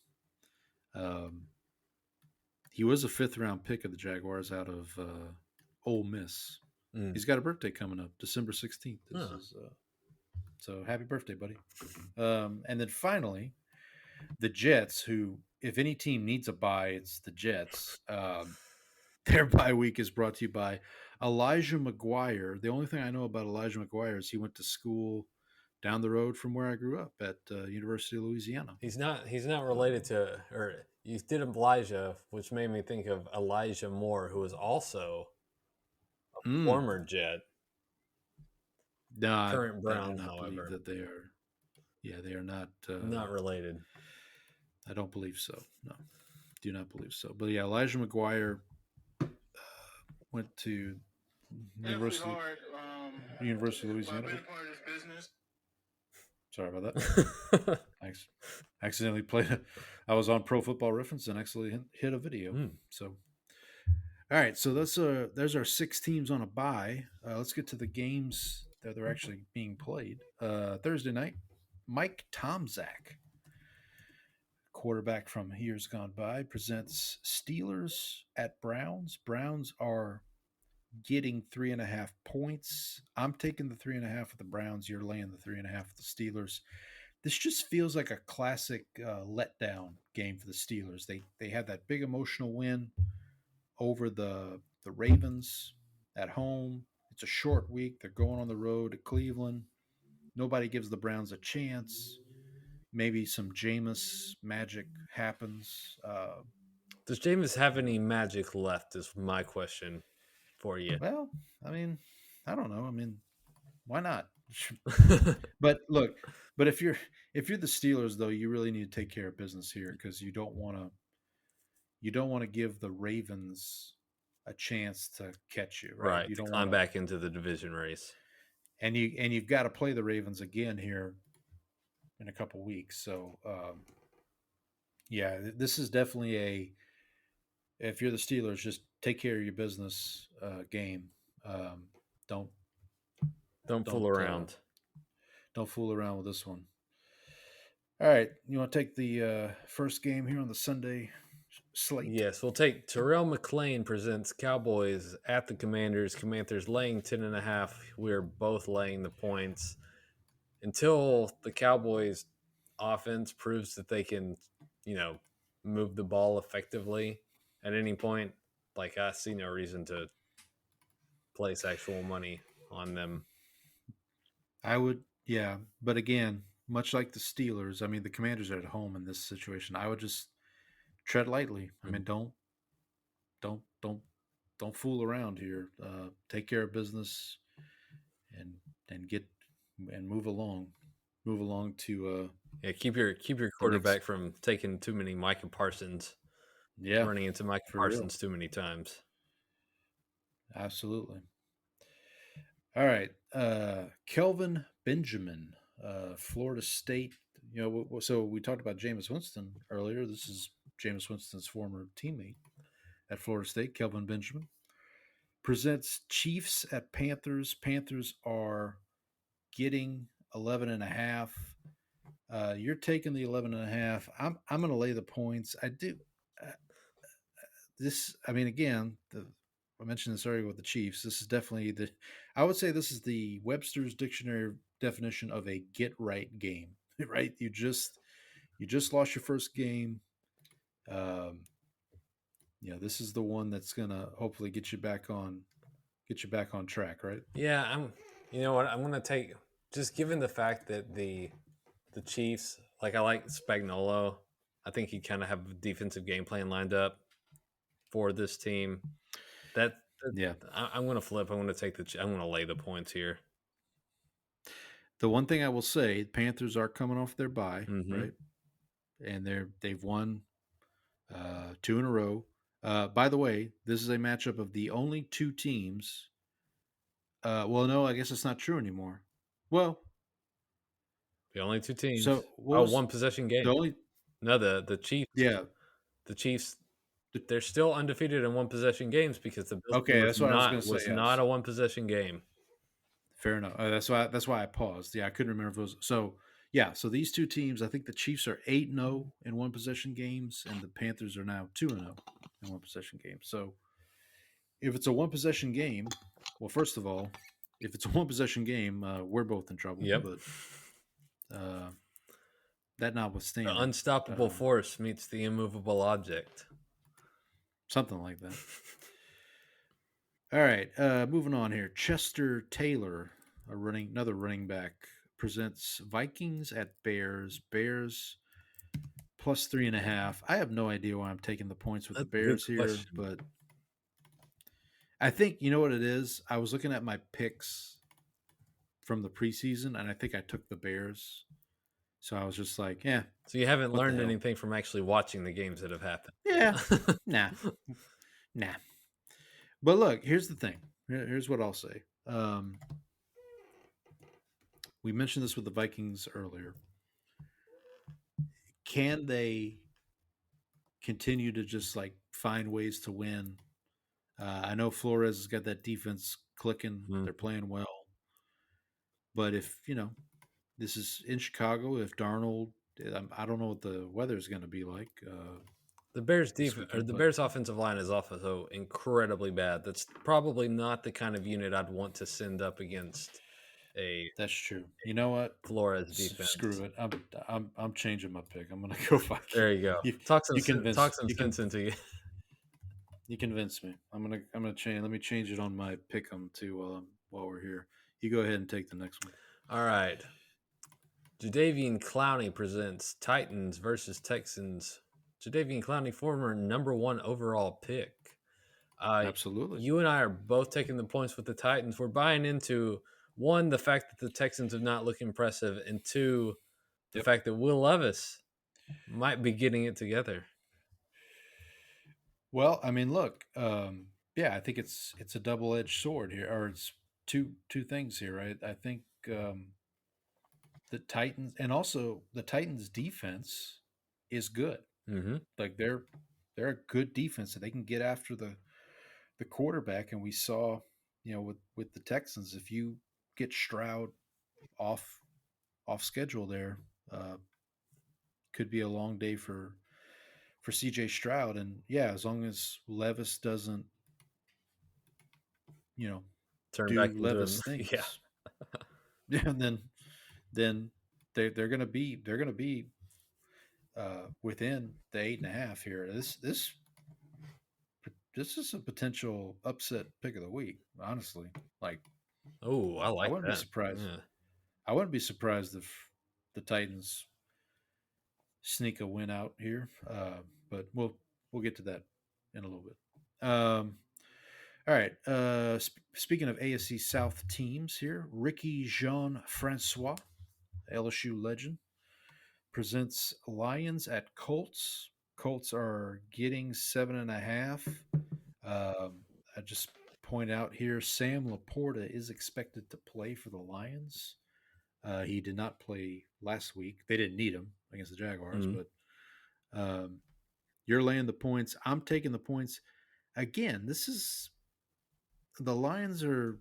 He was a 5th-round pick of the Jaguars out of Ole Miss. He's got a birthday coming up, December 16th. So happy birthday, buddy. And then finally, the Jets, who, if any team needs a bye, it's the Jets. Their bye week is brought to you by Elijah McGuire. The only thing I know about Elijah McGuire is he went to school down the road from where I grew up at University of Louisiana. He's not related to, or you did Elijah, which made me think of Elijah Moore, who was also a former Jet. Current Brown, however, that they are. Yeah, they are not not related. I don't believe so. No, do not believe so. But yeah, Elijah McGuire went to University of Louisiana. Sorry about that. I accidentally played. I was on Pro Football Reference and actually hit a video. So, all right. So there's our 6 teams on a bye. Let's get to the games that they're actually being played. Thursday night, Mike Tomczak, quarterback from years gone by, presents Steelers at Browns. Browns are getting 3.5 points. I'm taking the 3.5 of the Browns. You're laying the 3.5 of the Steelers. This just feels like a classic letdown game for the Steelers. They had that big emotional win over the Ravens at home. It's a short week. They're going on the road to Cleveland. Nobody gives the Browns a chance. Maybe some Jameis magic happens. Does Jameis have any magic left is my question for you. Well, I mean, I don't know. I mean, why not? But look, if you're the Steelers, though, you really need to take care of business here because you don't want to give the Ravens a chance to catch you, right? You don't climb back into the division race, and you've got to play the Ravens again here in a couple weeks. So, yeah, this is definitely if you're the Steelers, just take care of your business game. Don't fool around. Don't fool around with this one. All right, you want to take the first game here on the Sunday slate? Yes, we'll take Terrell McClain presents Cowboys at the Commanders. Commanders laying 10.5. We're both laying the points until the Cowboys offense proves that they can, move the ball effectively at any point. Like, I see no reason to place actual money on them. I would, yeah. But again, much like the Steelers, I mean, the Commanders are at home in this situation. I would just tread lightly. I mean, don't, don't, don't fool around here. Take care of business and get and move along to Yeah, keep your the next. quarterback from taking too many Micah Parsons, Yeah, running into Micah for real. Parsons too many times. Absolutely. All right. Kelvin Benjamin, Florida State. You know, so we talked about Jameis Winston earlier. This is Jameis Winston's former teammate at Florida State, Kelvin Benjamin. Presents Chiefs at Panthers. Panthers are getting 11 and a half. You're taking the 11 and a half. I'm going to lay the points. I do. Uh, I mean, again, I mentioned this earlier with the Chiefs. This is definitely I would say this is the Webster's Dictionary definition of a get right game, right? You just lost your first game. Um, this is the one that's going to hopefully get you back on track, right? Yeah, you know what? I'm gonna take, just given the fact that the Chiefs, like, I like Spagnuolo. I think he kind of have a defensive game plan lined up for this team. Yeah. I'm gonna flip. I'm gonna take I'm gonna lay the points here. The one thing I will say, Panthers are coming off their bye, Mm-hmm. right? And they've won 2 in a row. By the way, this is a matchup of the only two teams. Well, no, I guess it's not true anymore. Well, The only two teams. so what Oh, was one possession game. the only? No, the Chiefs. Yeah. The Chiefs. They're still undefeated in one possession games because the Bills Okay, game that's what I was going to say. was Yes. not a one possession game. Fair enough. That's why I paused. Yeah, I couldn't remember if it was so. Yeah, so these two teams, I think the Chiefs are 8-0 in one possession games, and the Panthers are now 2-0 in one possession games. So if it's a one possession game, well, first of all, if it's a one possession game, we're both in trouble. Yep. But that notwithstanding, The unstoppable force meets the immovable object. Something like that. All right, moving on here. Chester Taylor, another running back, presents Vikings at Bears. Bears plus 3.5. I have no idea why I'm taking the points with That's the a good Bears here, question. but I think you know what it is. I was looking at my picks from the preseason, and I think I took the Bears. So I was just like, yeah. So you haven't what the learned hell? anything from actually watching the games that have happened. Yeah. Nah. But look, here's the thing. Here's what I'll say. We mentioned this with the Vikings earlier. Can they continue to just like find ways to win? I know Flores has got that defense clicking. They're playing well. But if, this is in Chicago, if Darnold, I don't know what the weather is going to be like. The Bears this defense, or weekend, the but- Bears offensive line is also incredibly bad. That's probably not the kind of unit I'd want to send up against a That's true. You know what? Flores defense. Screw it. I'm changing my pick. I'm gonna go Vikings. There you go. Talk some sense into you. You convinced me. I'm gonna change. Let me change it on my pick'em too while we're here. You go ahead and take the next one. All right. Jadeveon Clowney presents Titans versus Texans. Jadeveon Clowney, former number 1 overall pick. Absolutely. You and I are both taking the points with the Titans. We're buying into, one, the fact that the Texans have not looked impressive, and two, the fact that Will Levis might be getting it together. Well, I mean, look, yeah, I think it's a double-edged sword here, or it's two things here, right? I think the Titans, and also the Titans' defense is good. Mm-hmm. Like they're a good defense, and they can get after the quarterback. And we saw, with the Texans, if you get Stroud off schedule, there could be a long day for CJ Stroud. And yeah, as long as Levis doesn't, Turn do back into Levis him. things, Yeah. yeah, and then they're gonna be within the 8.5 here. This is a potential upset pick of the week. Honestly, like, Oh, I like wouldn't that. be surprised. Yeah. I wouldn't be surprised if the Titans sneak a win out here, but we'll get to that in a little bit. All right. Speaking of AFC South teams here, Ricky Jean Francois, LSU legend, presents Lions at Colts. Colts are getting 7.5. I just point out here, Sam Laporta is expected to play for the Lions. He did not play last week. They didn't need him against the Jaguars, but you're laying the points. I'm taking the points. Again, this is the Lions are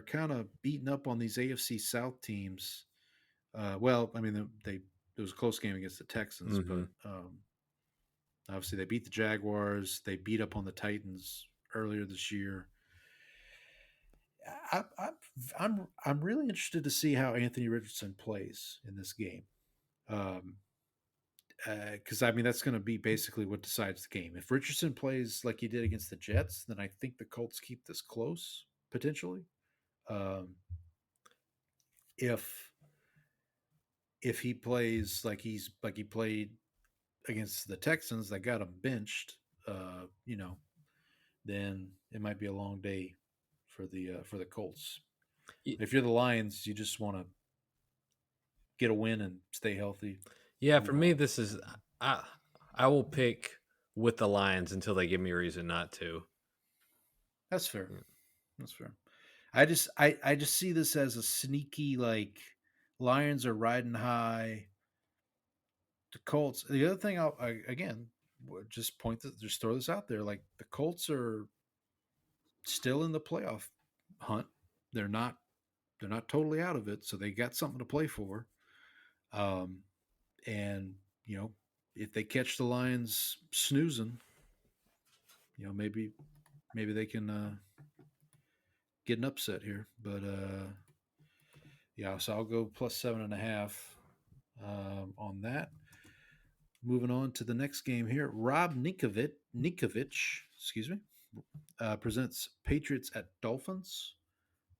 kind of beating up on these AFC South teams. Well, I mean, it was a close game against the Texans, but obviously they beat the Jaguars. They beat up on the Titans earlier this year. I'm really interested to see how Anthony Richardson plays in this game. Because I mean that's going to be basically what decides the game. If Richardson plays like he did against the Jets, then I think the Colts keep this close potentially. If he plays like he played against the Texans that got him benched, then it might be a long day for the Colts. If you're the Lions, you just want to get a win and stay healthy. Yeah, for me, this is I will pick with the Lions until they give me a reason not to. That's fair. Yeah. That's fair. I just see this as a sneaky, like, Lions are riding high. The Colts. The other thing, again just throw this out there. Like, the Colts are still in the playoff hunt. They're not totally out of it, so they got something to play for. And if they catch the Lions snoozing, maybe they can get an upset here. But yeah, so I'll go plus 7.5 on that. Moving on to the next game here, Rob Ninkovich, presents Patriots at Dolphins.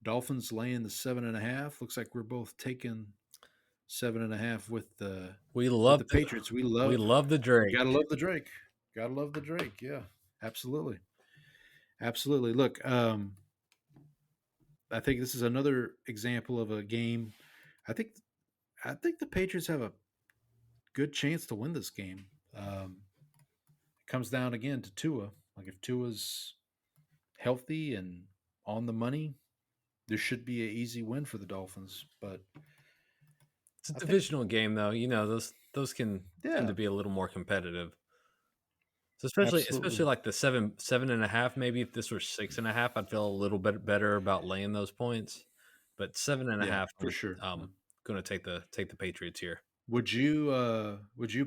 Dolphins laying the 7.5. Looks like we're both taking 7.5 with the Patriots. We love the Drake. Gotta love the Drake. Gotta love the Drake. Yeah, absolutely. Look, I think this is another example of a game. I think the Patriots have a good chance to win this game. It comes down again to Tua. Like, if Tua's healthy and on the money, there should be an easy win for the Dolphins. But it's a divisional game, though. Those can tend to be a little more competitive. So especially like the 7.5. Maybe if this were 6.5, I'd feel a little bit better about laying those points. But 7.5 for sure. Going to take the Patriots here. Would you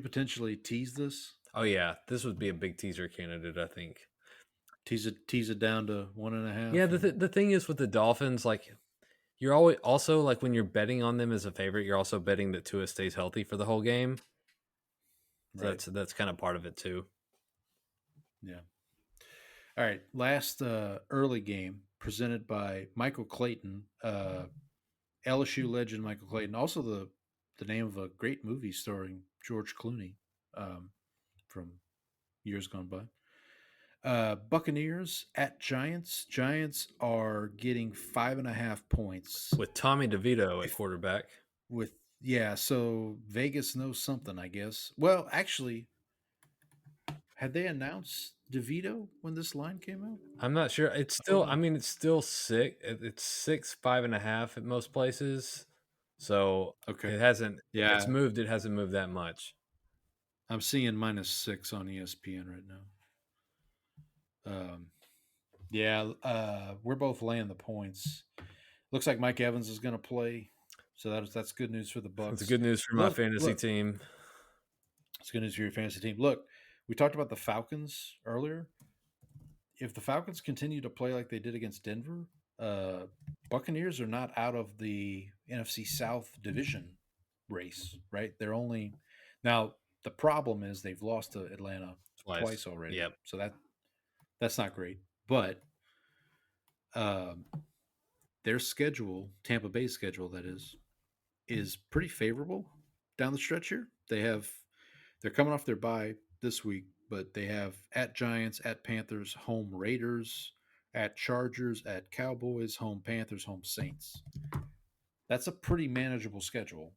potentially tease this? Oh yeah, this would be a big teaser candidate, I think. Tease it down to 1.5. Yeah, the thing is with the Dolphins, like, you're always also, like, when you're betting on them as a favorite, you're also betting that Tua stays healthy for the whole game. So right. That's kind of part of it too. Yeah. All right. Last early game presented by Michael Clayton, LSU legend Michael Clayton, also the name of a great movie starring George Clooney from years gone by. Buccaneers at Giants. Giants are getting 5.5 points with Tommy DeVito at quarterback. So Vegas knows something, I guess. Well, actually, had they announced DeVito when this line came out? I'm not sure. It's still, it's still 6. It's 5.5 at most places. So it hasn't. Yeah, it's moved. It hasn't moved that much. I'm seeing -6 on ESPN right now. We're both laying the points. Looks like Mike Evans is going to play, so that's good news for the Bucs. It's good news for my fantasy team. It's good news for your fantasy team. Look, we talked about the Falcons earlier. If the Falcons continue to play like they did against Denver, Buccaneers are not out of the NFC South division race, right? They're only now. The problem is they've lost to Atlanta twice already. Yep. So that's not great. But their schedule, Tampa Bay's schedule, that is, is pretty favorable down the stretch here. They're coming off their bye this week, but they have at Giants, at Panthers, home Raiders, at Chargers, at Cowboys, home Panthers, home Saints. That's a pretty manageable schedule.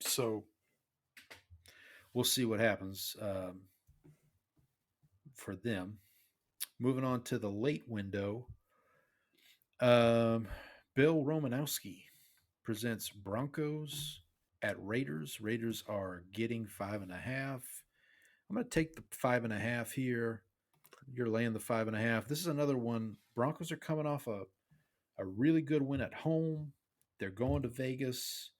So we'll see what happens for them. Moving on to the late window, Bill Romanowski presents Broncos at Raiders. Raiders are getting 5.5. I'm going to take the 5.5 here. You're laying the 5.5. This is another one. Broncos are coming off a really good win at home. They're going to Vegas.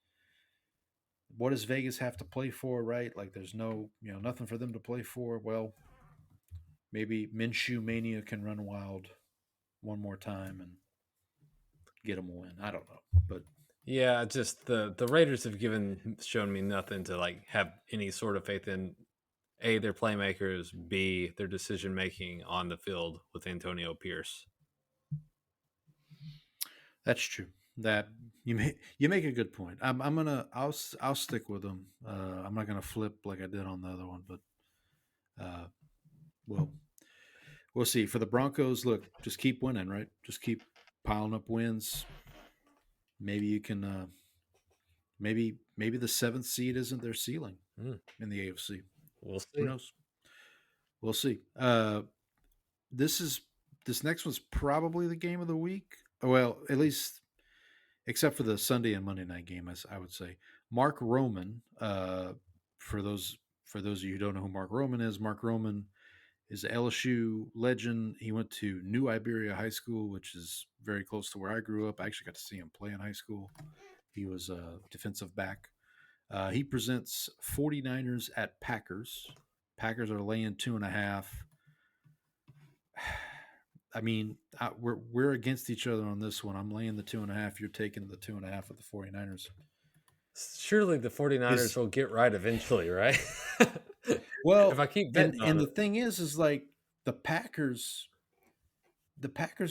What does Vegas have to play for, right? Like there's nothing for them to play for. Well, maybe Minshew Mania can run wild one more time and get them a win. I don't know. But Yeah, just the Raiders have shown me nothing to like have any sort of faith in. A, their playmakers. B, their decision making on the field with Antonio Pierce. that's true. That you make a good point. I'll stick with them. I'm not gonna flip like I did on the other one, but we'll see. For the Broncos, look, just keep winning, right? Just keep piling up wins. Maybe you can. Maybe the 7th seed isn't their ceiling in the AFC. We'll see. Who knows? We'll see. This next one's probably the game of the week. Well, at least except for the Sunday and Monday night game, as I would say. Mark Roman. For those of you who don't know who Mark Roman is an LSU legend. He went to New Iberia High School, which is very close to where I grew up. I actually got to see him play in high school. He was a defensive back. He presents 49ers at Packers. Packers are laying 2.5. I mean, we're against each other on this one. I'm laying the 2.5. You're taking the 2.5 of the 49ers. Surely the 49ers will get right eventually, right? Well, if I keep betting and the thing is like the Packers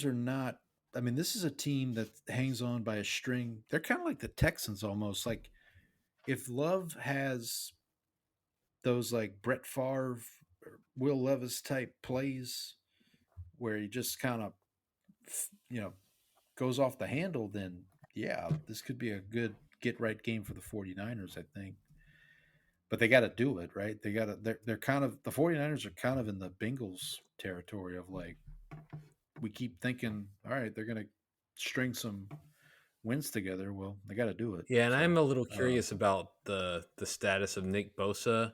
are not. I mean, this is a team that hangs on by a string. They're kind of like the Texans almost. Like if Love has those like Brett Favre, or Will Levis type plays where he just kind of, goes off the handle, then yeah, this could be a good get right game for the 49ers, I think. But they got to do it, right? They're kind of, the 49ers are kind of in the Bengals territory of like, we keep thinking, all right, they're going to string some wins together. Well, they got to do it. Yeah, and I'm a little curious about the status of Nick Bosa,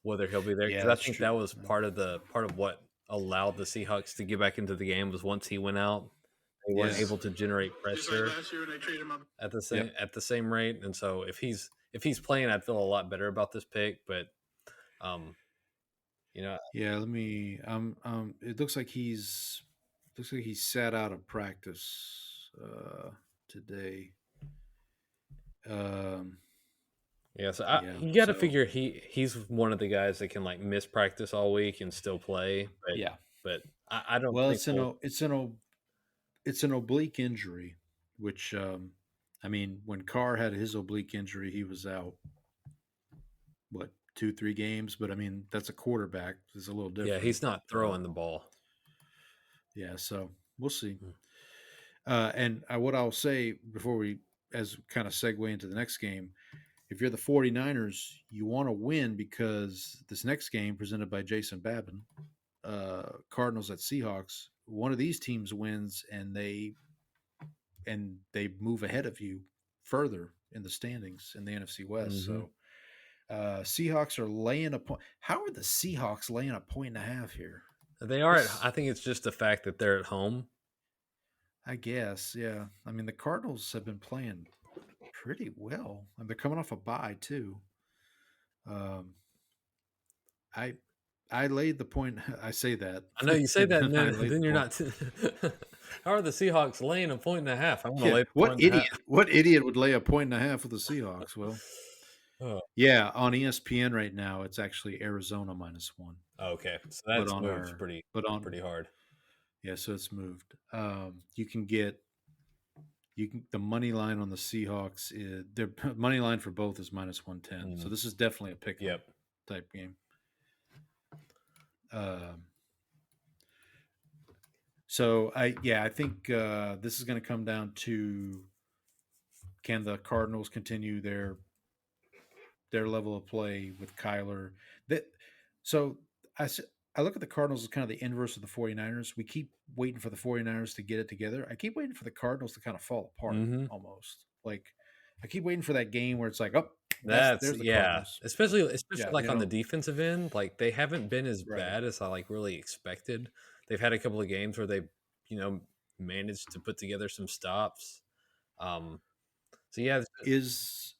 whether he'll be there. Because I think that was part of what allowed the Seahawks to get back into the game was once he went out, they weren't able to generate pressure at the same rate. And so if he's playing, I'd feel a lot better about this pick. But yeah, let me. It looks like he's sat out of practice today. Yeah, so you got to figure he's one of the guys that can like miss practice all week and still play. But, yeah, but I don't. Well, think it's an oblique injury, which I mean, when Carr had his oblique injury, he was out. What 2-3 games? But I mean, that's a quarterback. It's a little different. Yeah, he's not throwing the ball. Yeah, so we'll see. And what I'll say before we, as kind of segue into the next game, if you're the 49ers, you want to win because this next game presented by Jason Babin, Cardinals at Seahawks, one of these teams wins and they move ahead of you further in the standings in the NFC West. So Seahawks are laying a point. How are the Seahawks laying a 1.5 here? They are. I think it's just the fact that they're at home. I guess, yeah. I mean, the Cardinals have been playing pretty well, and they're coming off a bye too. I laid the point. I say that. I know you say that, and then you're not. How are the Seahawks laying a 1.5? I'm going to lay. What idiot? What idiot would lay a 1.5 with the Seahawks? Well, yeah, on ESPN right now, it's actually Arizona -1. Okay, so that's moved pretty hard. Yeah, so it's moved. You can get The money line on the Seahawks is their money line for both is -110. So this is definitely a pick Yep. type game. So I think this is going to come down to, can the Cardinals continue their level of play with Kyler? So I look at the Cardinals as kind of the inverse of the 49ers. We keep waiting for the 49ers to get it together. I keep waiting for the Cardinals to kind of fall apart almost. Like I keep waiting for that game where it's like, oh, there's the Cardinals. Especially Yeah, like on the defensive end, like they haven't been as Right. bad as I like really expected. They've had a couple of games where they, managed to put together some stops. So yeah, Is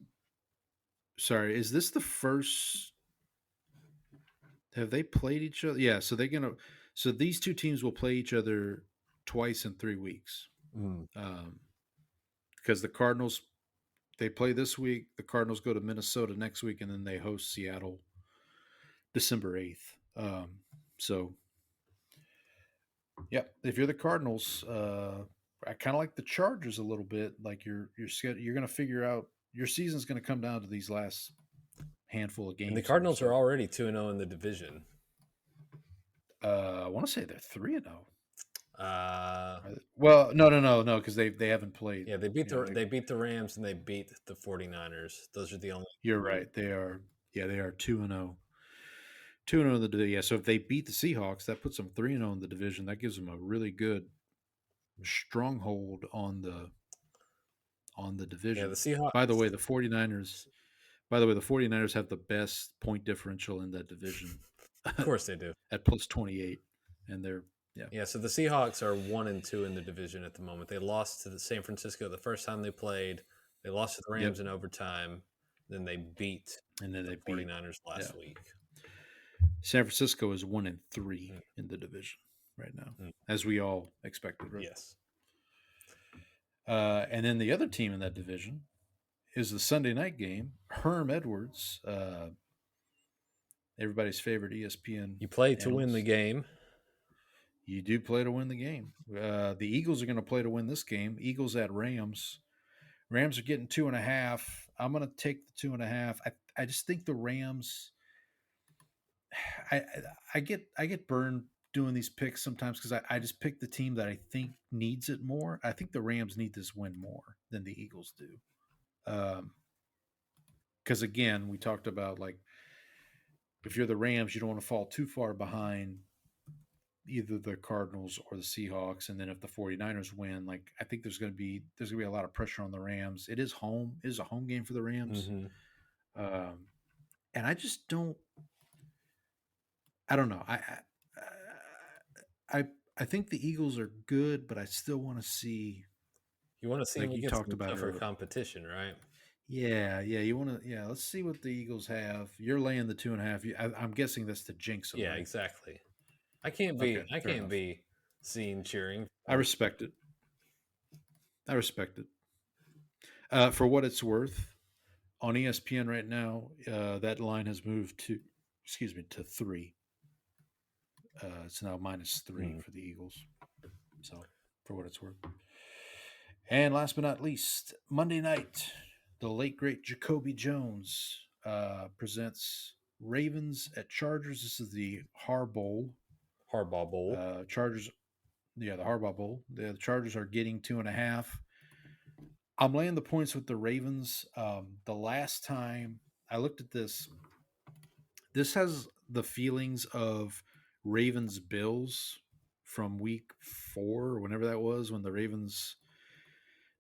this the first? Have they played each other? Yeah, so so these two teams will play each other twice in 3 weeks. Because the Cardinals, they play this week. The Cardinals go to Minnesota next week, and then they host Seattle December 8th. So, yeah, if you're the Cardinals, I kind of like the Chargers a little bit. Like you're going to figure out your season's going to come down to these last handful of games. and the Cardinals are already 2-0 in the division. I want to say they're 3-0. No, because they haven't played. Yeah, they beat the Rams and they beat the 49ers. Those are the only. You're right. They are. Yeah, they are 2-0. 2-0 in the division. Yeah, so if they beat the Seahawks, that puts them 3-0 in the division. That gives them a really good stronghold on the division. Yeah, the Seahawks. By the way, the 49ers have the best point differential in that division. Of course they do. At +28, and they're Yeah, so the Seahawks are 1-2 in the division at the moment. They lost to the San Francisco the first time they played. They lost to the Rams in overtime. Then they beat the 49ers last week. San Francisco is 1-3 in the division right now, as we all expected. Right? Yes. And then the other team in that division is the Sunday night game. Herm Edwards, everybody's favorite ESPN. You play to win the game. You do play to win the game. The Eagles are going to play to win this game. Eagles at Rams. Rams are getting 2.5. I'm going to take the 2.5. I just think the Rams. I get burned doing these picks sometimes because I just pick the team that I think needs it more. I think the Rams need this win more than the Eagles do. Because again, we talked about, like, if you're the Rams, you don't want to fall too far behind either the Cardinals or the Seahawks. And then if the 49ers win, like, I think there's going to be a lot of pressure on the Rams. It is home. It is a home game for the Rams. And I just don't. I don't know. I think the Eagles are good, but I still want to see. You want to see, like you talked about, tougher competition, right? Yeah. You want to. Yeah, let's see what the Eagles have. You're laying the 2.5. I'm guessing that's the jinx them. Yeah, right? exactly. I can't be seen cheering. I respect it. For what it's worth, on ESPN right now, that line has moved to 3. It's now -3 for the Eagles. So, for what it's worth. And last but not least, Monday night, the late great Jacoby Jones presents Ravens at Chargers. This is the Harbaugh Bowl. Chargers, the Harbaugh Bowl. The Chargers are getting 2.5. I'm laying the points with the Ravens. The last time I looked at this has the feelings of Ravens Bills from week 4 or whenever that was, when the Ravens.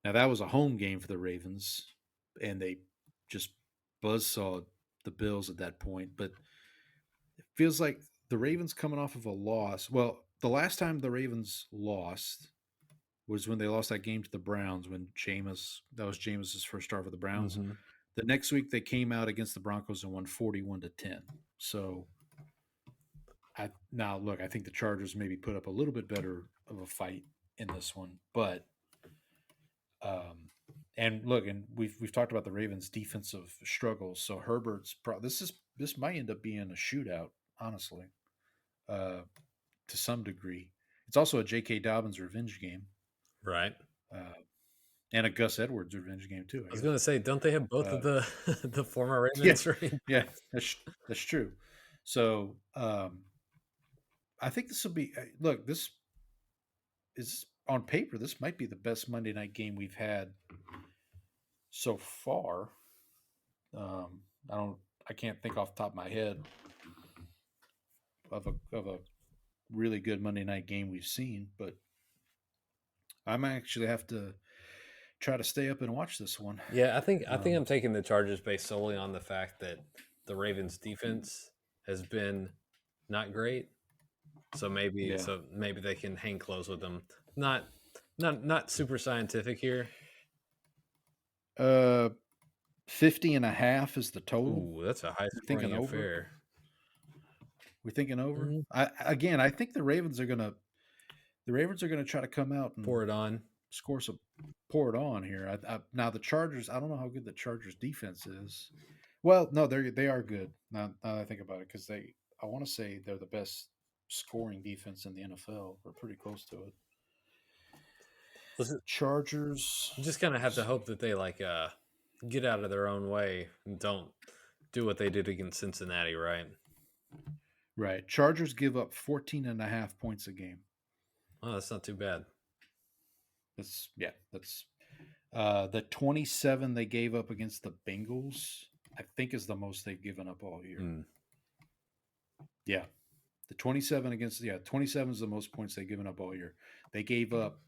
Now that was a home game for the Ravens, and they just buzzsawed the Bills at that point. But it feels like the Ravens coming off of a loss. Well, the last time the Ravens lost was when they lost that game to the Browns, when that was Jameis's first start for the Browns. The next week they came out against the Broncos and won 41-10. So I think the Chargers maybe put up a little bit better of a fight in this one, but and we've talked about the Ravens' defensive struggles. So Herbert's this might end up being a shootout, honestly, to some degree. It's also a J.K. Dobbins revenge game, right? and a Gus Edwards revenge game too. I was going to say, don't they have both of the the former Yeah, Ravens running yeah, backs? that's true. So I think this will be. Look, this is on paper. This might be the best Monday night game we've had so far. I don't. I can't think off the top of my head of a really good Monday night game we've seen, but I might actually have to try to stay up and watch this one. Yeah, I think I'm taking the Chargers based solely on the fact that the Ravens defense has been not great. So maybe Yeah. maybe they can hang close with them. Not super scientific here. 50.5 is the total. Ooh, that's a high You thinking scoring over? affair. We're thinking over. Mhm. I think the Ravens are gonna try to come out and Pour it on. score some, pour it on here. Now the Chargers, I don't know how good the Chargers defense is. Well, no, they are good. Now that I think about it, because I want to say they're the best scoring defense in the NFL. We're pretty close to it. Listen, Chargers. you just kind of have to hope that they get out of their own way and don't do what they did against Cincinnati, right? Right. Chargers give up 14.5 points a game. Oh, that's not too bad. That's the 27 they gave up against the Bengals, I think, is the most they've given up all year. Mm. Yeah. The 27 is the most points they've given up all year. They gave up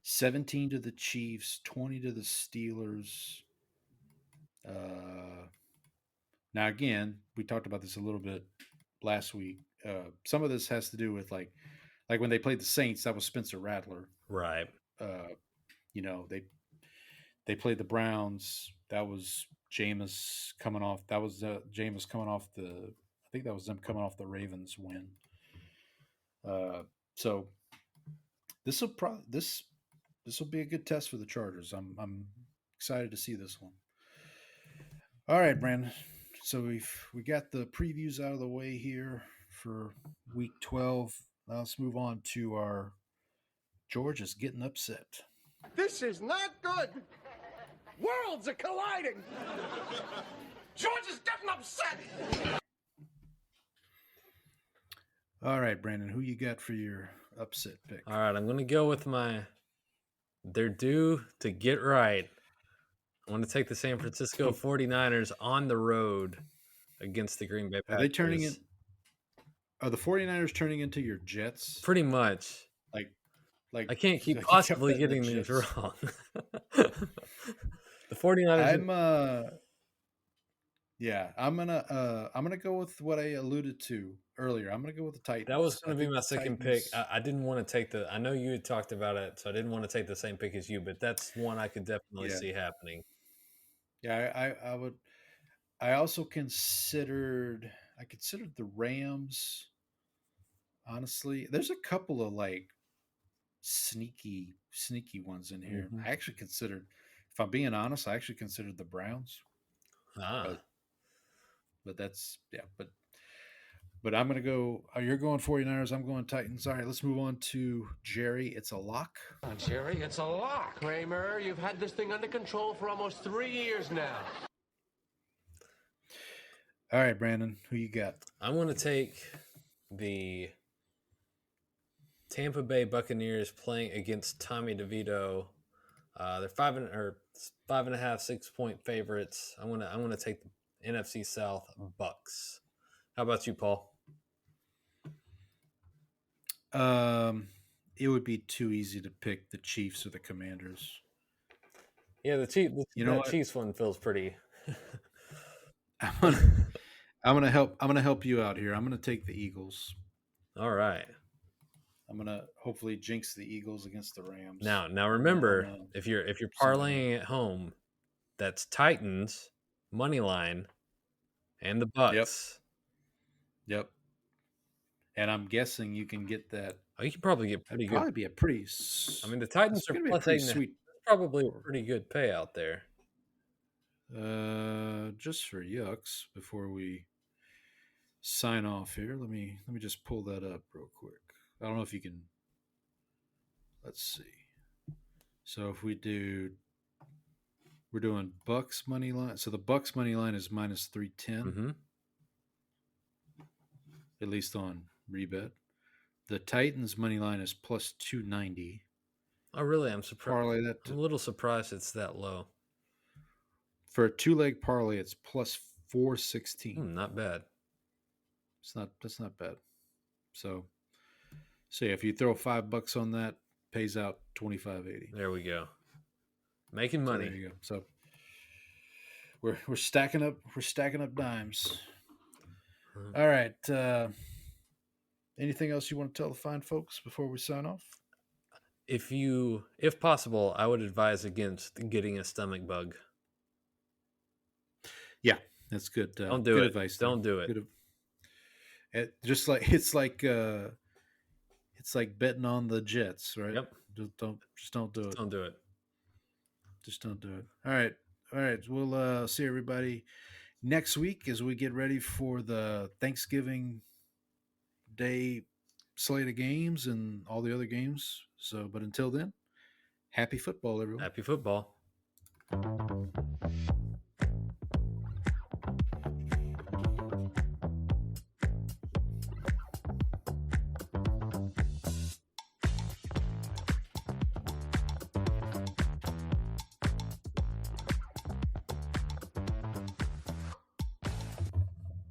17 to the Chiefs, 20 to the Steelers. Now again, we talked about this a little bit last week. Some of this has to do with like when they played the Saints, that was Spencer Rattler. Right. They played the Browns. That was Jameis coming off. That was Jameis coming off the. I think that was them coming off the Ravens win. So this will be a good test for the Chargers. I'm excited to see this one. All right, Brandon. So we got the previews out of the way here for Week 12. Now let's move on to our Georgia's getting upset. This is not good. Worlds are colliding. Georgia's getting upset. All right, Brandon, who you got for your upset pick? All right, I'm going to go with they're due to get right. I want to take the San Francisco 49ers on the road against the Green Bay Packers. Are they turning in? Are the 49ers turning into your Jets? Pretty much. Like I can't keep possibly getting these wrong. The 49ers. I'm gonna go with what I alluded to earlier. I'm gonna go with the Titans. That was going to be my second pick. I didn't want to take I know you had talked about it, so I didn't want to take the same pick as you, but that's one I could definitely see happening. Yeah, I would. I also considered the Rams. Honestly, there's a couple of like sneaky ones in here. Mm-hmm. I actually considered, if I'm being honest, I actually considered the Browns. But that's but I'm gonna go. You're going 49ers. I'm going Titans. All right, let's move on to Jerry. It's a lock. Jerry, it's a lock. Kramer, you've had this thing under control for almost 3 years now. All right, Brandon, who you got? I'm going to take the Tampa Bay Buccaneers playing against Tommy DeVito. They're 5.5, 6 point favorites. I'm gonna take the NFC South Bucks. How about you, Paul? It would be too easy to pick the Chiefs or the Commanders. Yeah, the Chiefs one feels pretty. I'm gonna help you out here. I'm gonna take the Eagles. All right. I'm gonna hopefully jinx the Eagles against the Rams. Now remember, if you're parlaying at home, that's Titans money line and the Bucks. Yep. And I'm guessing you can get that. Oh, you can probably get pretty good. Probably be a pretty. I mean, the Titans are plus 8.5. Sweet. Probably a pretty good payout there. Just for yucks, before we sign off here, let me just pull that up real quick. I don't know if you can. Let's see. So if we're doing Bucks money line. So the Bucks money line is minus 310, Mm-hmm. at least on Rebet. The Titans money line is plus 290. Oh, really? I'm surprised. Parlay that I'm a little surprised it's that low. for a 2-leg parlay. It's plus 416. Not bad. That's not bad. So yeah, if you throw $5 on that, pays out $25.80. There we go. Making So money. there you go. So we're stacking up dimes. All right. Anything else you want to tell the fine folks before we sign off? If possible, I would advise against getting a stomach bug. Yeah, that's good. Don't do good it. Advice. Don't do it. Just like it's like betting on the Jets, right? Yep. Just don't do it. Don't do it. Just don't do it. All right. We'll see everybody next week as we get ready for the Thanksgiving Day slate of games and all the other games. So, but until then, happy football, everyone. Happy football.